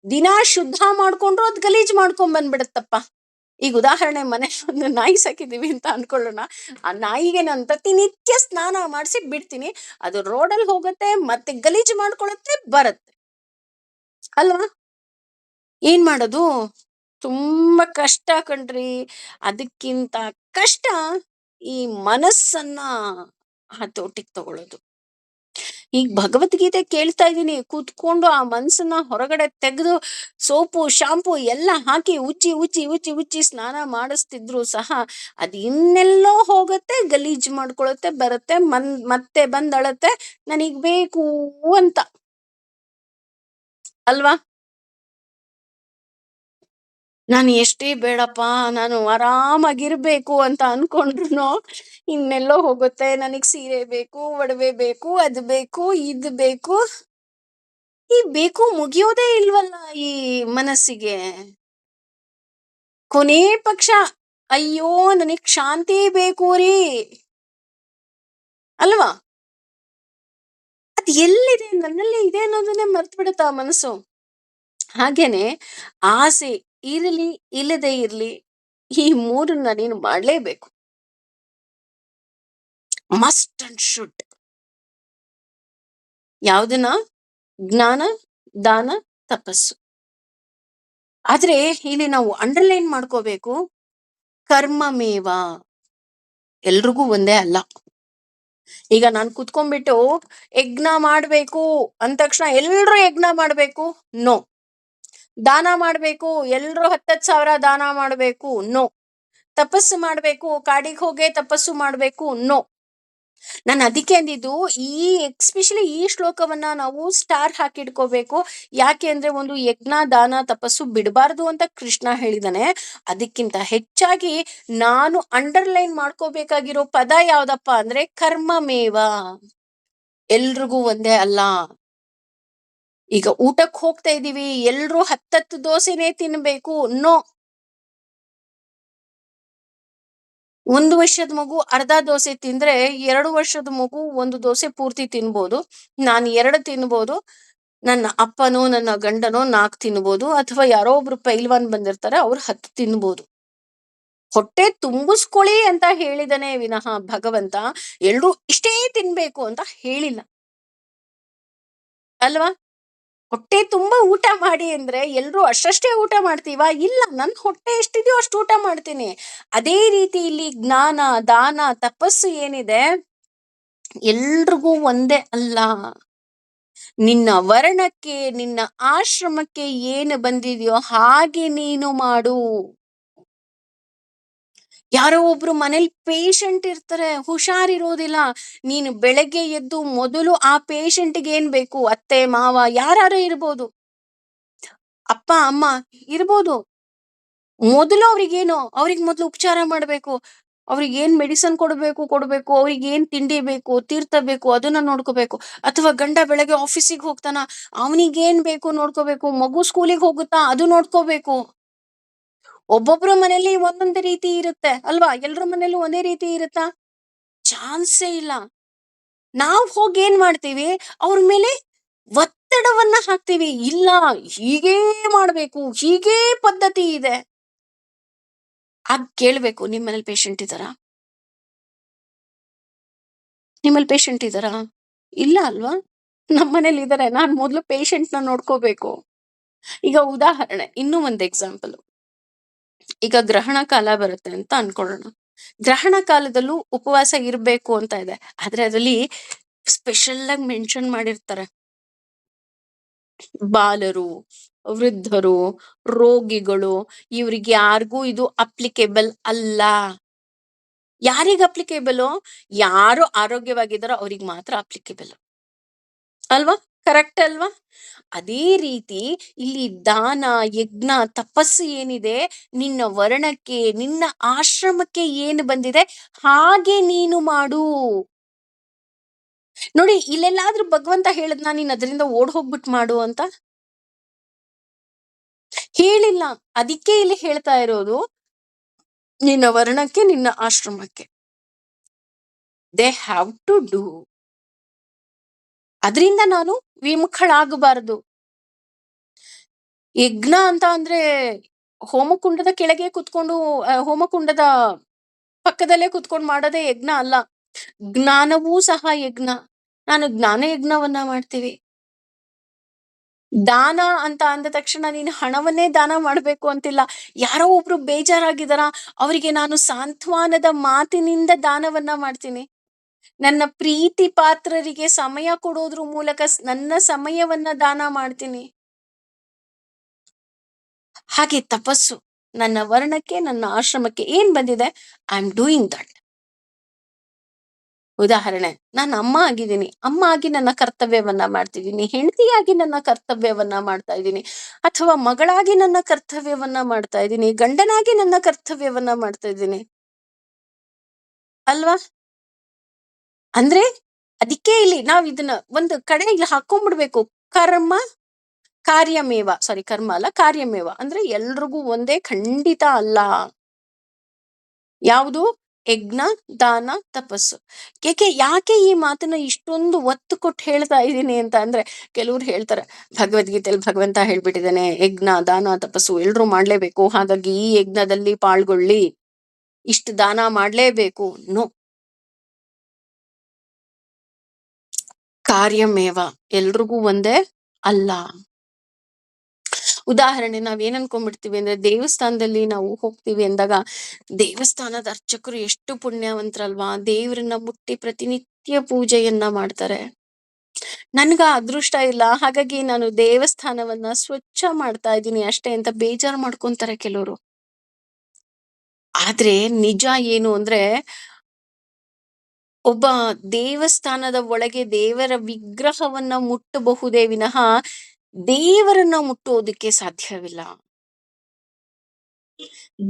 ದಿನ ಶುದ್ಧ ಮಾಡ್ಕೊಂಡ್ರು ಅದ್ ಗಲೀಜ್ ಮಾಡ್ಕೊಂಡ್ ಬಂದ್ಬಿಡತ್ತಪ್ಪ. ಈಗ ಉದಾಹರಣೆ, ಮನೆ ಒಂದು ನಾಯಿ ಸಾಕಿದೀವಿ ಅಂತ ಅನ್ಕೊಳ್ಳೋಣ. ಆ ನಾಯಿಗೆ ನಾನು ಪ್ರತಿನಿತ್ಯ ಸ್ನಾನ ಮಾಡಿಸಿ ಬಿಡ್ತೀನಿ, ಅದು ರೋಡಲ್ಲಿ ಹೋಗುತ್ತೆ, ಮತ್ತೆ ಗಲೀಜು ಮಾಡ್ಕೊಳತ್ತೆ, ಬರುತ್ತೆ ಅಲ್ವಾ? ಏನ್ ಮಾಡೋದು? ತುಂಬಾ ಕಷ್ಟ ಕಣ್ರಿ. ಅದಕ್ಕಿಂತ ಕಷ್ಟ ಈ ಮನಸ್ಸನ್ನ ಹತೋಟಿಗೆ ತಗೊಳ್ಳೋದು. ಈಗ ಭಗವದ್ಗೀತೆ ಕೇಳ್ತಾ ಇದ್ದೀನಿ, ಕೂತ್ಕೊಂಡು ಆ ಮನ್ಸನ್ನ ಹೊರಗಡೆ ತೆಗೆದು ಸೋಪು, ಶಾಂಪು ಎಲ್ಲ ಹಾಕಿ ಉಜ್ಜಿ ಉಜ್ಜಿ ಉಜ್ಜಿ ಉಜ್ಜಿ ಸ್ನಾನ ಮಾಡಿಸ್ತಿದ್ರು ಸಹ ಅದು ಇನ್ನೆಲ್ಲೋ ಹೋಗುತ್ತೆ, ಗಲೀಜ್ ಮಾಡ್ಕೊಳತ್ತೆ, ಬರುತ್ತೆ, ಮತ್ತೆ ಬಂದಳತ್ತೆ ನನಗ್ ಬೇಕು ಅಂತ ಅಲ್ವಾ? ನಾನು ಎಷ್ಟೇ ಬೇಡಪ್ಪ, ನಾನು ಆರಾಮಾಗಿರ್ಬೇಕು ಅಂತ ಅನ್ಕೊಂಡ್ರು ಇನ್ನೆಲ್ಲೋ ಹೋಗುತ್ತೆ. ನನಗ್ ಸೀರೆ ಬೇಕು, ಒಡವೆ ಬೇಕು, ಅದು ಬೇಕು, ಇದು ಬೇಕು. ಈ ಬೇಕು ಮುಗಿಯೋದೇ ಇಲ್ವಲ್ಲ ಈ ಮನಸ್ಸಿಗೆ. ಕೊನೇ ಪಕ್ಷ ಅಯ್ಯೋ ನನಗ್ ಶಾಂತಿ ಬೇಕು ರೀ ಅಲ್ವಾ? ಅದ್ ಎಲ್ಲಿದೆ? ನನ್ನಲ್ಲಿ ಇದೆ ಅನ್ನೋದನ್ನೇ ಮರ್ತು ಬಿಡುತ್ತಾ ಮನಸ್ಸು. ಹಾಗೇನೆ ಆಸೆ ಇರ್ಲಿ ಇಲ್ಲದೆ ಇರ್ಲಿ, ಈ 3ನ್ನ ನೀನು ಮಾಡ್ಲೇಬೇಕು. Must and should. ಯಾವ್ದನ್ನ? ಜ್ಞಾನ, ದಾನ, ತಪಸ್ಸು. ಆದ್ರೆ ಇಲ್ಲಿ ನಾವು ಅಂಡರ್ಲೈನ್ ಮಾಡ್ಕೋಬೇಕು, ಕರ್ಮಮೇವ. ಎಲ್ರಿಗೂ ಒಂದೇ ಅಲ್ಲ. ಈಗ ನಾನು ಕುತ್ಕೊಂಡ್ಬಿಟ್ಟು ಯಜ್ಞ ಮಾಡ್ಬೇಕು ಅಂದ ತಕ್ಷಣ ಎಲ್ರು ಯಜ್ಞ ಮಾಡ್ಬೇಕು? ನೋ. ದಾನ ಮಾಡ್ಬೇಕು, ಎಲ್ರು 10,000 ದಾನ ಮಾಡ್ಬೇಕು? ನೋ. ತಪಸ್ಸು ಮಾಡ್ಬೇಕು, ಕಾಡಿಗೆ ಹೋಗೇ ತಪಸ್ಸು ಮಾಡ್ಬೇಕು? ನೋ. ನಾನು ಅದಕ್ಕೆ ಅಂದಿದ್ದು, ಈ ಎಸ್ಪೆಷಲಿ ಈ ಶ್ಲೋಕವನ್ನ ನಾವು ಸ್ಟಾರ್ ಹಾಕಿಡ್ಕೋಬೇಕು. ಯಾಕೆ ಅಂದ್ರೆ ಒಂದು ಯಜ್ಞ ದಾನ ತಪಸ್ಸು ಬಿಡಬಾರ್ದು ಅಂತ ಕೃಷ್ಣ ಹೇಳಿದಾನೆ. ಅದಕ್ಕಿಂತ ಹೆಚ್ಚಾಗಿ ನಾನು ಅಂಡರ್ಲೈನ್ ಮಾಡ್ಕೋಬೇಕಾಗಿರೋ ಪದ ಯಾವ್ದಪ್ಪ ಅಂದ್ರೆ ಕರ್ಮಮೇವ. ಎಲ್ರಿಗೂ ಒಂದೇ ಅಲ್ಲ. ಈಗ ಊಟಕ್ಕೆ ಹೋಗ್ತಾ ಇದೀವಿ, ಎಲ್ರು ಹತ್ತತ್ತು ದೋಸೆನೆ ತಿನ್ಬೇಕು ನೋ. 1 ವರ್ಷದ ಮಗು ಅರ್ಧ ದೋಸೆ ತಿಂದ್ರೆ 2 ವರ್ಷದ ಮಗು 1 ದೋಸೆ ಪೂರ್ತಿ ತಿನ್ಬೋದು. ನಾನು 2 ತಿನ್ಬೋದು. ನನ್ನ ಅಪ್ಪನೋ ನನ್ನ ಗಂಡನೋ 4 ತಿನ್ಬೋದು. ಅಥವಾ ಯಾರೋ ಒಬ್ರು ಪೈಲ್ವಾನ್ ಬಂದಿರ್ತಾರೆ, ಅವ್ರು 10 ತಿನ್ಬೋದು. ಹೊಟ್ಟೆ ತುಂಬಿಸ್ಕೊಳ್ಳಿ ಅಂತ ಹೇಳಿದನೇ ವಿನಃ ಭಗವಂತ ಎಲ್ರು ಇಷ್ಟೇ ತಿನ್ಬೇಕು ಅಂತ ಹೇಳಿಲ್ಲ ಅಲ್ವಾ? ಹೊಟ್ಟೆ ತುಂಬಾ ಊಟ ಮಾಡಿ ಅಂದ್ರೆ ಎಲ್ರು ಅಷ್ಟಷ್ಟೇ ಊಟ ಮಾಡ್ತೀವಾ? ಇಲ್ಲ, ನನ್ ಹೊಟ್ಟೆ ಎಷ್ಟಿದೆಯೋ ಅಷ್ಟು ಊಟ ಮಾಡ್ತೀನಿ. ಅದೇ ರೀತಿ ಇಲ್ಲಿ ಜ್ಞಾನ ದಾನ ತಪಸ್ಸು ಏನಿದೆ ಎಲ್ರಿಗೂ ಒಂದೇ ಅಲ್ಲ. ನಿನ್ನ ವರ್ಣಕ್ಕೆ ನಿನ್ನ ಆಶ್ರಮಕ್ಕೆ ಏನು ಬಂದಿದೆಯೋ ಹಾಗೆ ನೀನು ಮಾಡು. ಯಾರೋ ಒಬ್ರು ಮನೇಲಿ ಪೇಷಂಟ್ ಇರ್ತಾರೆ, ಹುಷಾರಿರೋದಿಲ್ಲ. ನೀನು ಬೆಳಗ್ಗೆ ಎದ್ದು ಮೊದಲು ಆ ಪೇಷಂಟ್ಗೆ ಏನ್ ಬೇಕು, ಅತ್ತೆ ಮಾವ ಯಾರು ಇರ್ಬೋದು, ಅಪ್ಪ ಅಮ್ಮ ಇರ್ಬೋದು, ಮೊದಲು ಅವ್ರಿಗೆ ಮೊದಲು ಉಪಚಾರ ಮಾಡ್ಬೇಕು. ಅವ್ರಿಗೆ ಏನ್ ಮೆಡಿಸನ್ ಕೊಡ್ಬೇಕು, ಅವ್ರಿಗೆ ಏನ್ ತಿಂಡಿ ಬೇಕು, ತೀರ್ಥ ಬೇಕು, ಅದನ್ನ ನೋಡ್ಕೋಬೇಕು. ಅಥವಾ ಗಂಡ ಬೆಳಗ್ಗೆ ಆಫೀಸಿಗೆ ಹೋಗ್ತಾನ, ಅವನಿಗೇನ್ ಬೇಕು ನೋಡ್ಕೋಬೇಕು. ಮಗು ಸ್ಕೂಲಿಗೆ ಹೋಗುತ್ತಾ, ಅದು ನೋಡ್ಕೋಬೇಕು. ಒಬ್ಬೊಬ್ರ ಮನೇಲಿ ಒಂದೊಂದೇ ರೀತಿ ಇರುತ್ತೆ ಅಲ್ವಾ? ಎಲ್ರ ಮನೇಲಿ ಒಂದೇ ರೀತಿ ಇರುತ್ತಾ? ಚಾನ್ಸೇ ಇಲ್ಲ. ನಾವ್ ಹೋಗಿ ಏನ್ ಮಾಡ್ತೀವಿ, ಅವ್ರ ಮೇಲೆ ಒತ್ತಡವನ್ನ ಹಾಕ್ತೀವಿ. ಇಲ್ಲ, ಹೀಗೇ ಮಾಡ್ಬೇಕು, ಹೀಗೇ ಪದ್ಧತಿ ಇದೆ. ಕೇಳ್ಬೇಕು, ನಿಮ್ಮನೇಲಿ ಪೇಷಂಟ್ ಇದ್ದಾರಾ? ನಿಮ್ಮಲ್ಲಿ ಪೇಷಂಟ್ ಇದ್ದಾರಾ? ಇಲ್ಲ ಅಲ್ವಾ? ನಮ್ಮನೇಲಿ ಇದಾರೆ. ನಾನ್ ಮೊದ್ಲು ಪೇಷಂಟ್ ನ ನೋಡ್ಕೋಬೇಕು. ಈಗ ಉದಾಹರಣೆ, ಇನ್ನೂ ಒಂದ್ ಎಕ್ಸಾಂಪಲ್. ಈಗ ಗ್ರಹಣ ಕಾಲ ಬರುತ್ತೆ ಅಂತ ಅನ್ಕೊಳ್ಳೋಣ. ಗ್ರಹಣ ಕಾಲದಲ್ಲೂ ಉಪವಾಸ ಇರ್ಬೇಕು ಅಂತ ಇದೆ. ಆದ್ರೆ ಅದ್ರಲ್ಲಿ ಸ್ಪೆಷಲ್ ಆಗಿ ಮೆನ್ಷನ್ ಮಾಡಿರ್ತಾರೆ, ಬಾಲರು, ವೃದ್ಧರು, ರೋಗಿಗಳು, ಇವ್ರಿಗೆ ಯಾರಿಗೂ ಇದು ಅಪ್ಲಿಕೇಬಲ್ ಅಲ್ಲ. ಯಾರಿಗ ಅಪ್ಲಿಕೇಬಲ್? ಯಾರು ಆರೋಗ್ಯವಾಗಿದ್ದಾರೋ ಅವ್ರಿಗೆ ಮಾತ್ರ ಅಪ್ಲಿಕೇಬಲ್ ಅಲ್ವಾ? ಕರೆಕ್ಟ್ ಅಲ್ವಾ? ಅದೇ ರೀತಿ ಇಲ್ಲಿ ದಾನ ಯಜ್ಞ ತಪಸ್ಸು ಏನಿದೆ, ನಿನ್ನ ವರ್ಣಕ್ಕೆ ನಿನ್ನ ಆಶ್ರಮಕ್ಕೆ ಏನು ಬಂದಿದೆ ಹಾಗೆ ನೀನು ಮಾಡು. ನೋಡಿ, ಇಲ್ಲೆಲ್ಲಾದ್ರೂ ಭಗವಂತ ಹೇಳದ್ನ ನೀನ್ ಅದರಿಂದ ಓಡ್ ಹೋಗ್ಬಿಟ್ ಮಾಡು ಅಂತ ಹೇಳಿಲ್ಲ. ಅದಕ್ಕೆ ಇಲ್ಲಿ ಹೇಳ್ತಾ ಇರೋದು, ನಿನ್ನ ವರ್ಣಕ್ಕೆ ನಿನ್ನ ಆಶ್ರಮಕ್ಕೆ ದೇ ಹ್ಯಾವ್ ಟು ಡೂ. ಅದರಿಂದ ನಾನು ವಿಮುಖಳಾಗಬಾರದು. ಯಜ್ಞ ಅಂತ ಅಂದ್ರೆ ಹೋಮಕುಂಡದ ಕೆಳಗೆ ಕುತ್ಕೊಂಡು, ಹೋಮಕುಂಡದ ಪಕ್ಕದಲ್ಲೇ ಕುತ್ಕೊಂಡು ಮಾಡೋದೇ ಯಜ್ಞ ಅಲ್ಲ. ಜ್ಞಾನವೂ ಸಹ ಯಜ್ಞ. ನಾನು ಜ್ಞಾನ ಯಜ್ಞವನ್ನ ಮಾಡ್ತೀವಿ. ದಾನ ಅಂತ ಅಂದ ತಕ್ಷಣ ನೀನು ಹಣವನ್ನೇ ದಾನ ಮಾಡ್ಬೇಕು ಅಂತಿಲ್ಲ. ಯಾರೋ ಒಬ್ರು ಬೇಜಾರಾಗಿದಾರ, ಅವರಿಗೆ ನಾನು ಸಾಂತ್ವನದ ಮಾತಿನಿಂದ ದಾನವನ್ನ ಮಾಡ್ತೀನಿ. ನನ್ನ ಪ್ರೀತಿ ಪಾತ್ರರಿಗೆ ಸಮಯ ಕೊಡೋದ್ರ ಮೂಲಕ ನನ್ನ ಸಮಯವನ್ನ ದಾನ ಮಾಡ್ತೀನಿ. ಹಾಗೆ ತಪಸ್ಸು ನನ್ನ ವರ್ಣಕ್ಕೆ ನನ್ನ ಆಶ್ರಮಕ್ಕೆ ಏನ್ ಬಂದಿದೆ, ಐ ಆಮ್ ಡೂಯಿಂಗ್ ದಟ್. ಉದಾಹರಣೆ, ನಾನು ಅಮ್ಮ ಆಗಿದ್ದೀನಿ, ಅಮ್ಮ ಆಗಿ ನನ್ನ ಕರ್ತವ್ಯವನ್ನ ಮಾಡ್ತಿದ್ದೀನಿ, ಹೆಂಡತಿಯಾಗಿ ನನ್ನ ಕರ್ತವ್ಯವನ್ನ ಮಾಡ್ತಾ ಇದ್ದೀನಿ, ಅಥವಾ ಮಗಳಾಗಿ ನನ್ನ ಕರ್ತವ್ಯವನ್ನ ಮಾಡ್ತಾ ಇದ್ದೀನಿ, ಗಂಡನಾಗಿ ನನ್ನ ಕರ್ತವ್ಯವನ್ನ ಮಾಡ್ತಾ ಇದ್ದೀನಿ ಅಲ್ವಾ? ಅಂದ್ರೆ ಅದಕ್ಕೆ ಇಲ್ಲಿ ನಾವ್ ಇದನ್ನ ಒಂದು ಕಡೆ ಇಲ್ಲಿ ಹಾಕೊಂಡ್ಬಿಡ್ಬೇಕು. ಕರ್ಮ ಕಾರ್ಯಮೇವ, ಸಾರಿ ಕರ್ಮ ಅಲ್ಲ ಕಾರ್ಯಮೇವ ಅಂದ್ರೆ ಎಲ್ರಿಗೂ ಒಂದೇ ಖಂಡಿತ ಅಲ್ಲ. ಯಾವುದು? ಯಜ್ಞ ದಾನ ತಪಸ್ಸು. ಯಾಕೆ ಈ ಮಾತನ್ನ ಇಷ್ಟೊಂದು ಒತ್ತು ಕೊಟ್ಟು ಹೇಳ್ತಾ ಇದ್ದೀನಿ ಅಂತ ಅಂದ್ರೆ, ಕೆಲವ್ರು ಹೇಳ್ತಾರೆ ಭಗವದ್ಗೀತೆಯಲ್ಲಿ ಭಗವಂತ ಹೇಳ್ಬಿಟ್ಟಿದ್ದಾನೆ ಯಜ್ಞ ದಾನ ತಪಸ್ಸು ಎಲ್ರು ಮಾಡ್ಲೇಬೇಕು, ಹಾಗಾಗಿ ಈ ಯಜ್ಞದಲ್ಲಿ ಪಾಲ್ಗೊಳ್ಳಿ, ಇಷ್ಟು ದಾನ ಮಾಡ್ಲೇಬೇಕು. ನೋ, ಕಾರ್ಯಮೇವ ಎಲ್ರಿಗೂ ಒಂದೇ ಅಲ್ಲ. ಉದಾಹರಣೆ, ನಾವೇನ್ ಅನ್ಕೊಂಡ್ಬಿಡ್ತೀವಿ ಅಂದ್ರೆ, ದೇವಸ್ಥಾನದಲ್ಲಿ ನಾವು ಹೋಗ್ತೀವಿ ಅಂದಾಗ ದೇವಸ್ಥಾನದ ಅರ್ಚಕರು ಎಷ್ಟು ಪುಣ್ಯವಂತರಲ್ವಾ, ದೇವರನ್ನ ಮುಟ್ಟಿ ಪ್ರತಿನಿತ್ಯ ಪೂಜೆಯನ್ನ ಮಾಡ್ತಾರೆ. ನನ್ಗ ಅದೃಷ್ಟ ಇಲ್ಲ, ಹಾಗಾಗಿ ನಾನು ದೇವಸ್ಥಾನವನ್ನ ಸ್ವಚ್ಛ ಮಾಡ್ತಾ ಇದ್ದೀನಿ ಅಷ್ಟೇ ಅಂತ ಬೇಜಾರು ಮಾಡ್ಕೊಂತಾರೆ ಕೆಲವರು. ಆದ್ರೆ ನಿಜ ಏನು ಅಂದ್ರೆ, ಒಬ್ಬ ದೇವಸ್ಥಾನದ ಒಳಗೆ ದೇವರ ವಿಗ್ರಹವನ್ನ ಮುಟ್ಟಬಹುದೇ ವಿನಃ ದೇವರನ್ನ ಮುಟ್ಟುವುದಕ್ಕೆ ಸಾಧ್ಯವಿಲ್ಲ.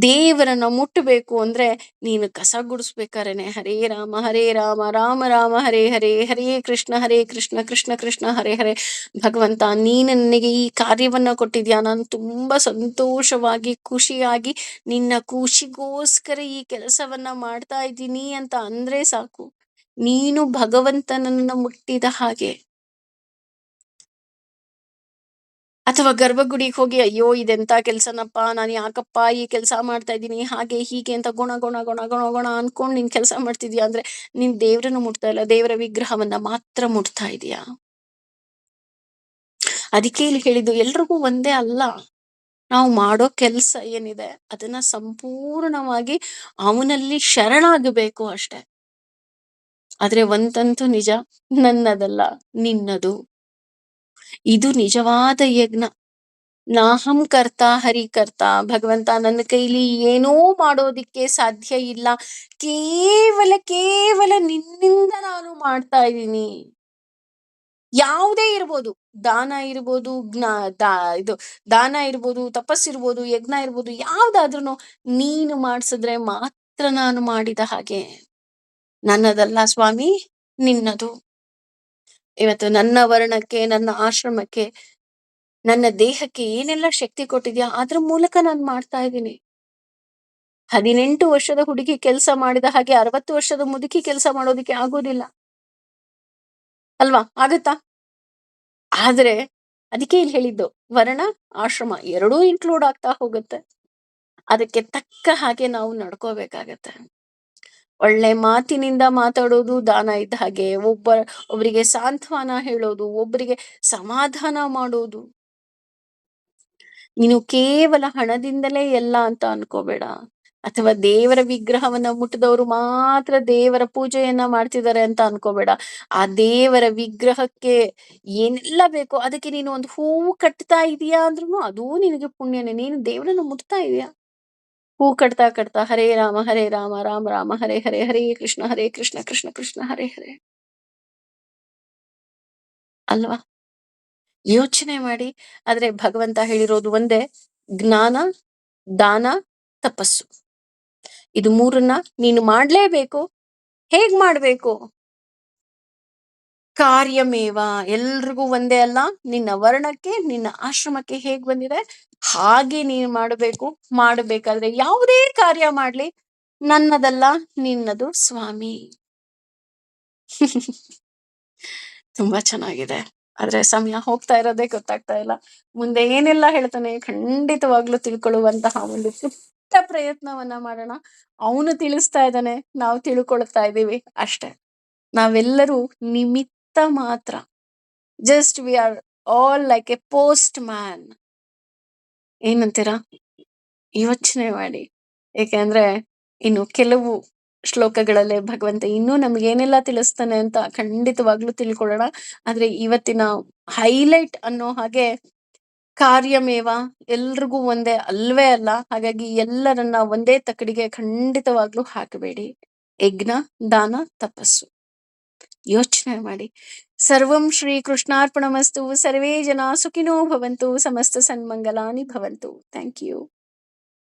ದೇವರನ್ನ ಮುಟ್ಟಬೇಕು ಅಂದ್ರೆ ನೀನು ಕಸ ಗುಡಿಸ್ಬೇಕಾರೇನೆ ಹರೇ ರಾಮ ರಾಮ ರಾಮ ಹರೇ ಹರೇ, ಹರೇ ಕೃಷ್ಣ ಕೃಷ್ಣ ಕೃಷ್ಣ ಹರೇ ಹರೇ. ಭಗವಂತ ನೀನು ನನಗೆ ಈ ಕಾರ್ಯವನ್ನ ಕೊಟ್ಟಿದ್ಯಾ, ನಾನು ತುಂಬಾ ಸಂತೋಷವಾಗಿ ಖುಷಿಯಾಗಿ ನಿನ್ನ ಖುಷಿಗೋಸ್ಕರ ಈ ಕೆಲಸವನ್ನ ಮಾಡ್ತಾ ಇದ್ದೀನಿ ಅಂತ ಅಂದ್ರೆ ಸಾಕು, ನೀನು ಭಗವಂತನನ್ನ ಮುಟ್ಟಿದ ಹಾಗೆ. ಅಥವಾ ಗರ್ಭಗುಡಿಗೆ ಹೋಗಿ ಅಯ್ಯೋ ಇದೆಂತ ಕೆಲ್ಸನಪ್ಪ, ನಾನು ಯಾಕಪ್ಪ ಈ ಕೆಲಸ ಮಾಡ್ತಾ ಇದ್ದೀನಿ ಹಾಗೆ ಹೀಗೆ ಅಂತ ಗುಣ ಗುಣ ಗುಣ ಗುಣ ಗುಣ ಅನ್ಕೊಂಡ್ ನೀನ್ ಕೆಲಸ ಮಾಡ್ತಿದ್ಯಾ ಅಂದ್ರೆ ನೀನ್ ದೇವ್ರನ್ನ ಮುಟ್ತಾ ಇಲ್ಲ, ದೇವರ ವಿಗ್ರಹವನ್ನ ಮಾತ್ರ ಮುಟ್ತಾ ಇದೀಯಾ. ಅದಕ್ಕೆ ಇಲ್ಲಿ ಹೇಳಿದ್ದು ಎಲ್ರಿಗೂ ಒಂದೇ ಅಲ್ಲ. ನಾವು ಮಾಡೋ ಕೆಲ್ಸ ಏನಿದೆ ಅದನ್ನ ಸಂಪೂರ್ಣವಾಗಿ ಅವನಲ್ಲಿ ಶರಣಾಗಬೇಕು ಅಷ್ಟೆ. ಆದ್ರೆ ಒಂದಂತೂ ನಿಜ, ನನ್ನದಲ್ಲ ನಿನ್ನದು. ಇದು ನಿಜವಾದ ಯಜ್ಞ. ನಾಹಂ ಕರ್ತ ಹರಿ ಕರ್ತ. ಭಗವಂತ ನನ್ನ ಕೈಲಿ ಏನೂ ಮಾಡೋದಿಕ್ಕೆ ಸಾಧ್ಯ ಇಲ್ಲ, ಕೇವಲ ನಿನ್ನಿಂದ ನಾನು ಮಾಡ್ತಾ ಇದ್ದೀನಿ. ಯಾವುದೇ ಇರ್ಬೋದು, ದಾನ ಇರ್ಬೋದು, ಇದು ದಾನ ಇರ್ಬೋದು, ತಪಸ್ಸಿರ್ಬೋದು, ಯಜ್ಞ ಇರ್ಬೋದು, ಯಾವ್ದಾದ್ರೂ ನೀನು ಮಾಡ್ಸಿದ್ರೆ ಮಾತ್ರ ನಾನು ಮಾಡಿದ ಹಾಗೆ. ನನ್ನದಲ್ಲ ಸ್ವಾಮಿ, ನಿನ್ನದು. ಇವತ್ತು ನನ್ನ ವರ್ಣಕ್ಕೆ, ನನ್ನ ಆಶ್ರಮಕ್ಕೆ, ನನ್ನ ದೇಹಕ್ಕೆ ಏನೆಲ್ಲ ಶಕ್ತಿ ಕೊಟ್ಟಿದ್ಯಾ ಅದ್ರ ಮೂಲಕ ನಾನು ಮಾಡ್ತಾ ಇದ್ದೀನಿ. 18 ವರ್ಷದ ಹುಡುಗಿ ಕೆಲಸ ಮಾಡಿದ ಹಾಗೆ 60 ವರ್ಷದ ಮುದುಕಿ ಕೆಲಸ ಮಾಡೋದಿಕ್ಕೆ ಆಗೋದಿಲ್ಲ ಅಲ್ವಾ? ಆಗತ್ತಾ? ಆದ್ರೆ ಅದಕ್ಕೆ ಇಲ್ಲಿ ಹೇಳಿದ್ದು, ವರ್ಣ ಆಶ್ರಮ ಎರಡೂ ಇನ್ಕ್ಲೂಡ್ ಆಗ್ತಾ ಹೋಗುತ್ತೆ. ಅದಕ್ಕೆ ತಕ್ಕ ಹಾಗೆ ನಾವು ನಡ್ಕೋಬೇಕಾಗತ್ತೆ. ಒಳ್ಳೆ ಮಾತಿನಿಂದ ಮಾತಾಡೋದು ದಾನ ಇದ್ದ ಹಾಗೆ, ಒಬ್ಬರಿಗೆ ಸಾಂತ್ವನ ಹೇಳೋದು, ಒಬ್ಬರಿಗೆ ಸಮಾಧಾನ ಮಾಡೋದು. ನೀನು ಕೇವಲ ಹಣದಿಂದಲೇ ಎಲ್ಲ ಅಂತ ಅನ್ಕೋಬೇಡ. ಅಥವಾ ದೇವರ ವಿಗ್ರಹವನ್ನ ಮುಟ್ಟಿದವರು ಮಾತ್ರ ದೇವರ ಪೂಜೆಯನ್ನ ಮಾಡ್ತಿದ್ದಾರೆ ಅಂತ ಅನ್ಕೋಬೇಡ. ಆ ದೇವರ ವಿಗ್ರಹಕ್ಕೆ ಏನೆಲ್ಲ ಬೇಕೋ ಅದಕ್ಕೆ ನೀನು ಒಂದು ಹೂವು ಕಟ್ತಾ ಇದೀಯಾ ಅಂದ್ರೂ ಅದೂ ನಿನಗೆ ಪುಣ್ಯನೇ. ನೀನು ದೇವರನ್ನ ಮುಟ್ತಾ ಇದೀಯಾ. ಹೂ ಕಟ್ತಾ ಕಟ್ತಾ ಹರೇ ರಾಮ ರಾಮ ರಾಮ ಹರೇ ಹರೇ, ಹರೇ ಕೃಷ್ಣ ಕೃಷ್ಣ ಕೃಷ್ಣ ಹರೇ ಹರೇ ಅಲ್ವಾ? ಯೋಚನೆ ಮಾಡಿ. ಆದ್ರೆ ಭಗವಂತ ಹೇಳಿರೋದು ಒಂದೇ, ಜ್ಞಾನ, ದಾನ, ತಪಸ್ಸು. ಇದು ಮೂರನ್ನ ನೀನು ಮಾಡ್ಲೇಬೇಕು. ಹೇಗ್ ಮಾಡ್ಬೇಕು? ಕಾರ್ಯಮೇವ. ಎಲ್ರಿಗೂ ಒಂದೇ ಅಲ್ಲ, ನಿನ್ನ ವರ್ಣಕ್ಕೆ, ನಿನ್ನ ಆಶ್ರಮಕ್ಕೆ ಹೇಗ್ ಬಂದಿದೆ ಹಾಗೆ ನೀನು ಮಾಡಬೇಕು. ಮಾಡಬೇಕಾದ್ರೆ ಯಾವುದೇ ಕಾರ್ಯ ಮಾಡ್ಲಿ ನನ್ನದಲ್ಲ ನಿನ್ನದು ಸ್ವಾಮಿ. ತುಂಬಾ ಚೆನ್ನಾಗಿದೆ. ಆದ್ರೆ ಸಮಯ ಹೋಗ್ತಾ ಇರೋದೇ ಗೊತ್ತಾಗ್ತಾ ಇಲ್ಲ. ಮುಂದೆ ಏನೆಲ್ಲ ಹೇಳ್ತಾನೆ ಖಂಡಿತವಾಗ್ಲೂ ತಿಳ್ಕೊಳ್ಳುವಂತಹ ಒಂದು ಪುಟ್ಟ ಪ್ರಯತ್ನವನ್ನ ಮಾಡೋಣ. ಅವನು ತಿಳಿಸ್ತಾ ಇದ್ದಾನೆ, ನಾವು ತಿಳ್ಕೊಳ್ತಾ ಇದ್ದೀವಿ ಅಷ್ಟೆ. ನಾವೆಲ್ಲರೂ ನಿಮಿತ್ತ ಮಾತ್ರ. Just we are all like A post man. ಏನಂತೀರಾ? ಯೋಚನೆ ಮಾಡಿ. ಏಕೆಂದ್ರೆ ಇನ್ನು ಕೆಲವು ಶ್ಲೋಕಗಳಲ್ಲೇ ಭಗವಂತ ಇನ್ನೂ ನಮ್ಗೇನೆಲ್ಲ ತಿಳಿಸ್ತಾನೆ ಅಂತ ಖಂಡಿತವಾಗ್ಲೂ ತಿಳ್ಕೊಳ್ಳೋಣ. ಆದ್ರೆ ಇವತ್ತಿನ ಹೈಲೈಟ್ ಅನ್ನೋ ಹಾಗೆ ಕಾರ್ಯಮೇವ, ಎಲ್ರಿಗೂ ಒಂದೇ ಅಲ್ವೇ ಅಲ್ಲ. ಹಾಗಾಗಿ ಎಲ್ಲರನ್ನ ಒಂದೇ ತಕ್ಕಡಿಗೆ ಖಂಡಿತವಾಗ್ಲೂ ಹಾಕಬೇಡಿ. ಯಜ್ಞ, ದಾನ, ತಪಸ್ಸು. ಯೋಚನೆ ಮಾಡಿ. ಸರ್ವಂ ಶ್ರೀ ಕೃಷ್ಣಾರ್ಪಣಮಸ್ತು. ಸರ್ವೇ ಜನ ಸುಖಿನೋ ಭವಂತು. ಸಮಸ್ತ ಸನ್ಮಂಗಲಾನಿ ಭವಂತು. Thank you.